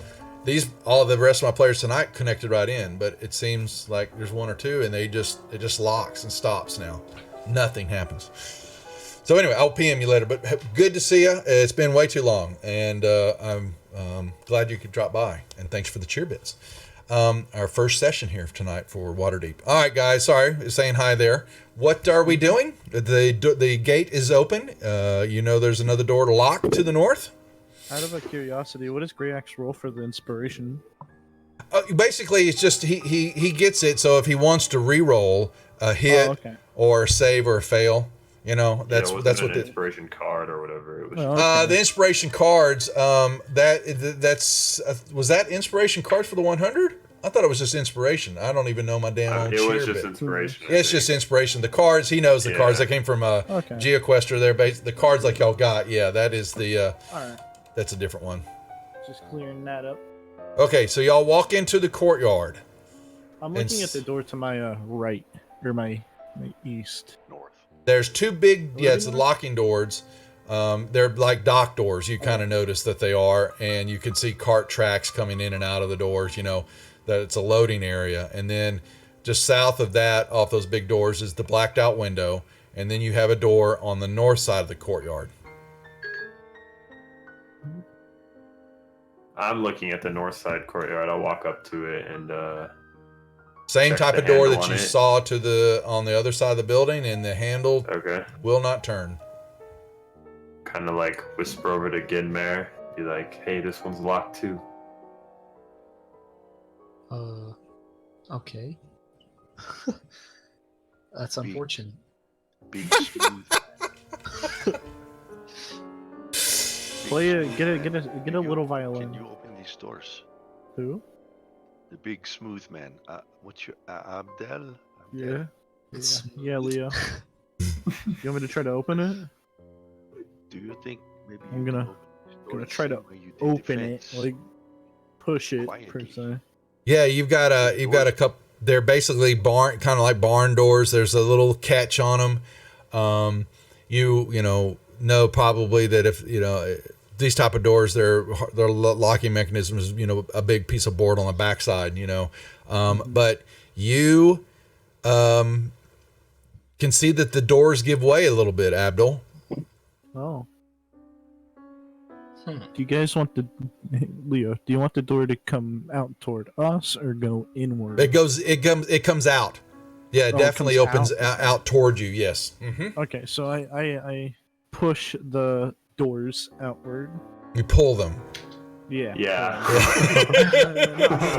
All of the rest of my players tonight connected right in, but it seems like there's one or two and it just locks and stops now. Nothing happens. So anyway, I'll PM you later, but good to see you. It's been way too long, and I'm glad you could drop by, and thanks for the cheer bits. Our first session here tonight for Waterdeep. All right, guys, sorry, saying hi there. What are we doing? The gate is open. There's another door to lock to the north. Out of a curiosity, what does Grey Axe roll for the inspiration? Basically, it's just he gets it. So if he wants to re-roll a hit or a save or a fail, that's what the inspiration card or whatever it was. The inspiration cards. Was that inspiration cards for the 100? I thought it was just inspiration. I don't even know my damn own. It was just inspiration. It's just inspiration. The cards. He knows the cards. That came from GeoQuester. There, the cards like y'all got. Yeah, that is the. All right. That's a different one. Just clearing that up. Okay, so y'all walk into the courtyard. I'm looking at the door to my right, or my east. North. There's two big, it's locking doors. They're like dock doors. You kind of notice that they are, and you can see cart tracks coming in and out of the doors. That it's a loading area. And then just south of that, off those big doors, is the blacked out window. And then you have a door on the north side of the courtyard. I'm looking at the north side courtyard. I'll walk up to it and same check type the of door handle that you on it. saw on the other side of the building, and the handle will not turn. Kind of like whisper over to Ginmare, be like, "Hey, this one's locked too." Okay. That's unfortunate. Big smooth. Get a little violin. Can you open these doors? Who? The big smooth man. What's your Abdel? Yeah, Leo. You want me to try to open it? Do you think maybe I'm gonna try to open it, like push it per se. Yeah, you've got a They're basically kind of like barn doors. There's a little catch on them. You know probably that if these type of doors, their locking mechanisms, a big piece of board on the backside, but you can see that the doors give way a little bit, Abdul. Oh. Do you guys want Leo? Do you want the door to come out toward us or go inward? It comes out. Yeah, it definitely opens out toward you. Yes. Mm-hmm. Okay, so I push the doors outward. You pull them. Yeah.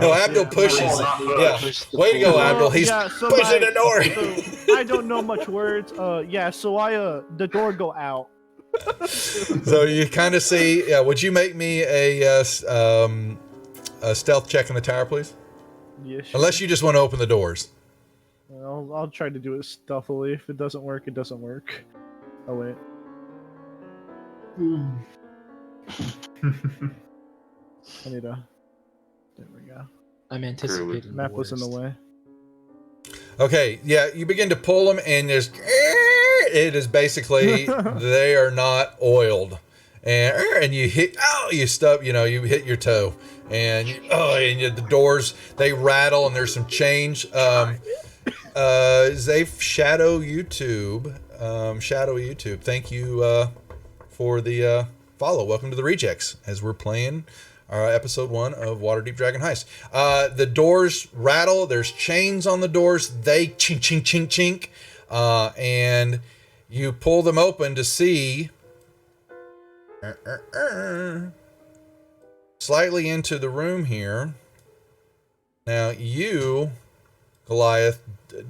No, Abdul pushes. Yeah. Way to go, Abdul. He's pushing the door. So I don't know much words. So the door go out. So you kind of see. Yeah. Would you make me a stealth check in the tower, please? Yeah. Sure. Unless you just want to open the doors. I'll try to do it stealthily. If it doesn't work, it doesn't work. Oh wait. I need a. There we go. I'm anticipating. Map was in the way. Okay, yeah, you begin to pull them, and it is basically they are not oiled, and you hit you hit your toe, and the doors they rattle, and there's some change. Zafe Shadow YouTube, thank you for the follow. Welcome to the Rejects as we're playing episode 1 of Waterdeep Dragon Heist. The doors rattle. There's chains on the doors. They chink, chink, chink, chink. And you pull them open to see slightly into the room here. Now you, Goliath.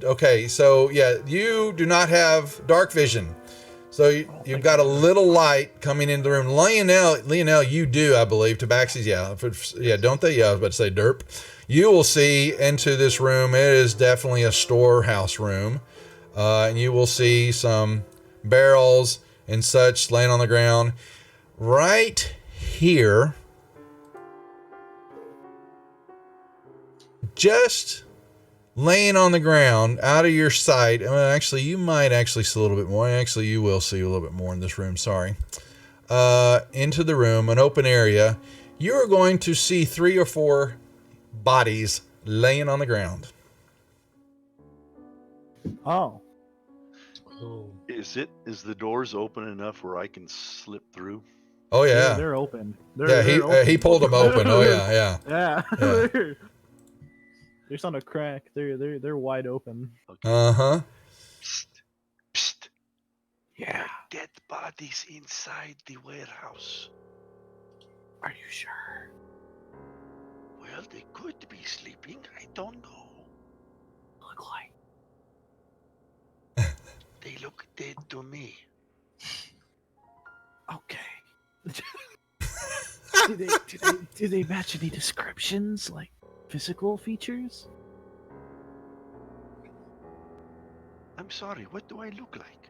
Okay, so yeah, you do not have dark vision. So you've got a little light coming into the room. Lionel, you do, I believe. Tabaxi's, don't they? Yeah, I was about to say derp. You will see into this room. It is definitely a storehouse room. And you will see some barrels and such laying on the ground. Right here, just laying on the ground, out of your sight. Well, actually, you might actually see a little bit more. Actually, you will see a little bit more in this room. Sorry. Into the room, an open area. You are going to see 3 or 4 bodies laying on the ground. Oh. Is the doors open enough where I can slip through? Oh yeah, they're open. He pulled them open. Oh yeah. Yeah. There's not a crack. They're wide open. Okay. Uh-huh. Psst. Psst. Yeah. There are dead bodies inside the warehouse. Are you sure? Well, they could be sleeping. I don't know. Look like. They look dead to me. Okay. do they match any descriptions, like physical features? I'm sorry, what do I look like?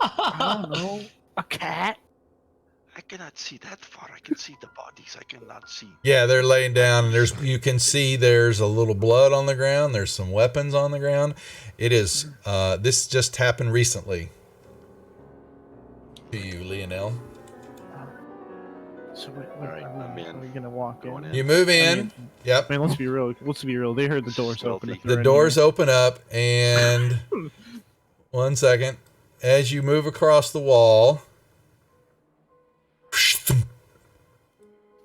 I don't know. A cat? I cannot see that far. I can see the bodies. I cannot see. Yeah, they're laying down, and you can see there's a little blood on the ground. There's some weapons on the ground. It is. This just happened recently. To you, Lionel. So All right, I'm in. Are we gonna walk in? You move in. Yep. Man, let's be real. They heard the doors open. if The they're in doors here. open up, and 1 second, as you move across the wall,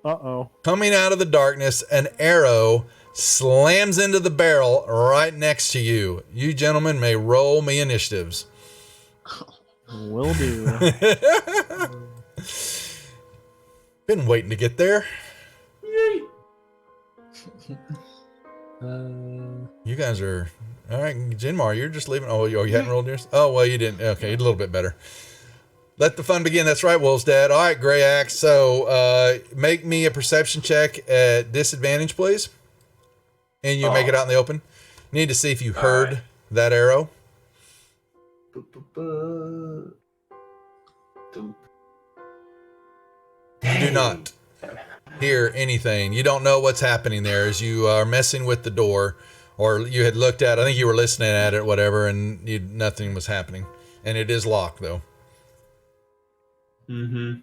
Uh-oh. coming out of the darkness, an arrow slams into the barrel right next to you. You gentlemen may roll me initiatives. Will do. Been waiting to get there. You guys are all right. Jinmar, you're just leaving. Oh, you hadn't rolled yours. Oh, well, you didn't. Okay, a little bit better. Let the fun begin. That's right, Wolf's dad. All right, Gray Axe. So, make me a perception check at disadvantage, please. And you make it out in the open. Need to see if you heard that arrow. You do not hear anything. You don't know what's happening there as you are messing with the door or you had looked at. I think you were listening at it, whatever, and nothing was happening. And it is locked though. Mm-hmm.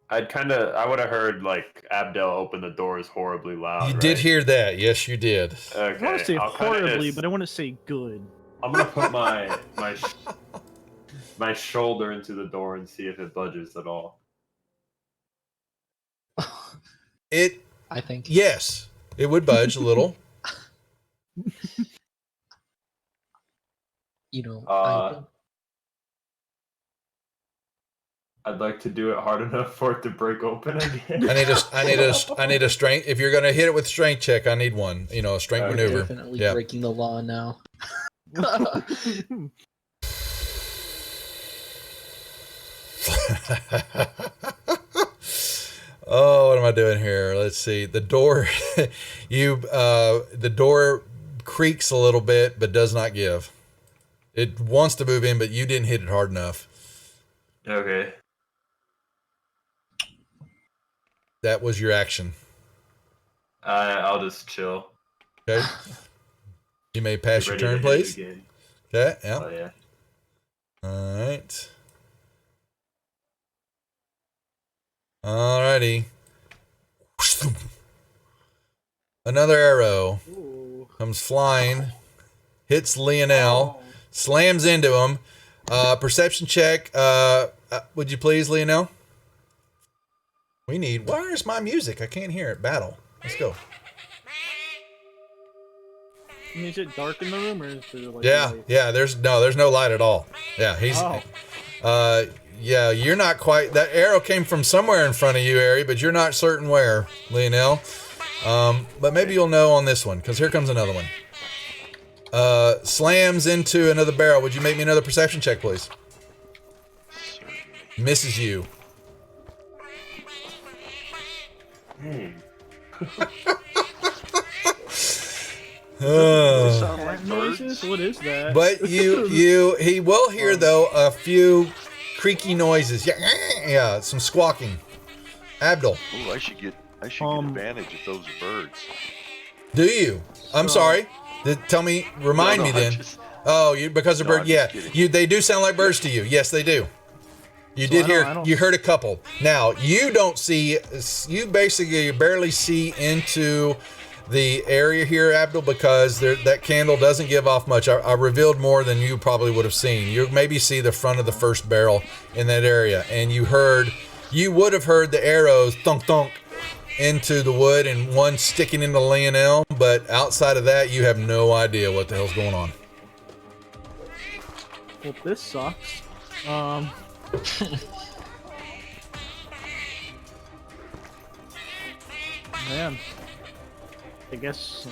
I would have heard like Abdel open the doors horribly loud. You right? did hear that, yes, you did. Okay. I want to say I'll kinda horribly, just- but I want to say good. I'm gonna put my shoulder into the door and see if it budges at all. It I think. yes, it would budge a little. You know, I'd like to do it hard enough for it to break open again. I need a strength. If you're gonna hit it with strength check, I need one. You know, a strength Okay. maneuver. definitely Yeah. breaking the law now. Oh, what am I doing here? Let's see. The door, the door creaks a little bit, but does not give. It wants to move in, but you didn't hit it hard enough. Okay. That was your action. I'll just chill. Okay. You may pass your Ready to turn, hit it please. again. Okay. Yeah. Oh yeah. All right. Alrighty. Another arrow comes flying, hits Lionel, slams into him. Perception check. Would you please, Lionel? Where's my music? I can't hear it. Battle. Let's go. Is it dark in the room, or is there like Yeah, light? yeah. There's no light at all. Yeah, he's. Oh. Yeah, you're not quite. That arrow came from somewhere in front of you, Ari, but you're not certain where, Lionel. But maybe you'll know on this one, because here comes another one. Slams into another barrel. Would you make me another perception check, please? Certainly. Misses you. Those sound like Cat birds. noises? What is that? But he will hear though a few creaky noises. Yeah, some squawking. Abdul, Ooh, I should get advantage of those birds. do you? I'm So- sorry. Remind No, me I'm then. just- Oh, because of No, bird. I'm Yeah, just kidding. they do sound like birds to you. Yes, they do. You So did I hear. don't- You heard a couple. Now you don't see. You basically barely see into the area here, Abdul, because that candle doesn't give off much. I revealed more than you probably would have seen. You maybe see the front of the first barrel in that area, and you would have heard the arrows thunk thunk into the wood and one sticking into Lionel, but outside of that, you have no idea what the hell's going on. Well, this sucks. Man, I guess.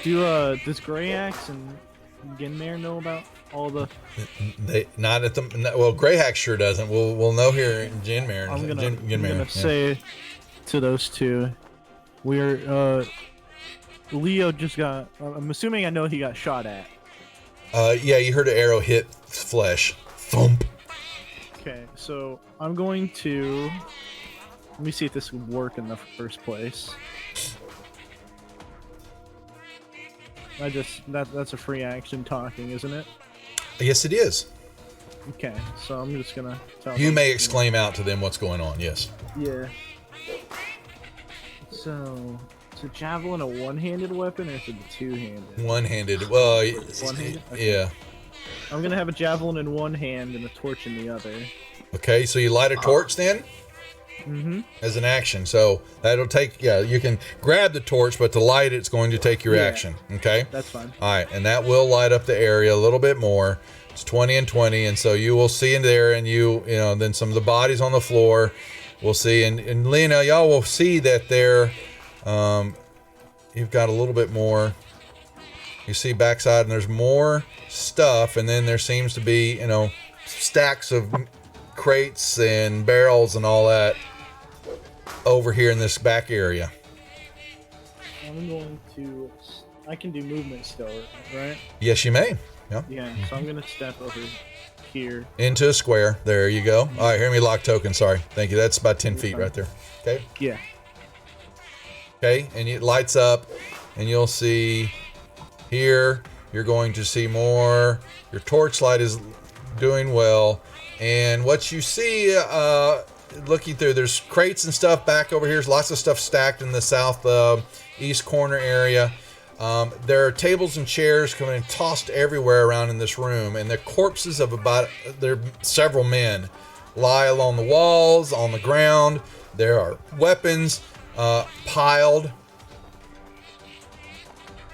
Does Grey Axe and Ginmare know about all the? They not at the well. Greyhack sure doesn't. We'll know here in Ginmare. I'm gonna yeah. say to those two, we're Leo just got. I'm assuming I know he got shot at. Yeah, you heard an arrow hit flesh. Thump. Okay, so I'm going to. Let me see if this would work in the first place. That's a free action talking, isn't it? Yes, it is. Okay, so I'm just gonna tell You them, may know, exclaim out to them what's going on. Yes. Yeah. So, is a javelin a one-handed weapon or is it a two-handed? One-handed. Well, One-handed? Okay. yeah. I'm gonna have a javelin in one hand and a torch in the other. Okay, so you light a torch then Mm-hmm. as an action. So that'll take. Yeah, you can grab the torch, but to light it's going to take your Yeah. action. Okay. That's fine. All right, and that will light up the area a little bit more. It's 20 and 20, and so you will see in there, and then some of the bodies on the floor. We'll see, and Lena, y'all will see that there. You've got a little bit more. You see backside, and there's more stuff, and then there seems to be, stacks of crates and barrels and all that over here in this back area. I'm going to. I can do movement still, right? Yes, you may. Yeah. Yeah. So I'm gonna step over here. Into a square. There you go. All right, hear me lock token. Sorry. Thank you. That's about 10 feet right there. Okay. Yeah. Okay, and it lights up, and you'll see here, you're going to see more. Your torchlight is doing well. And what you see, looking through, there's crates and stuff back over here. There's lots of stuff stacked in the south east corner area. There are tables and chairs coming and tossed everywhere around in this room. And the corpses of there are several men lie along the walls, on the ground. There are weapons piled.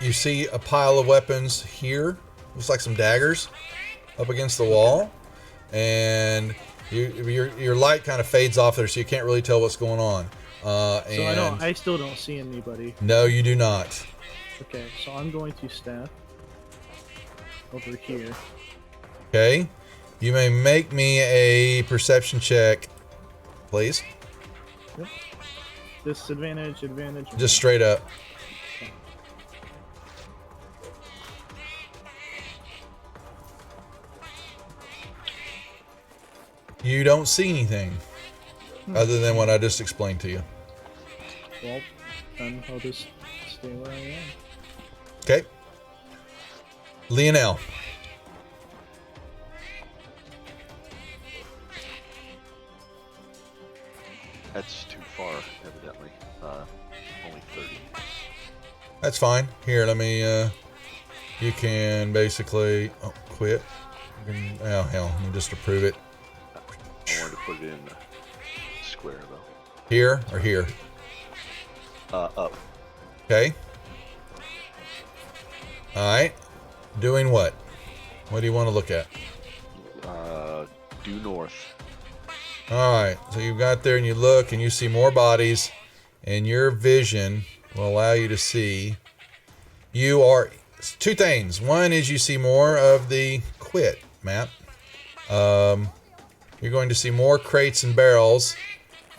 You see a pile of weapons here. Looks like some daggers up against the wall. And your light kind of fades off there, so you can't really tell what's going on. So I still don't see anybody. No, you do not. Okay, so I'm going to step over here. Okay. You may make me a perception check, please. Yep. Disadvantage, advantage. Just straight up. You don't see anything other than what I just explained to you. Well, then I'll just stay where I am. Okay. Lionel. That's too far, evidently. Only 30. That's fine. Here, let me, you can basically, quit. Oh, hell, let me just approve it. I wanted to put it in the square, though. Here or here? Up. Okay. Alright. Doing what? What do you want to look at? Due north. Alright, so you got there and you look and you see more bodies, and your vision will allow you to see. You are two things. One is you see more of the quit map. You're going to see more crates and barrels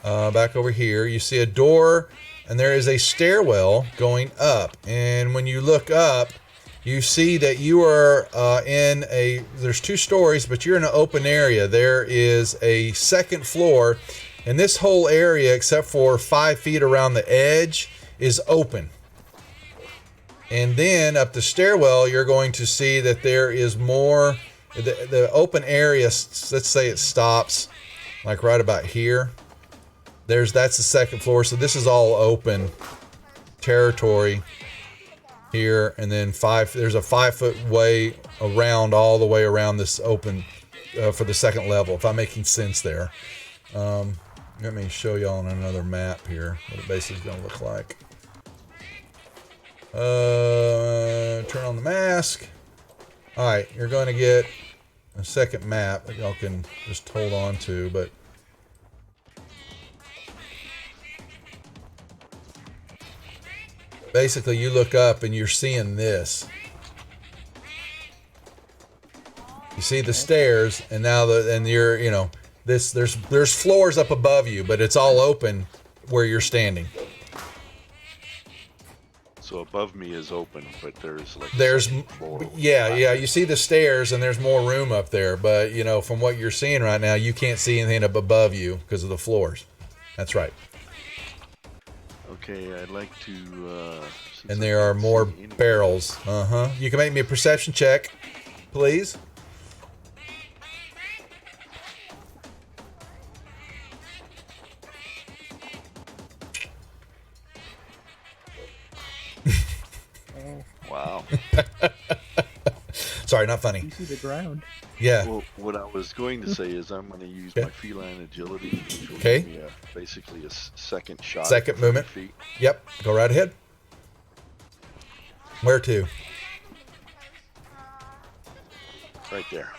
back over here. You see a door, and there is a stairwell going up. And when you look up, you see that you are there's 2 stories, but you're in an open area. There is a second floor, and this whole area, except for 5 feet around the edge, is open. And then up the stairwell, you're going to see that there is more. The open area, let's say it stops like right about here. That's the second floor. So this is all open territory here. And then there's a 5-foot way around, all the way around this open for the second level, if I'm making sense there. Let me show y'all on another map here what it basically is going to look like. Turn on the mask. All right, you're going to get a second map that y'all can just hold on to, but basically you look up and you're seeing this. You see the stairs, and now there's floors up above you, but it's all open where you're standing. So above me is open, but there's like yeah, you see the stairs, and there's more room up there, but from what you're seeing right now, you can't see anything up above you because of the floors. That's right. Okay, I'd like to and there are more barrels. You can make me a perception check, please. Wow. Sorry, not funny. You see the ground. Yeah. Well, what I was going to say is I'm going to use my feline agility, which will Okay. give me basically a second shot. Second movement. Feet. Yep. Go right ahead. Where to? Right there.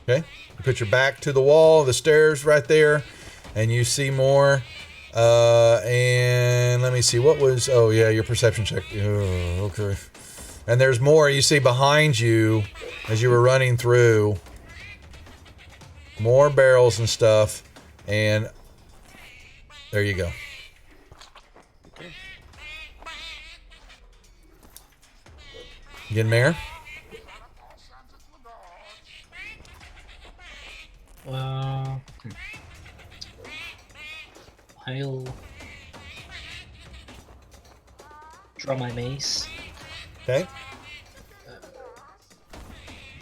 Okay. You put your back to the wall, the stairs right there, and you see more. And let me see, oh yeah, your perception check. Oh, okay. And there's more you see behind you as you were running through. More barrels and stuff. And there you go. Okay. Getting Mayor? I'll draw my mace. Okay.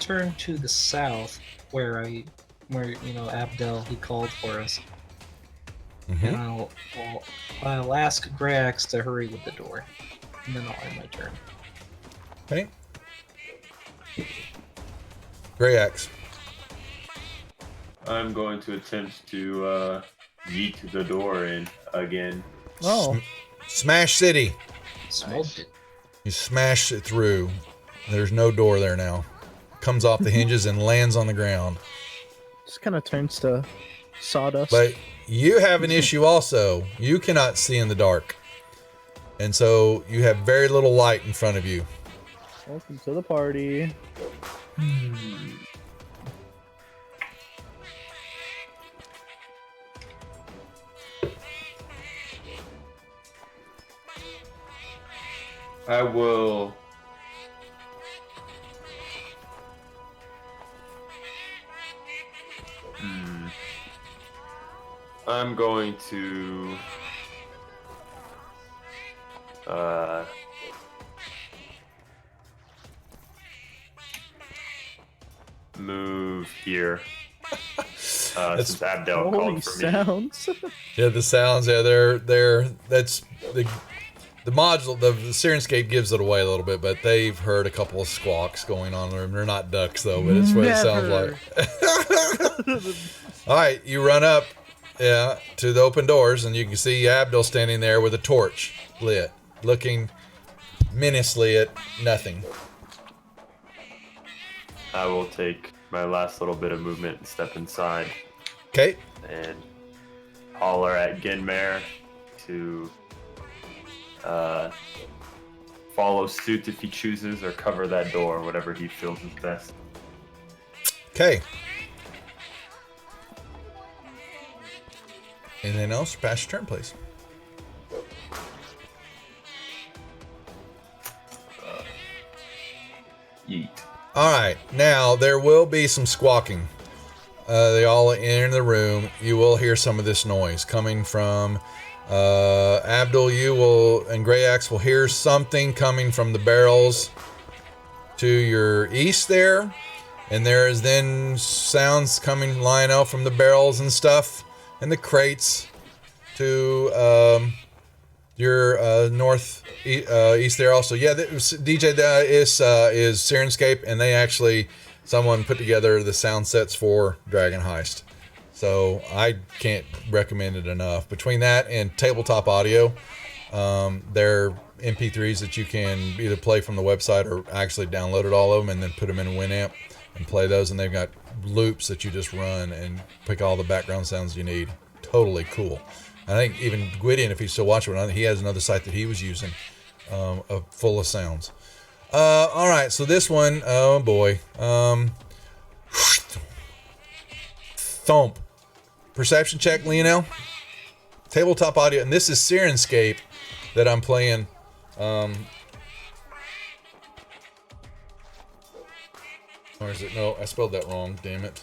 Turn to the south, where Abdel he called for us, and I'll ask Grax to hurry with the door, and then I'll end my turn. Okay. Gray Axe. I'm going to attempt to yeet the door in again. Oh, Smash City. Smoked it. You smash it through. There's no door there now. Comes off the hinges and lands on the ground. just kind of turns to sawdust. But you have an issue also. You cannot see in the dark. And so you have very little light in front of you. Welcome to the party. I will. I'm going to. Move here. Since Abdel Holy called for me. sounds. Yeah, the sounds. Yeah, that's the module. The Sirenscape gives it away a little bit, but they've heard a couple of squawks going on there. They're not ducks though, but it's what it sounds like. All right, you run up, to the open doors, and you can see Abdul standing there with a torch lit, looking menacingly at nothing. I will take my last little bit of movement and step inside. Okay. And holler at Genmare to follow suit if he chooses, or cover that door, whatever he feels is best. Okay. Anything else? Pass your turn, please. Yeet. All right. Now, there will be some squawking. They all enter the room. You will hear some of this noise coming from Abdul. You will, and Grey Axe will hear something coming from the barrels to your east there. And there is then sounds coming, line out from the barrels and stuff, and the crates to your north east there also. Yeah, DJ is Sirenscape, and they actually, someone put together the sound sets for Dragon Heist. So I can't recommend it enough. Between that and Tabletop Audio, they're MP3s that you can either play from the website or actually download it, all of them, and then put them in a Winamp and play those. And they've got loops that you just run and pick all the background sounds you need. Totally cool. I think even Gwydion, if he's still watching, he has another site that he was using, full of sounds. All right, so this one, oh boy, thump. Perception check, Lionel. Tabletop Audio, and this is Sirenscape that I'm playing. Or is it? No, I spelled that wrong. Damn it.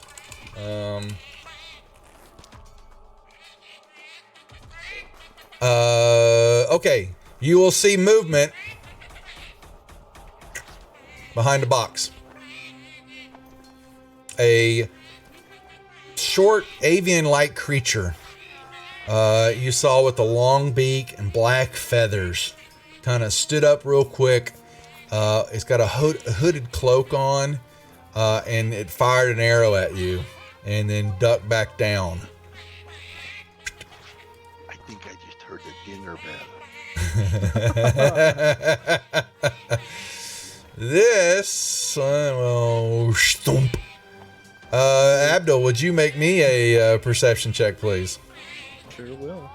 Okay. You will see movement behind a box. A short avian-like creature. You saw with a long beak and black feathers. Kind of stood up real quick. It's got a hooded cloak on. And it fired an arrow at you. And then ducked back down. I think I just heard the dinner bell. This will stomp. Abdul, would you make me a perception check, please? Sure will.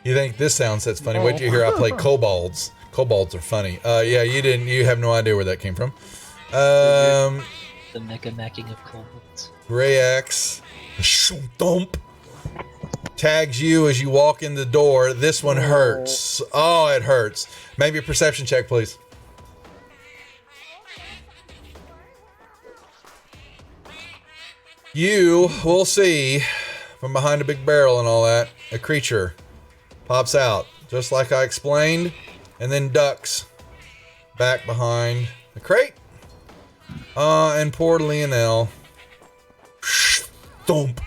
You think this sound set's funny? Wait till you hear I play kobolds. Kobolds are funny. Yeah, you have no idea where that came from. The mecha-macking of kobolds. Grey Axe thump tags you as you walk in the door. This one hurts. Oh, it hurts. Maybe a perception check, please. You will see from behind a big barrel and all that. a creature pops out, just like I explained, and then ducks back behind the crate. And poor Lionel. Thump.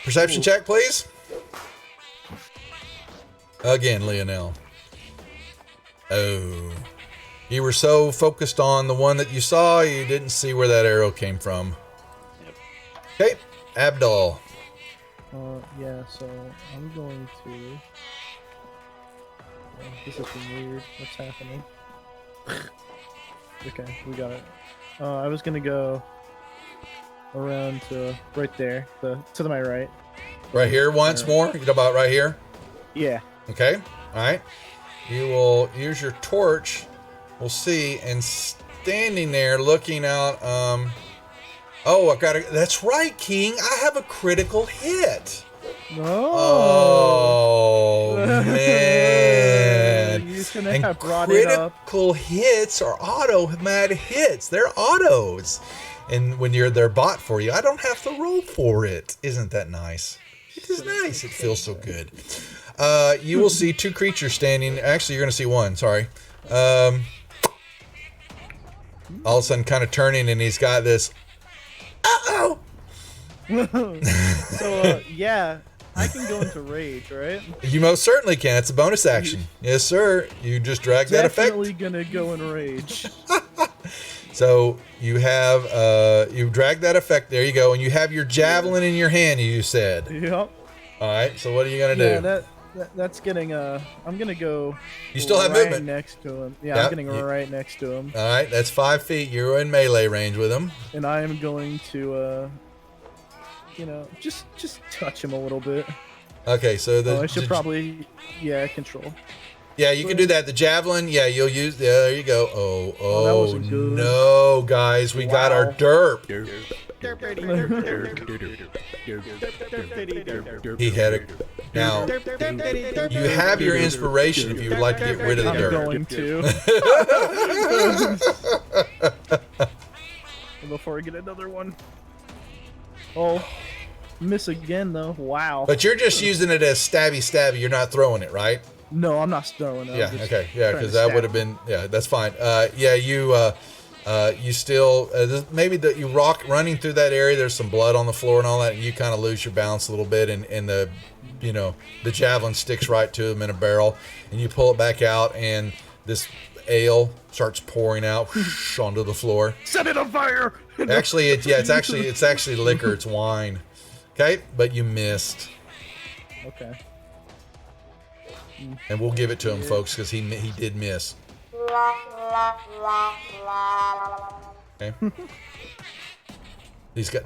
Perception check, please. Again, Lionel. Oh. You were so focused on the one that you saw, you didn't see where that arrow came from. Yep. Okay, Abdul. Yeah, so I'm going to... this is weird. What's happening? Okay, we got it. I was gonna go around to right there, to my right. Right here once more? You know about right here? Yeah. Okay, alright. You will use your torch, we'll see, and standing there looking out, oh, I got it. That's right, King. I have a critical hit. Oh, man. You shouldn't And have brought it up. critical hits are automatic hits. They're autos. And when they're bought for you, I don't have to roll for it. Isn't that nice? It is nice. It feels so good. You will see two creatures standing. Actually, you're going to see one. Sorry. All of a sudden kind of turning, and he's got this... Uh-oh! So, yeah, I can go into rage, right? You most certainly can. It's a bonus action. Yes, sir. You just drag that effect. Definitely gonna go in rage. So you have you drag that effect. There you go, and you have your javelin in your hand. You said. Yep. All right. So what are you gonna Yeah, do? that's getting I'm gonna go. You still have right movement. next to him. Yeah, Yep, I'm getting right next to him, All right. That's 5 feet. You're in melee range with him. and I am going to just touch him a little bit. Okay. So I should probably control. Yeah, you can do that. The javelin. Yeah, you'll use. Yeah, there you go. that wasn't good. No, guys, we got our derp. He had a. Now, you have your inspiration if you would like to get rid of the I'm dirt. going to. Before I get another one. Oh, miss again though. Wow. But you're just using it as stabby. You're not throwing it, right? No, I'm not throwing it. Yeah. I'm just Okay. Yeah, trying because to that stab would have been. Yeah, that's fine. Yeah, you still maybe that you running through that area. There's some blood on the floor and all that, and you kind of lose your balance a little bit, and the javelin sticks right to him in a barrel, and you pull it back out, and this ale starts pouring out onto the floor. Set it on fire. Actually, it's actually liquor. It's wine. Okay, but you missed, Okay. and we'll give it to him, folks, because he did miss. Okay.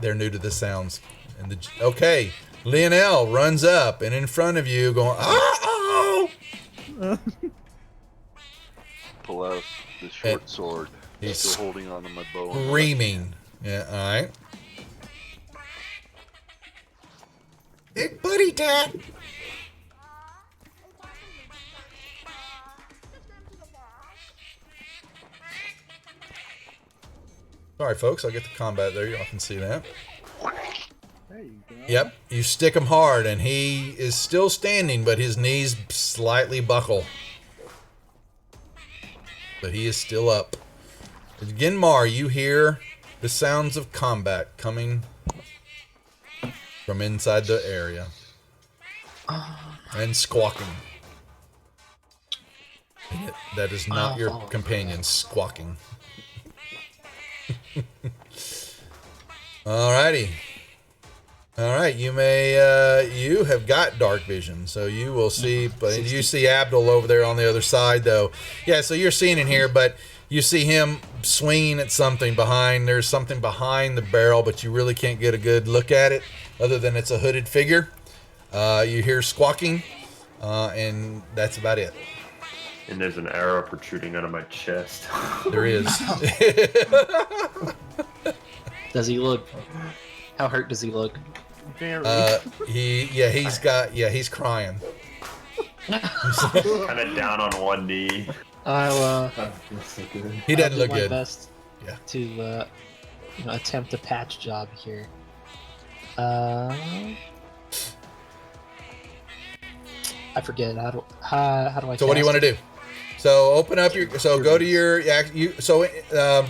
They're new to the sounds. Okay, Lionel runs up and in front of you, going, "Uh-oh!" Pull out the short sword. He's Still holding on to my bow. in my left screaming. hand. Yeah, all right. Big buddy, Dad. Sorry, folks. I'll get the combat there. Y'all can see that. There you go. Yep. You stick him hard, and he is still standing, but his knees slightly buckle. But he is still up. Again, Mar, you hear the sounds of combat coming from inside the area. And squawking. That is not your companion squawking. Alrighty. Alright, you have got dark vision, so you will see, but you see Abdul over there on the other side, though. Yeah, so you're seeing it here, but you see him swinging at something behind. There's something behind the barrel, but you really can't get a good look at it, other than it's a hooded figure. You hear squawking, and that's about it. And there's an arrow protruding out of my chest. There is. Does he look? How hurt does he look? Very. He's crying. Kind of down on one knee. I'll He doesn't do look my good. best Yeah. to attempt a patch job here. I forget. How do I? So what do you want to do? So open up your. So Cure go to wounds. your.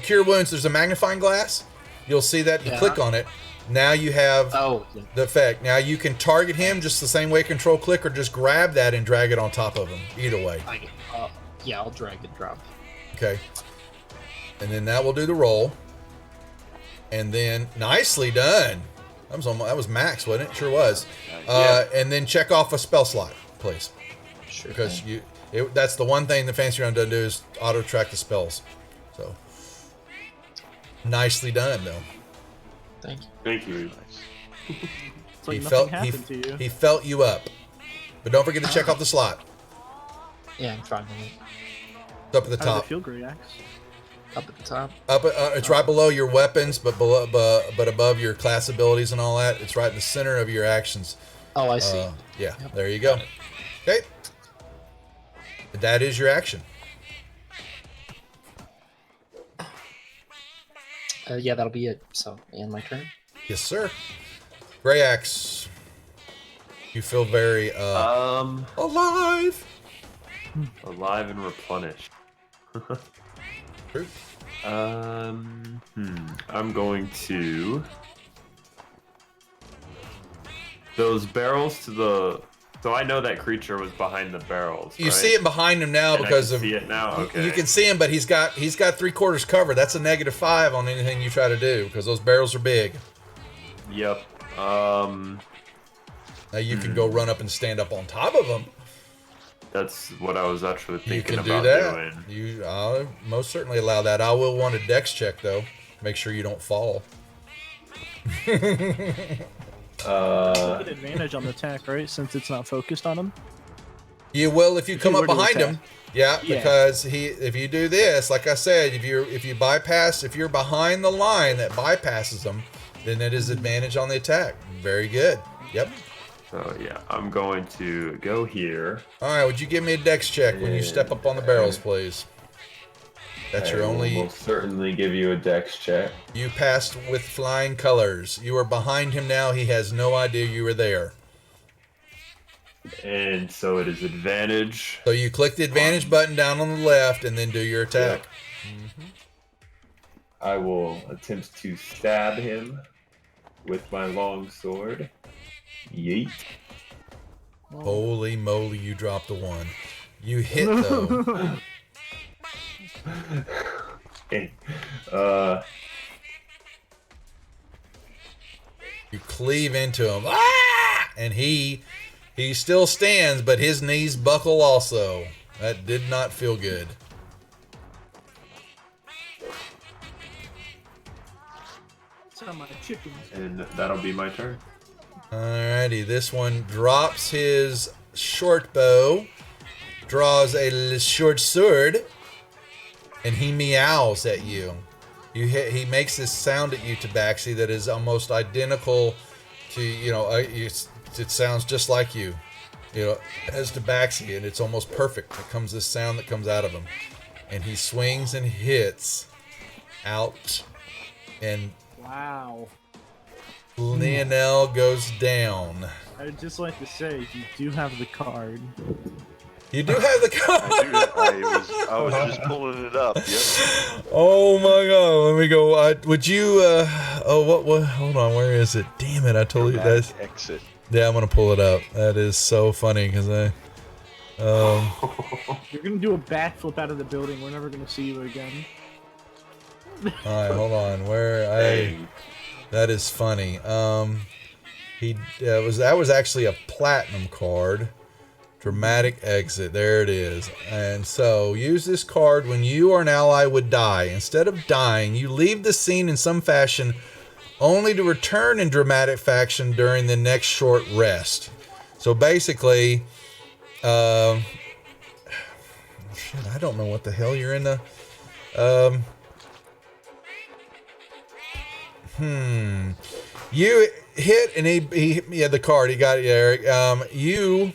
Cure wounds. There's a magnifying glass. You'll see that. You Yeah. click on it. Now you have Oh, yeah. the effect. Now you can target him just the same way control click, or just grab that and drag it on top of him. Either way. Yeah, I'll drag and drop. Okay. And then that will do the roll. And then nicely done. That was max, wasn't it? Sure was. And then check off a spell slot, please, Sure. because thing. that's the one thing the fancy round doesn't do is auto track the spells. So nicely done, though. Thank you. Thank you. It's like he nothing felt happened to you. he felt you up, but don't forget to check off the slot. Yeah, I'm fine with it. It's up at the How does top. it feel, Great Axe? Up at the top. It's right below your weapons, but but above your class abilities and all that. It's right in the center of your actions. Oh, I see. Yeah, Yep, there you go. got it. Okay, that is your action. Yeah, that'll be it. So, and my turn. Yes, sir. Gray Axe, you feel very alive. Alive and replenished. True. I'm going to those barrels to the. So I know that creature was behind the barrels. You right? see it behind him now And because I of can see it now. Okay. you can see him, but he's got 3/4 cover. That's a -5 on anything you try to do because those barrels are big. Yep. Now you can go run up and stand up on top of them. That's what I was actually You thinking can do about that. doing. I'll most certainly allow that. I will want a dex check though. Make sure you don't fall. Get advantage on the attack, right? Since it's not focused on him. You will if you come you up were to behind him. attack. Yeah, Yeah. because if you do this, like I said, if you're behind the line that bypasses them, then it is advantage on the attack. Very good. Yep. So yeah, I'm going to go here. All right, would you give me a dex check when you step up on the barrels, please? That's your I will only. most certainly give you a dex check. You passed with flying colors. You are behind him now. He has no idea you were there. And so it is advantage. So you click the advantage button down on the left and then do your attack. I will attempt to stab him with my long sword. Yeet. Holy moly, you dropped a 1. You hit though. Okay. You cleave into him. Ah! And he still stands, but his knees buckle also. That did not feel good. It's on my chickens. And that'll be my turn. Alrighty, this one drops his short bow, draws a short sword, and he meows at you. He makes this sound at you, Tabaxi, that is almost identical to, it sounds just like you, as Tabaxi, and it's almost perfect. It comes this sound that comes out of him. And he swings and hits out, and Wow. Lionel goes down. I would just like to say, you do have the card. You do have the card. I was just pulling it up. Yep. Oh my god, let me go. Would you what hold on, where is it? Damn it, I told you Dramatic guys. exit. Yeah, I'm gonna pull it up. That is so funny because You're gonna do a backflip out of the building. We're never gonna see you again. alright, hold on. That is funny. That was actually a platinum card. Dramatic exit. There it is. And so use this card when you or an ally would die. Instead of dying, you leave the scene in some fashion only to return in dramatic fashion during the next short rest. So basically, shit, I don't know what the hell you're in the. You hit and he had the card. He got it, Eric. You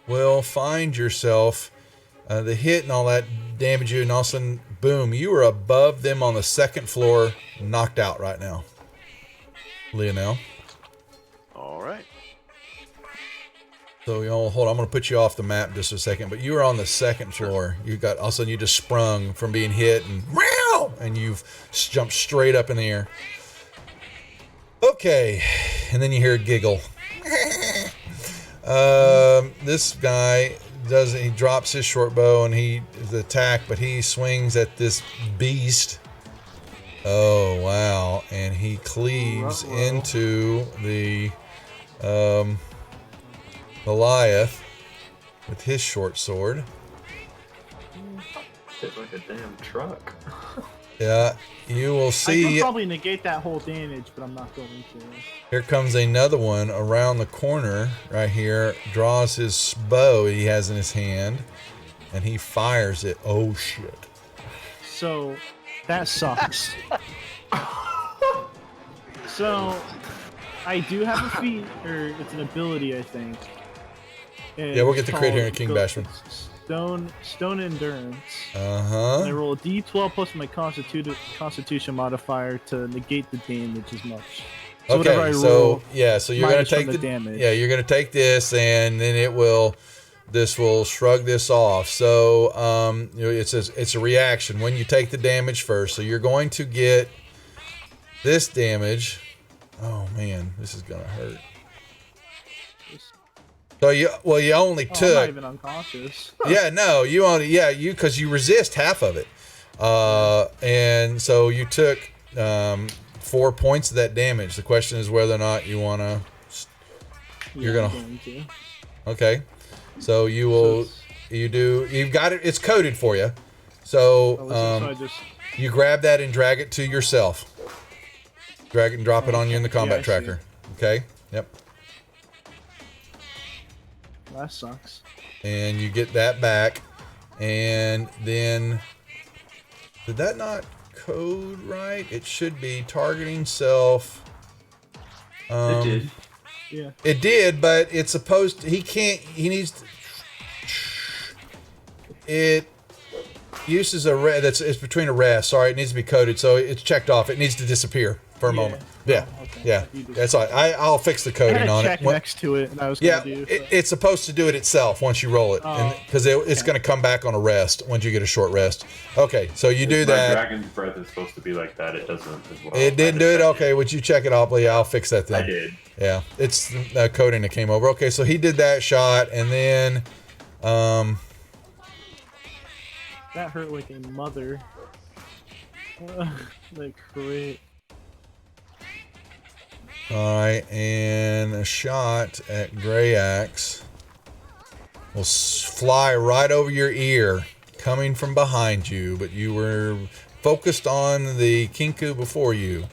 will find yourself the hit and all that damage you, and all of a sudden, boom! You are above them on the second floor, knocked out right now. Lionel. All right. So hold on, I'm going to put you off the map just a second. But you were on the second floor. You got all of a sudden you just sprung from being hit and you've jumped straight up in the air. Okay, and then you hear a giggle. This guy he drops his short bow and he attack, but he swings at this beast. Oh wow! And he cleaves into the Goliath with his short sword. Hit like a damn truck. Yeah, you will I see. can probably negate that whole damage, but I'm not going to. Here comes another one around the corner right here. Draws his bow he has in his hand, and he fires it. Oh shit! So that sucks. So I do have a feat, or it's an ability, I think. Yeah, we'll get the crit here in King Bashman. Stone Endurance. Uh-huh. I roll a d12 plus my Constitution modifier to negate the damage as much. So whatever I Okay, roll, so you're gonna minus from take the the damage. Yeah, you're gonna take this, and then this will shrug this off. So it's a reaction when you take the damage first. So you're going to get this damage. Oh man, this is gonna hurt. So you only I'm took. not even unconscious. Yeah, no, because you resist half of it, and so you took 4 points of that damage. The question is whether or not you want to. You're I'm gonna. going to. Okay, so you will. You've got it. It's coded for you. So So I just. you grab that and drag it to yourself. Drag it and drop it on you in the combat I see. tracker. Okay. Yep. That sucks. And you get that back, and then did that not code right? It should be targeting self. It did. Yeah. It did, but it's supposed to, he needs to, it uses it's between a rest. Sorry, it needs to be coded, so it's checked off. It needs to disappear for a moment. Yeah. Oh, okay. Yeah. You do. That's all right. I'll fix the I coding had a on check it. next to it, and I was Yeah, going to do. So. it's supposed to do it itself once you roll it, Oh, because it's going to come back on a rest once you get a short rest. Okay, so you do My that. Dragon's Breath is supposed to be like that. It doesn't as well. It didn't do it. Okay, would you check it off? Yeah, I'll fix that then. I did. Yeah, it's coding that came over. Okay, so he did that shot, and then That hurt like a mother. Like crit. all right, and a shot at Grey Axe will fly right over your ear, coming from behind you, but you were focused on the Kinku before you.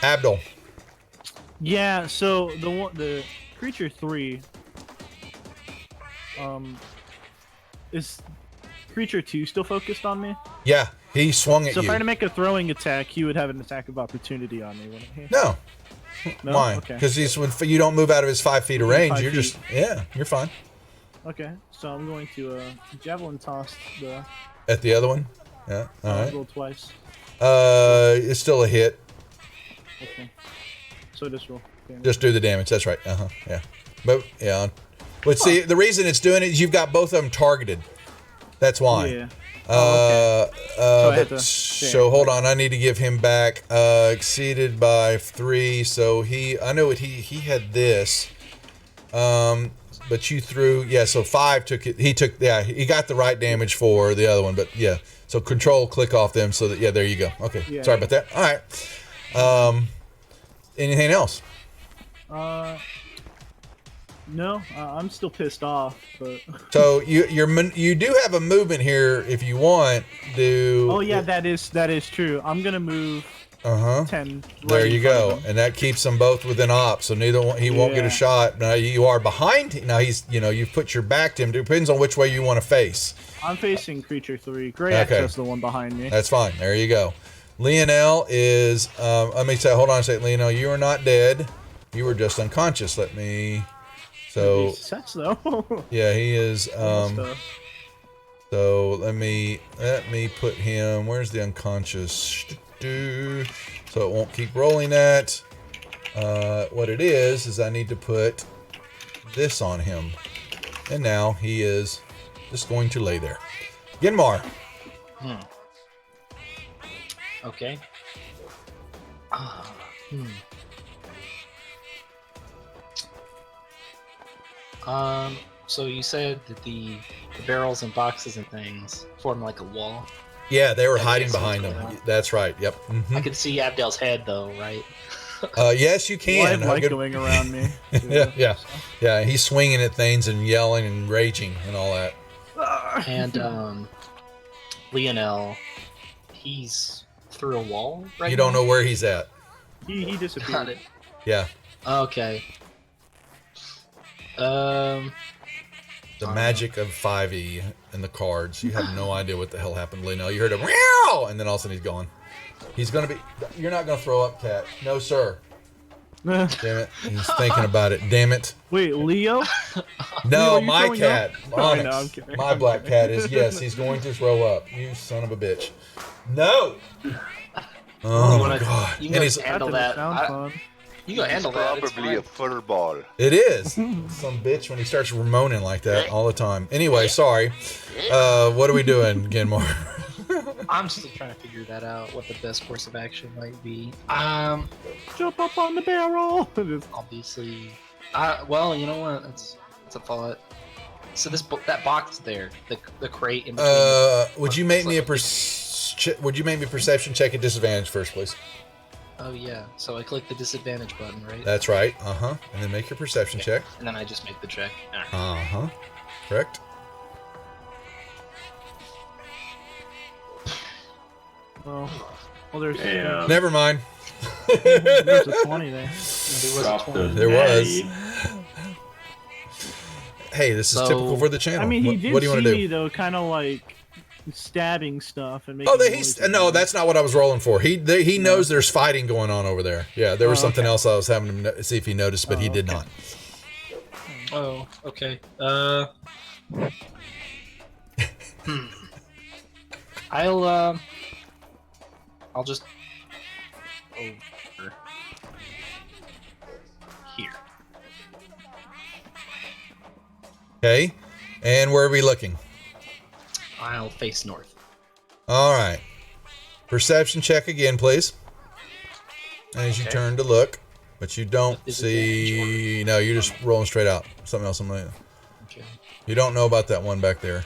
Abdul. Yeah. So the creature 3. Is creature 2 still focused on me? Yeah, he swung at So you. if I were to make a throwing attack, he would have an attack of opportunity on me, wouldn't he? No. No? Why? Okay. Because you don't move out of his 5 feet of range. 5 You're just you're fine. Okay. So I'm going to javelin toss the. At the other one, yeah. All right. Roll twice. It's still a hit. Okay. So just roll. Damage. Just do the damage. That's right. Yeah. But yeah. But see, the reason it's doing it is you've got both of them targeted. That's why. Yeah. Oh, okay. So hold on, I need to give him back. Exceeded by 3, so I know he had this. But you threw, so 5 took it. He got the right damage for the other one, but yeah. So control, click off them, so that there you go. Okay, Yeah, sorry about that. All right. Anything else? No, I'm still pissed off, but. So you do have a movement here if you want to. Oh yeah, that is true. I'm gonna move 10. Right There you in front go, of him. and that keeps them both within op. So neither one, he won't get Yeah. a shot. Now you are behind. Now he's you've put your back to him. Depends on which way you want to face. I'm facing creature 3. Grey Okay. Axe is the one behind me. That's fine. There you go. Lionel is. Let me say. Hold on a second, Lionel. You are not dead. You were just unconscious. Let me. So Sucks though. yeah, he is. Almost, So let me put him. Where's the unconscious? So it won't keep rolling that. What it is I need to put this on him. And now he is just going to lay there. Genmar. Okay. So you said that the barrels and boxes and things form like a wall. Yeah, they were I hiding guess behind that's them. what That's right. Yep. I could see Abdel's head though, right? Yes, you Well, I can. have light going around me. Yeah, yeah, yeah. He's swinging at things and yelling and raging and all that. And Lionel, he's through a wall right You don't now? know where he's at. He disappeared. Got it. Yeah, Okay. the magic of 5e and the cards. You have no idea what the hell happened, Lino. You heard a meow, and then all of a sudden he's gone. He's gonna be. You're not gonna throw up, cat. No, sir. Damn it. He's thinking about it. Damn it. Wait, Leo? No, are you my throwing cat. up? Oh, Onyx. no, I'm kidding. My I'm black kidding. cat is, yes, he's going to throw up. You son of a bitch. No! Oh, my God. You And can he's, go handle doesn't that. sound fun. You can He's handle that. It's probably a fine. furball. it is. Some bitch when he starts moaning like that all the time. Anyway, sorry. What are we doing, Genmar? I'm still trying to figure that out. What the best course of action might be. Jump up on the barrel. Obviously. Well, you know what? That's a thought. So that box there, the crate in between. Would you make me a perception check at disadvantage first, please? Oh yeah. So I click the disadvantage button, right? That's right. And then make your perception check. And then I just make the check. All right. Correct. Well, there's Damn. Never mind. there's a 20 there. There was a Drop 20. the There was. natty. Hey, this is So- typical for the channel. I mean, he did what do you see want to me do? though, kind of like stabbing stuff and making. Oh, noises. no, that's not what I was rolling for. He knows there's fighting going on over there. Yeah, there was Oh, something okay. see if he noticed, but he did okay. not. Oh, okay. I'll just over here. Okay, and where are we looking? I'll face north. All right, perception check again, please. As you Okay. turn to look, but you don't With see. No, you're just rolling straight out. Something else. Okay. You don't know about that one back there,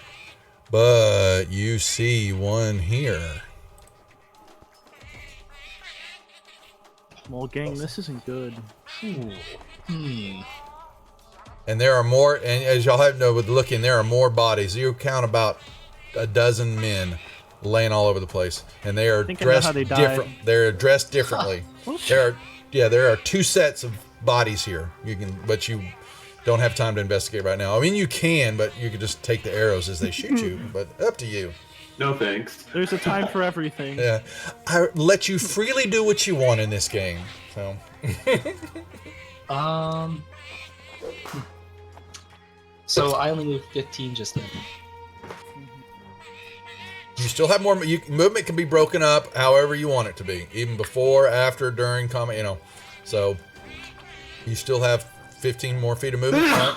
but you see one here. Well, gang, this isn't good. And there are more, and as y'all have know with looking, there are more bodies. You count about a dozen men laying all over the place, and they are think I know dressed how they died. different. They're dressed differently. there are two sets of bodies here. But you don't have time to investigate right now. I mean, you can, but you could just take the arrows as they shoot you. But up to you. No thanks. There's a time for everything. Yeah, I let you freely do what you want in this game. So. So I only moved 15 just then. You still have more. Movement can be broken up however you want it to be, even before, after, during, combat. So you still have 15 more feet of movement. Right?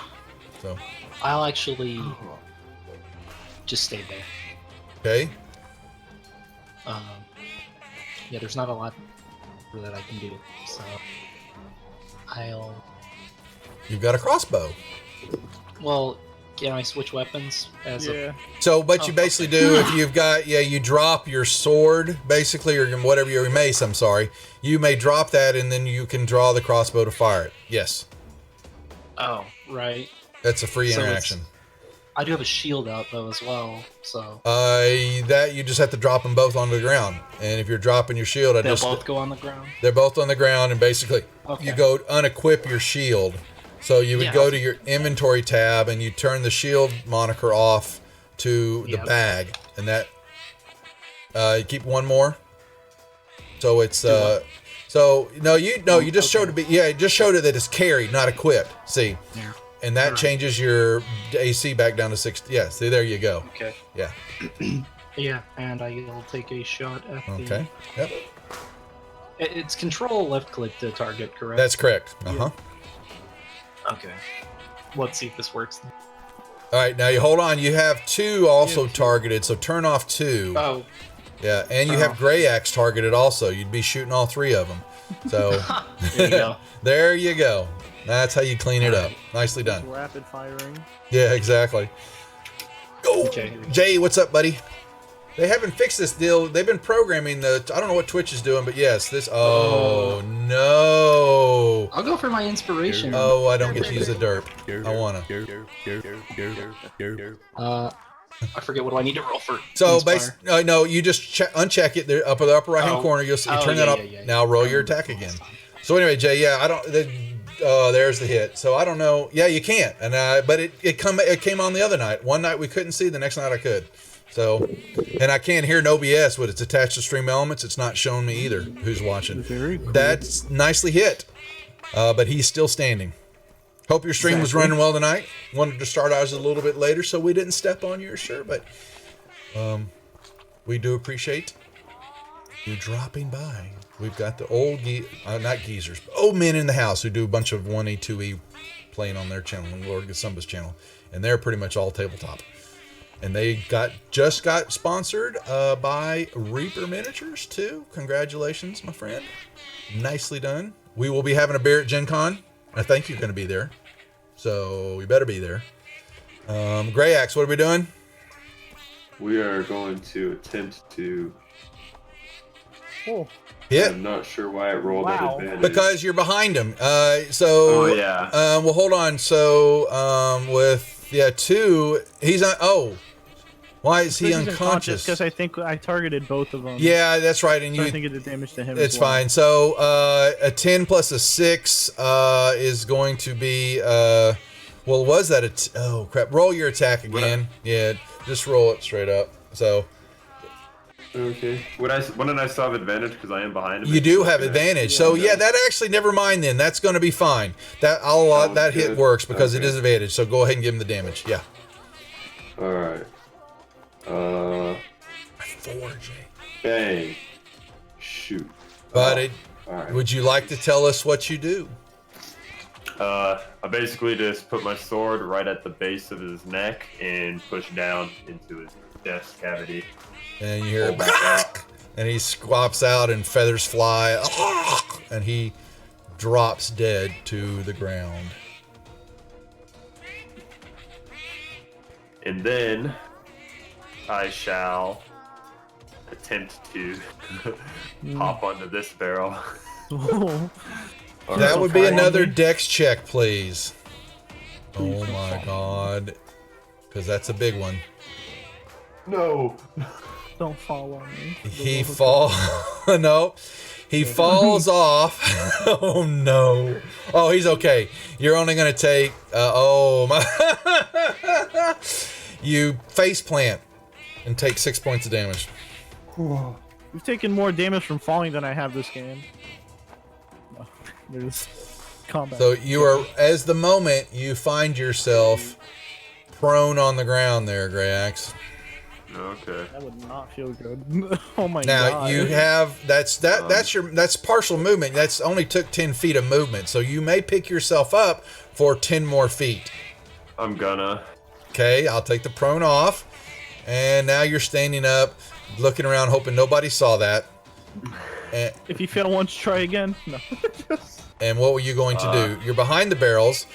So I'll actually just stay there. okay, Yeah, there's not a lot that I can do, so you've got a crossbow. Well, can I switch weapons as Yeah. So what you basically do if you've got you drop your sword basically or whatever your mace. I'm sorry, you may drop that and then you can draw the crossbow to fire it. Yes, Oh, right. that's a free So interaction. I do have a shield out though as well, so That you just have to drop them both onto the ground. And if you're dropping your shield, they'll both go on the ground. they're both on the ground, and basically Okay. you go unequip your shield. So you would Yeah. go to your inventory tab and you turn the shield moniker off to the Yep. bag, and that you keep one more. So it's what? you just showed it just showed it that it's carried, not equipped. See, Yeah. and that Right. changes your AC back down to 60. Yeah, see, there you go. Okay. Yeah. Yeah, and I'll take a shot at the. Okay. Yep. It's control left click to target, correct? That's correct. Uh huh. Okay. Let's see if this works. All right, now you hold on. You have 2 also You have 2. targeted, so turn off 2. Oh, Yeah, and you Turn have off. Gray Axe targeted also. You'd be shooting all 3 of them. So there you go. there you go. That's how you clean it up. Nicely done. Rapid firing. Yeah, exactly. Oh, Okay. Jay, what's up, buddy? They haven't fixed this deal. They've been programming the. I don't know what Twitch is doing, but yes, this. Oh no! I'll go for my inspiration. Oh, I don't get to use the derp. I wanna. I forget what do I need to roll for. So, inspire. no, you just uncheck it. There, up in the upper right hand Oh. corner. You'll see. Oh, Turn yeah, that up. yeah, yeah, Now yeah. roll I your remember attack from again. last time. So anyway, Jay, yeah, I don't. There's the hit. So I don't know. Yeah, you can't. And but it came on the other night. One night we couldn't see. The next night I could. So, and I can't hear no BS when it's attached to Stream Elements. It's not showing me either. Who's watching? Very cool. That's nicely hit. But he's still standing. Hope your stream was running well tonight. Wanted to start ours a little bit later, so we didn't step on yours, sure. But we do appreciate you dropping by. We've got the old not geezers, but old men in the house who do a bunch of 1E, 2E playing on their channel, and Lord Gasumba's channel, and they're pretty much all tabletop. And they just got sponsored by Reaper Miniatures too. Congratulations, my friend. Nicely done. We will be having a beer at Gen Con. I think you're going to be there, so we better be there. Gray Axe, what are we doing? We are going to attempt to. Oh, Yeah, I'm not sure why it rolled Wow. at advantage. because you're behind him. Oh yeah. Well, hold on. So, with 2, he's on. Oh, why is he unconscious? Because I think I targeted both of them. Yeah, that's right. And So I you, think it did damage to him. it's as well. fine. So, a 10 plus a 6 is going to be. Well, was that oh crap? Roll your attack again. Yeah, just roll it straight up. So Okay. Wouldn't I still have advantage because I am behind him? you do have advantage. So yeah, that actually never mind. Then that's going to be fine. That hit good. works because it Okay. is advantage. So go ahead and give him the damage. Yeah. All right. 4, Jay. Bang. Shoot. But All right. would you like to tell us what you do? I basically just put my sword right at the base of his neck and push down into his chest cavity. And you hear Pull back out. and he squaps out and feathers fly, and he drops dead to the ground. And then I shall attempt to hop onto this barrel. Oh, That would be fire on another me? dex check, please. Please Oh don't my fall. god. Because that's a big one. No. don't fall on me. He no. He falls off. Oh no. Oh, he's okay. You're only gonna take oh my you face plant and take 6 points of damage. You've taken more damage from falling than I have this game. No, there's combat. So you are, as the moment you find yourself prone on the ground there, Gray Axe. Okay. That would not feel good. Oh my Now god. you have that's partial movement. That's only took 10 feet of movement. So you may pick yourself up for 10 more feet. I'm gonna. Okay, I'll take the prone off. And now you're standing up, looking around, hoping nobody saw that. And, If you fail once, try again. No. and what were you going to do? You're behind the barrels.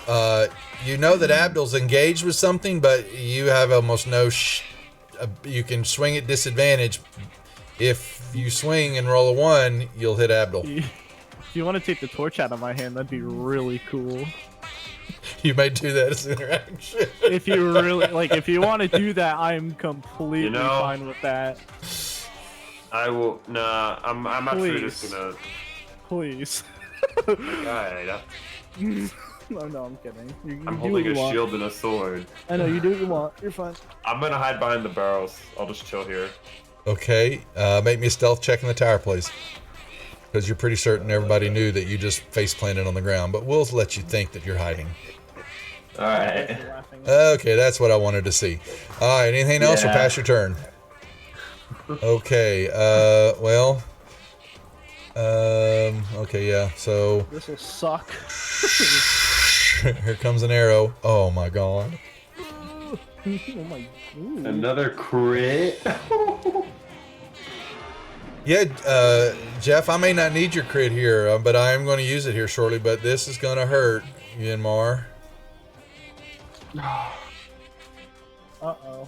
You know that Abdul's engaged with something, but you have almost no. You can swing at disadvantage. If you swing and roll a 1, you'll hit Abdul. If you want to take the torch out of my hand, that'd be really cool. You may do that as an interaction. If you really if you want to do that, I'm completely You know- fine with that. I will. Nah. I'm actually just Please. gonna. Please. God, No, I'm kidding. You I'm do holding what you a want. shield and a sword. I know, you do what you want. You're fine. I'm gonna hide behind the barrels. I'll just chill here. Okay, make me a stealth check in the tower, please. Because you're pretty certain everybody knew that you just face planted on the ground, but we'll let you think that you're hiding. All right. You're laughing. Okay, that's what I wanted to see. All right, anything else or Yeah. pass your turn? Okay, okay, yeah, so This will suck. Here comes an arrow. Oh my god. Oh my. Ooh. Another crit. Yeah, Jeff, I may not need your crit here, but I am going to use it here shortly. But this is going to hurt, Yanmar. Uh-oh.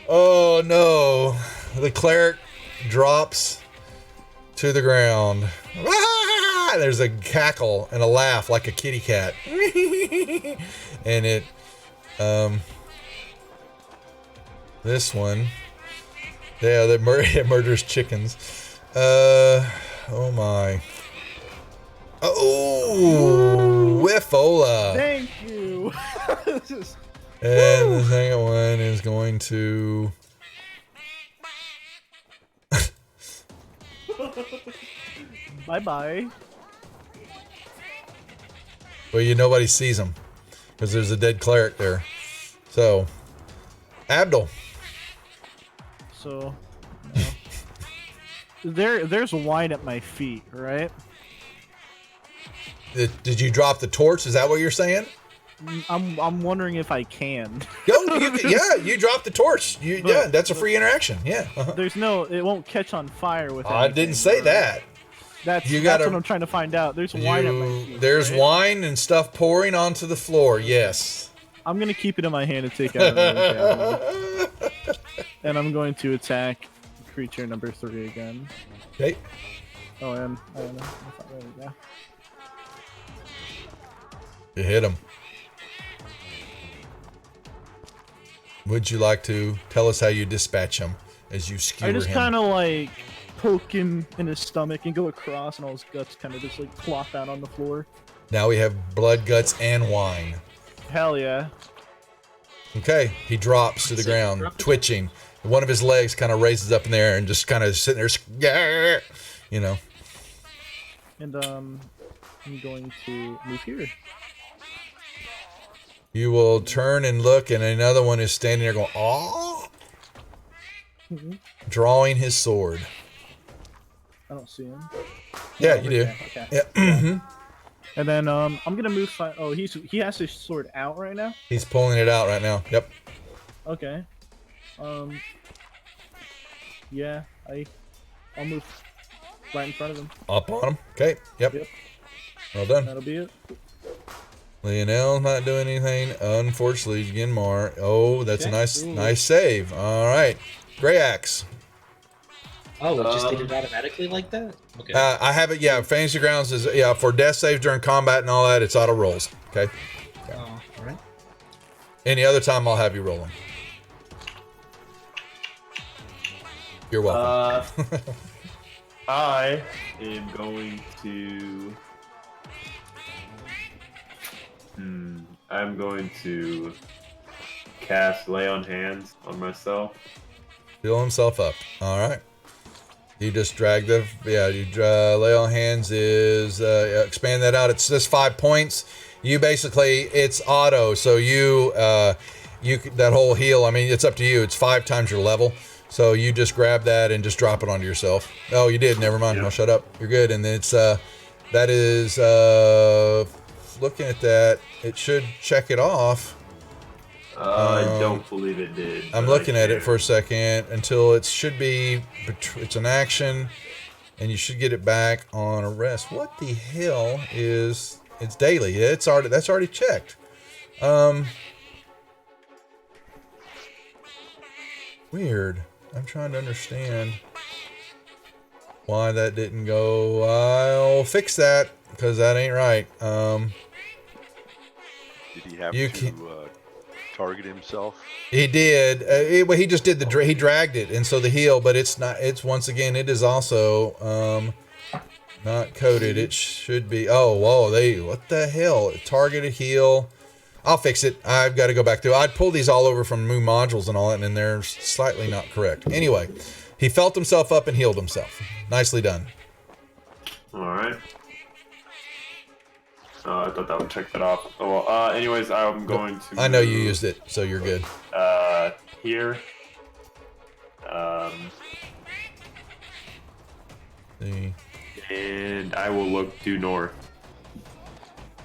Oh no. The cleric drops to the ground. Ah! There's a cackle and a laugh like a kitty cat. And it, this one, yeah, it murders chickens. Oh my. Oh, whiffola. Thank you. And the second one is going to. Bye-bye. Well, nobody sees him because there's a dead cleric there. So, Abdul. So, there's wine at my feet, right? Did you drop the torch? Is that what you're saying? I'm wondering if I can. Yeah, you dropped the torch. Yeah, that's a free interaction. Yeah. Uh-huh. It won't catch on fire with. I didn't say that. That's You that's gotta- what I'm trying to find out. There's wine at my feet. There's right? wine and stuff pouring onto the floor. Yes. I'm gonna keep it in my hand and take out another javelin. And I'm going to attack creature number 3 again. Okay. Oh, and I don't know. There we go. You hit him. Would you like to tell us how you dispatch him as you skewer I just him? kind of like poke him in his stomach and go across, and all his guts kind of just like plop out on the floor. Now we have blood, guts, and wine. Hell yeah. Okay, he drops to the ground, twitching. One of his legs kind of raises up in the air and just kind of sitting there, you know. And I'm going to move here. You will turn and look, and another one is standing there going, "Aw!" Drawing his sword. I don't see him. Yeah, Oh, you do. okay. Yeah. Mm-hmm. And then I'm gonna move. Oh, he has his sword out right now. He's pulling it out right now. Yep. Okay. Yeah, I'll move right in front of him. Up on him. Okay. Yep. Yep. Well done. That'll be it. Lionel's not doing anything. Unfortunately, Ginmar. Oh, that's a Okay. nice save. All right. Grey Axe. Oh, it just did it automatically like that? Okay. I have it. Yeah, Fantasy Grounds is for death saves during combat and all that. It's auto rolls. Okay. Oh, alright. Any other time, I'll have you roll them. You're welcome. I am going to. I'm going to cast Lay on Hands on myself. Heal himself up. All right. You just drag the lay on hands is expand that out. It's just 5 points. You basically it's auto, so you that whole heal. I mean, it's up to you. It's 5 times your level, so you just grab that and just drop it onto yourself. Oh, you did. Never mind. Yep. I'll shut up. You're good. And it's that is looking at that. It should check it off. I don't believe it did. I'm but looking I at it can. for a second until it should be. It's an action, and you should get it back on a rest. What the hell is? It's daily. That's already checked. Weird. I'm trying to understand why that didn't go. I'll fix that because that ain't right. Did he have You to target himself? He did. Well, he just did he dragged it, and so the heal. But it's not. It's once again. It is also not coded. It should be. Oh, whoa! What the hell? Targeted heal. I'll fix it. I've got to go back through. I'd pull these all over from Moon modules and all that, and they're slightly not correct. Anyway, he felt himself up and healed himself. Nicely done. All right. I thought that would check that off. Oh, well, anyways, I'm going to. I know you move, used it, so you're good. Here. See. And I will look due north.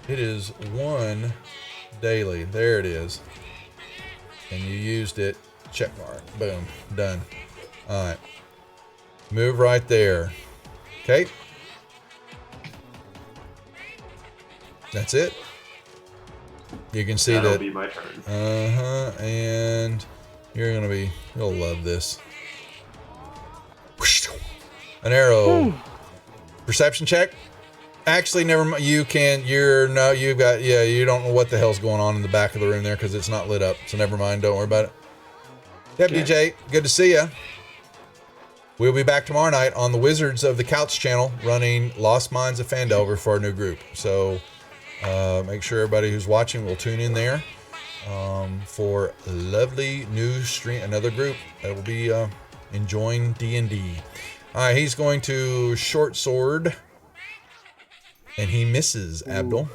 It is 1 daily. There it is. And you used it. Check mark. Boom. Done. All right. Move right there. Okay. That's it. You can see That'll that. be my turn. And you'll love this. An arrow. Whew. Perception check. Actually, never mind. You don't know what the hell's going on in the back of the room there because it's not lit up. So never mind. Don't worry about it. Deputy J, good to see you. We'll be back tomorrow night on the Wizards of the Couch channel running Lost Mines of Phandelver for our new group. So make sure everybody who's watching will tune in there for a lovely new stream, another group that will be enjoying D&D. All right, he's going to short sword, and he misses. Abdul.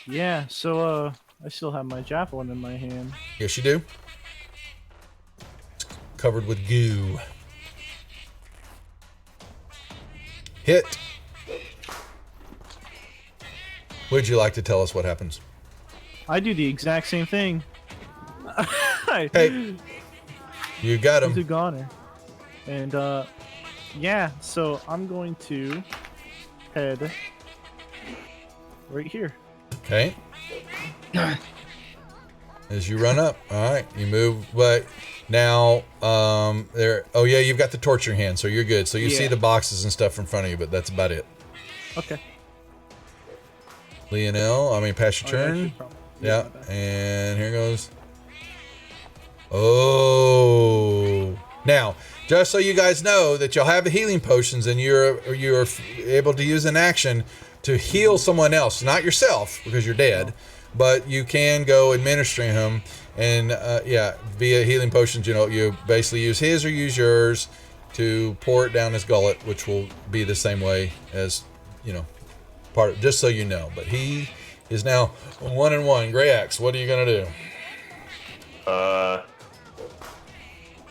Yeah, so I still have my javelin in my hand. Yes, you do. It's covered with goo. Hit. Would you like to tell us what happens? I do the exact same thing. Hey, you got He's a him. goner. And yeah, so I'm going to head right here. Okay. As you run up, all right, you move, but now there. Oh yeah, you've got the torch in your hand, so you're good. So you see Yeah. the boxes and stuff in front of you, but that's about it. Okay. Lionel, pass your Oh, yeah, I turn. should probably- Yeah, my bad. and here goes. Oh, now just so you guys know that you'll have the healing potions, and you're able to use an action to heal someone else, not yourself because you're dead, but you can go administering him, and via healing potions, you basically use his or use yours to pour it down his gullet, which will be the same way as part of, just so you know. But he is now 1-1. Gray Axe, what are you gonna do?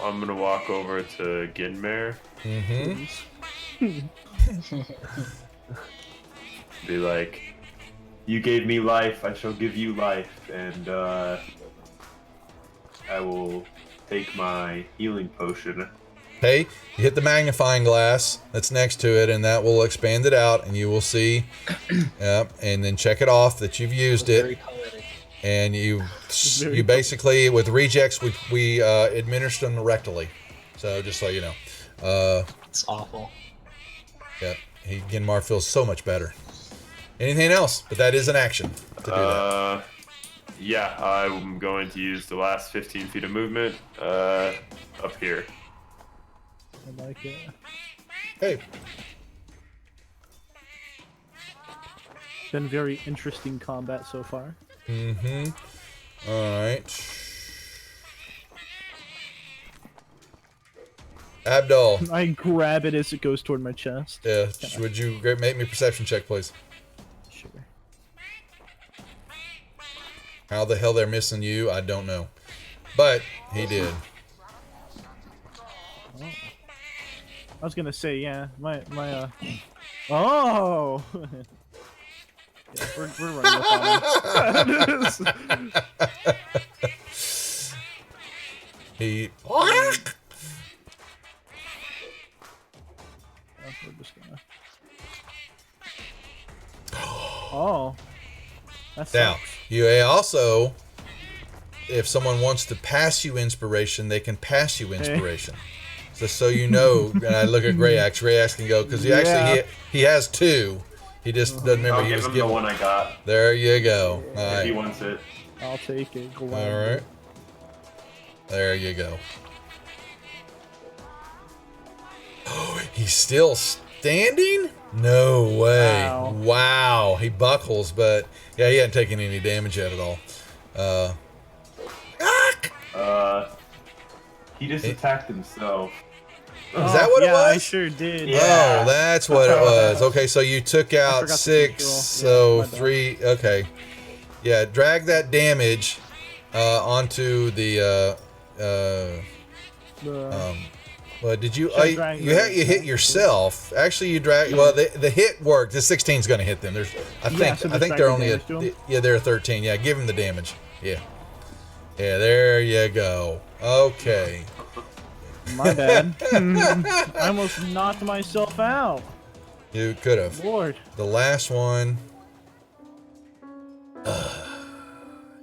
I'm gonna walk over to Ginmare. Mm-hmm. Be like, you gave me life, I shall give you life, and I will take my healing potion. Okay, you hit the magnifying glass that's next to it, and that will expand it out, and you will see. Yep, and then check it off that you've used Very it, poetic. and you Very basically with rejects we administer them rectally. So just so you know, It's awful. yep, Ginmar feels so much better. Anything else? But that is an action to do that. Yeah, I'm going to use the last 15 feet of movement up here. I like it. Hey, Been very interesting combat so far. mm-hmm. All right. Abdul, I grab it as it goes toward my chest. yeah, would you make me a perception check, please? Sure. How the hell they're missing you, I don't know. But he did. Oh. I was gonna say, yeah, my oh! Yeah, we're running up on him. He. Oh, we're just gonna. Oh, that's Now, you also, if someone wants to pass you inspiration, they can pass you inspiration. Just so you know, and I look at Gray Axe. Gray Axe can go because he has 2. He just doesn't remember. I'll He give was him the given. one I got There you go. All if he right. wants it. I'll take it. All right. There you go. Oh, he's still standing? No way. Wow. Wow. He buckles, but yeah, he hadn't taken any damage yet at all. He just attacked himself. Is that what it yeah, I was? sure did. Yeah. Oh, that's what it was. Okay, so you took out forgot to 6, control. so Yeah, my bad. 3. Okay. Yeah, drag that damage onto the The Well, did you? Should I drag You hit yourself. Actually, you drag. Well, the hit worked. The 16 is going to hit them. I think they're only they're a 13. Yeah, give them the damage. Yeah. There you go. Okay. My bad. I almost knocked myself out. You could have. Lord. The last one.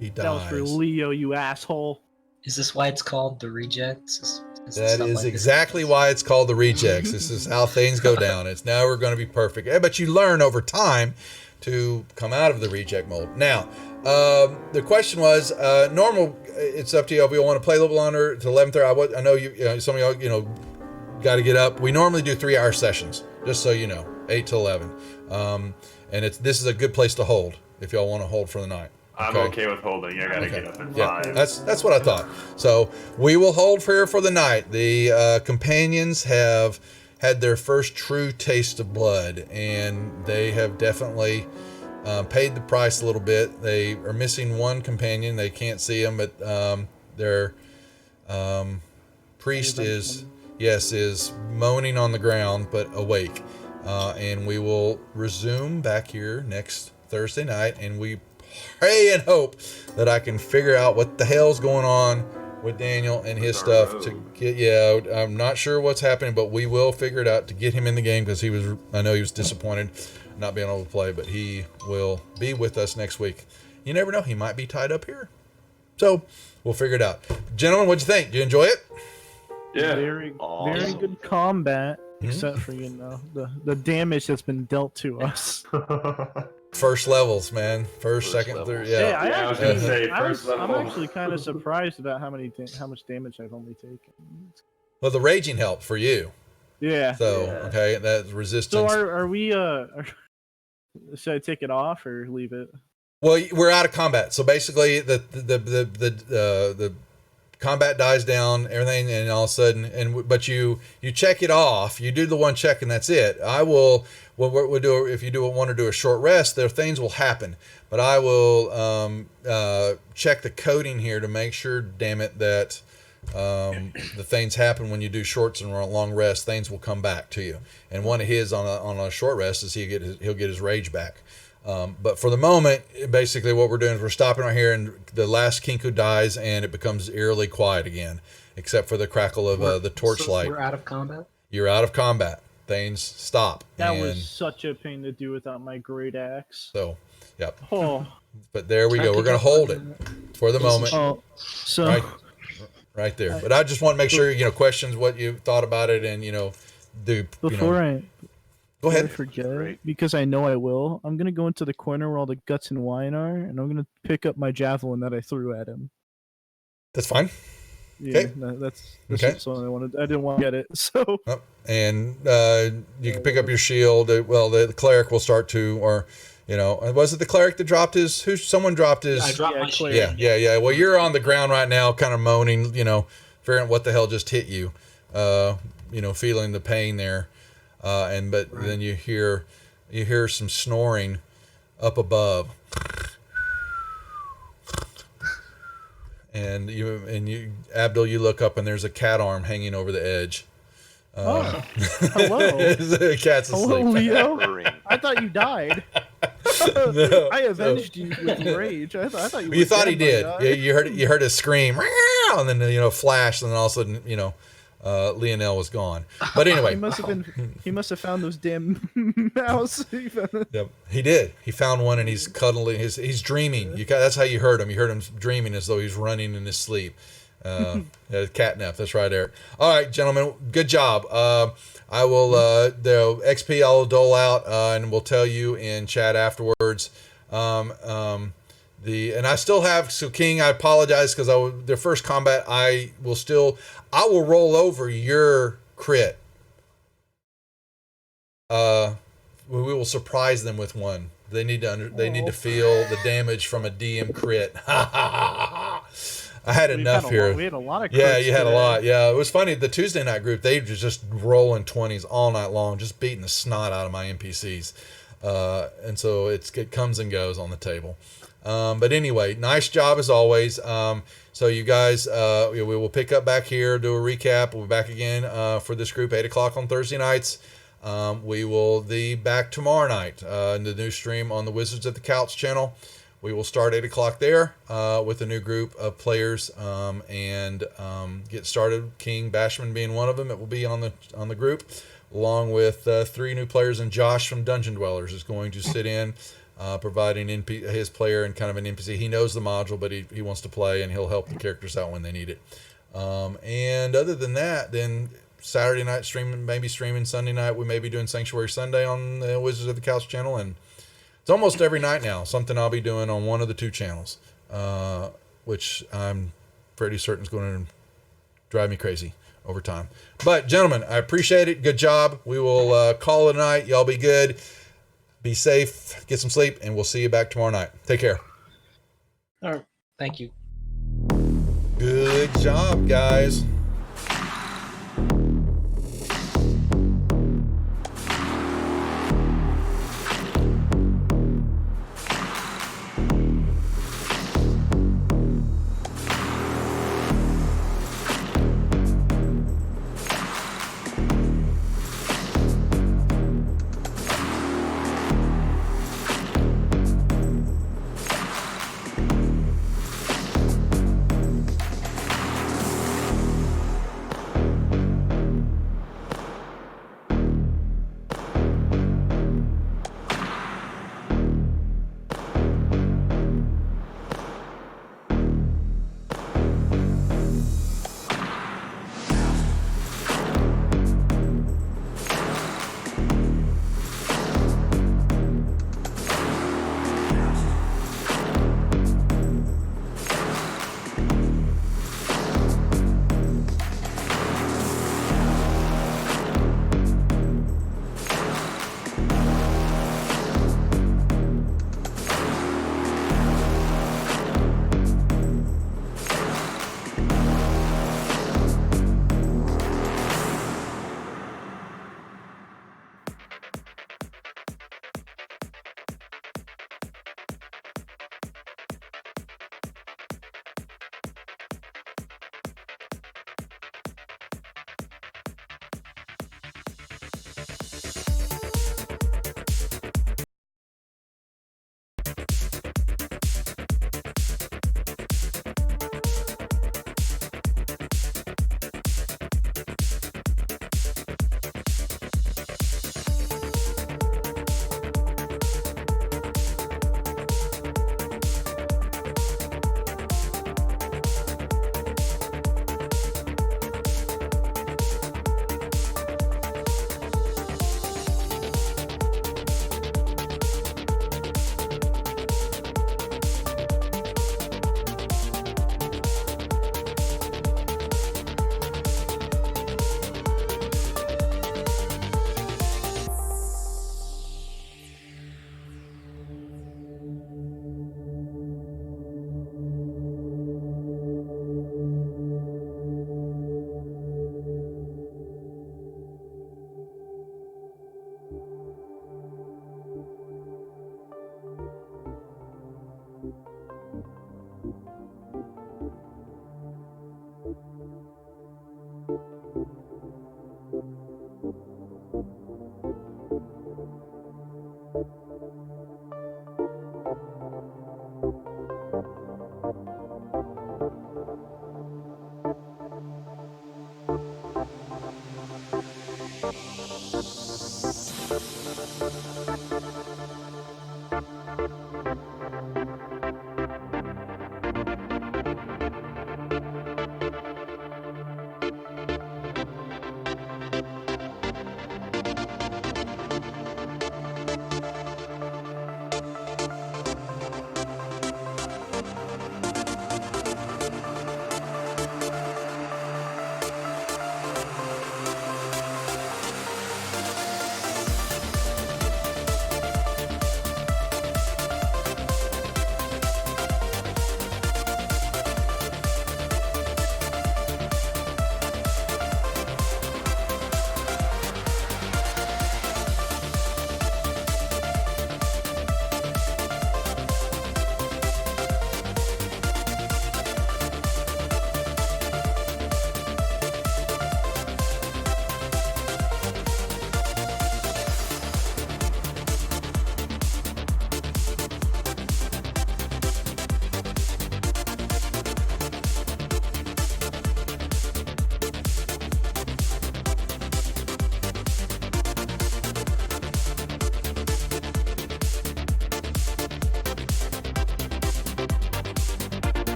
He dies. That was for Leo, you asshole. Is this why it's called the rejects? That is exactly why it's called the rejects. This is how things go down. It's never going to be perfect. But you learn over time to come out of the reject mold. Now, the question was, normal, it's up to you if you want to play a little longer to 11:30. I know some of y'all, got to get up. We normally do 3-hour sessions, just so you know, 8 to 11. And this is a good place to hold if y'all want to hold for the night. I'm okay with holding. I gotta get up at 5. That's what I thought. So we will hold for the night. The companions have had their first true taste of blood, and they have definitely paid the price a little bit. They are missing one companion. They can't see him, but their priest is moaning on the ground but awake. And we will resume back here next Thursday night, and we pray and hope that I can figure out what the hell's going on with Daniel and his stuff to get. I'm not sure what's happening, but we will figure it out to get him in the game, because I know he was disappointed not being able to play, but he will be with us next week. You never know, he might be tied up here, so we'll figure it out. Gentlemen, what'd you think? Did you enjoy it? Yeah. Very good combat, except for the damage that's been dealt to us. First levels, man. First, second, third. Yeah. I was gonna say first level. I'm actually kind of surprised about how much damage I've only taken. Well, the raging helped for you. Yeah. So okay, that resistance. So are we? Should I take it off or leave it? Well, we're out of combat, so basically the combat dies down, everything, and all of a sudden, but you check it off. You do the one check, and that's it. I will. What we'll do, if you want to do a short rest, there things will happen. But I will check the coding here to make sure, damn it, that the things happen when you do shorts and long rest. Things will come back to you. And one of his on a short rest is he'll get his rage back. But for the moment, basically what we're doing is we're stopping right here, and the last Kinku dies, and it becomes eerily quiet again, except for the crackle of the torchlight. So we're out of combat? You're out of combat. Things stop. That was such a pain to do without my great axe. So, yep. Oh. But there we go. We're going to hold it for the moment. Oh, so right there. But I just want to make sure, questions, what you thought about it, and, Before I ahead. Forget, because I know I will. I'm going to go into the corner where all the guts and wine are, and I'm going to pick up my javelin that I threw at him. That's fine. Yeah, okay. That's just what I wanted. I didn't want to get it, so. Oh, and you can pick up your shield. Well, the cleric will start to, or, was it the cleric that dropped his? Someone dropped his. I dropped my shield. Yeah. Well, you're on the ground right now, kind of moaning, figuring what the hell just hit you, feeling the pain there, then you hear some snoring up above. And you, Abdul, you look up, and there's a cat arm hanging over the edge. Hello. The cat's asleep. Hello, Leo. I thought you died. No, I avenged you with rage. I thought you. You thought he did. Yeah, you heard a scream, and then flash, and then all of a sudden Lionel was gone. But anyway, he must have found those damn mouse. Yep, he did. He found one, and he's cuddling. He's dreaming. That's how you heard him. You heard him dreaming as though he's running in his sleep. Catnap. That's right, Eric. All right, gentlemen, good job. I will the XP I'll dole out, and we'll tell you in chat afterwards. And I still have, so King, I apologize, because their first combat, I will roll over your crit. We will surprise them with one. They need to feel the damage from a DM crit. I had enough here. We had a lot of crits. Yeah, you had a lot. Yeah, it was funny. The Tuesday night group, they were just rolling 20s all night long, just beating the snot out of my NPCs. and so it comes and goes on the table. But anyway, nice job as always. So you guys, we will pick up back here, do a recap. We'll be back again for this group 8 o'clock on Thursday nights. We will be back tomorrow night in the new stream on the Wizards at the Couch channel. We will start 8 o'clock there with a new group of players and get started. King Bashman being one of them. It will be on the group, along with 3 new players, and Josh from Dungeon Dwellers is going to sit in, providing his player and kind of an NPC. He knows the module, but he wants to play, and he'll help the characters out when they need it. And other than that, then Saturday night streaming Sunday night. We may be doing Sanctuary Sunday on the Wizards of the Couch channel, and it's almost every night now something I'll be doing on one of the 2 channels, which I'm pretty certain is going to drive me crazy over time. But gentlemen, I appreciate it. Good job. We will call it a night. Y'all be good. Be safe. Get some sleep, and we'll see you back tomorrow night. Take care. All right. Thank you. Good job, guys.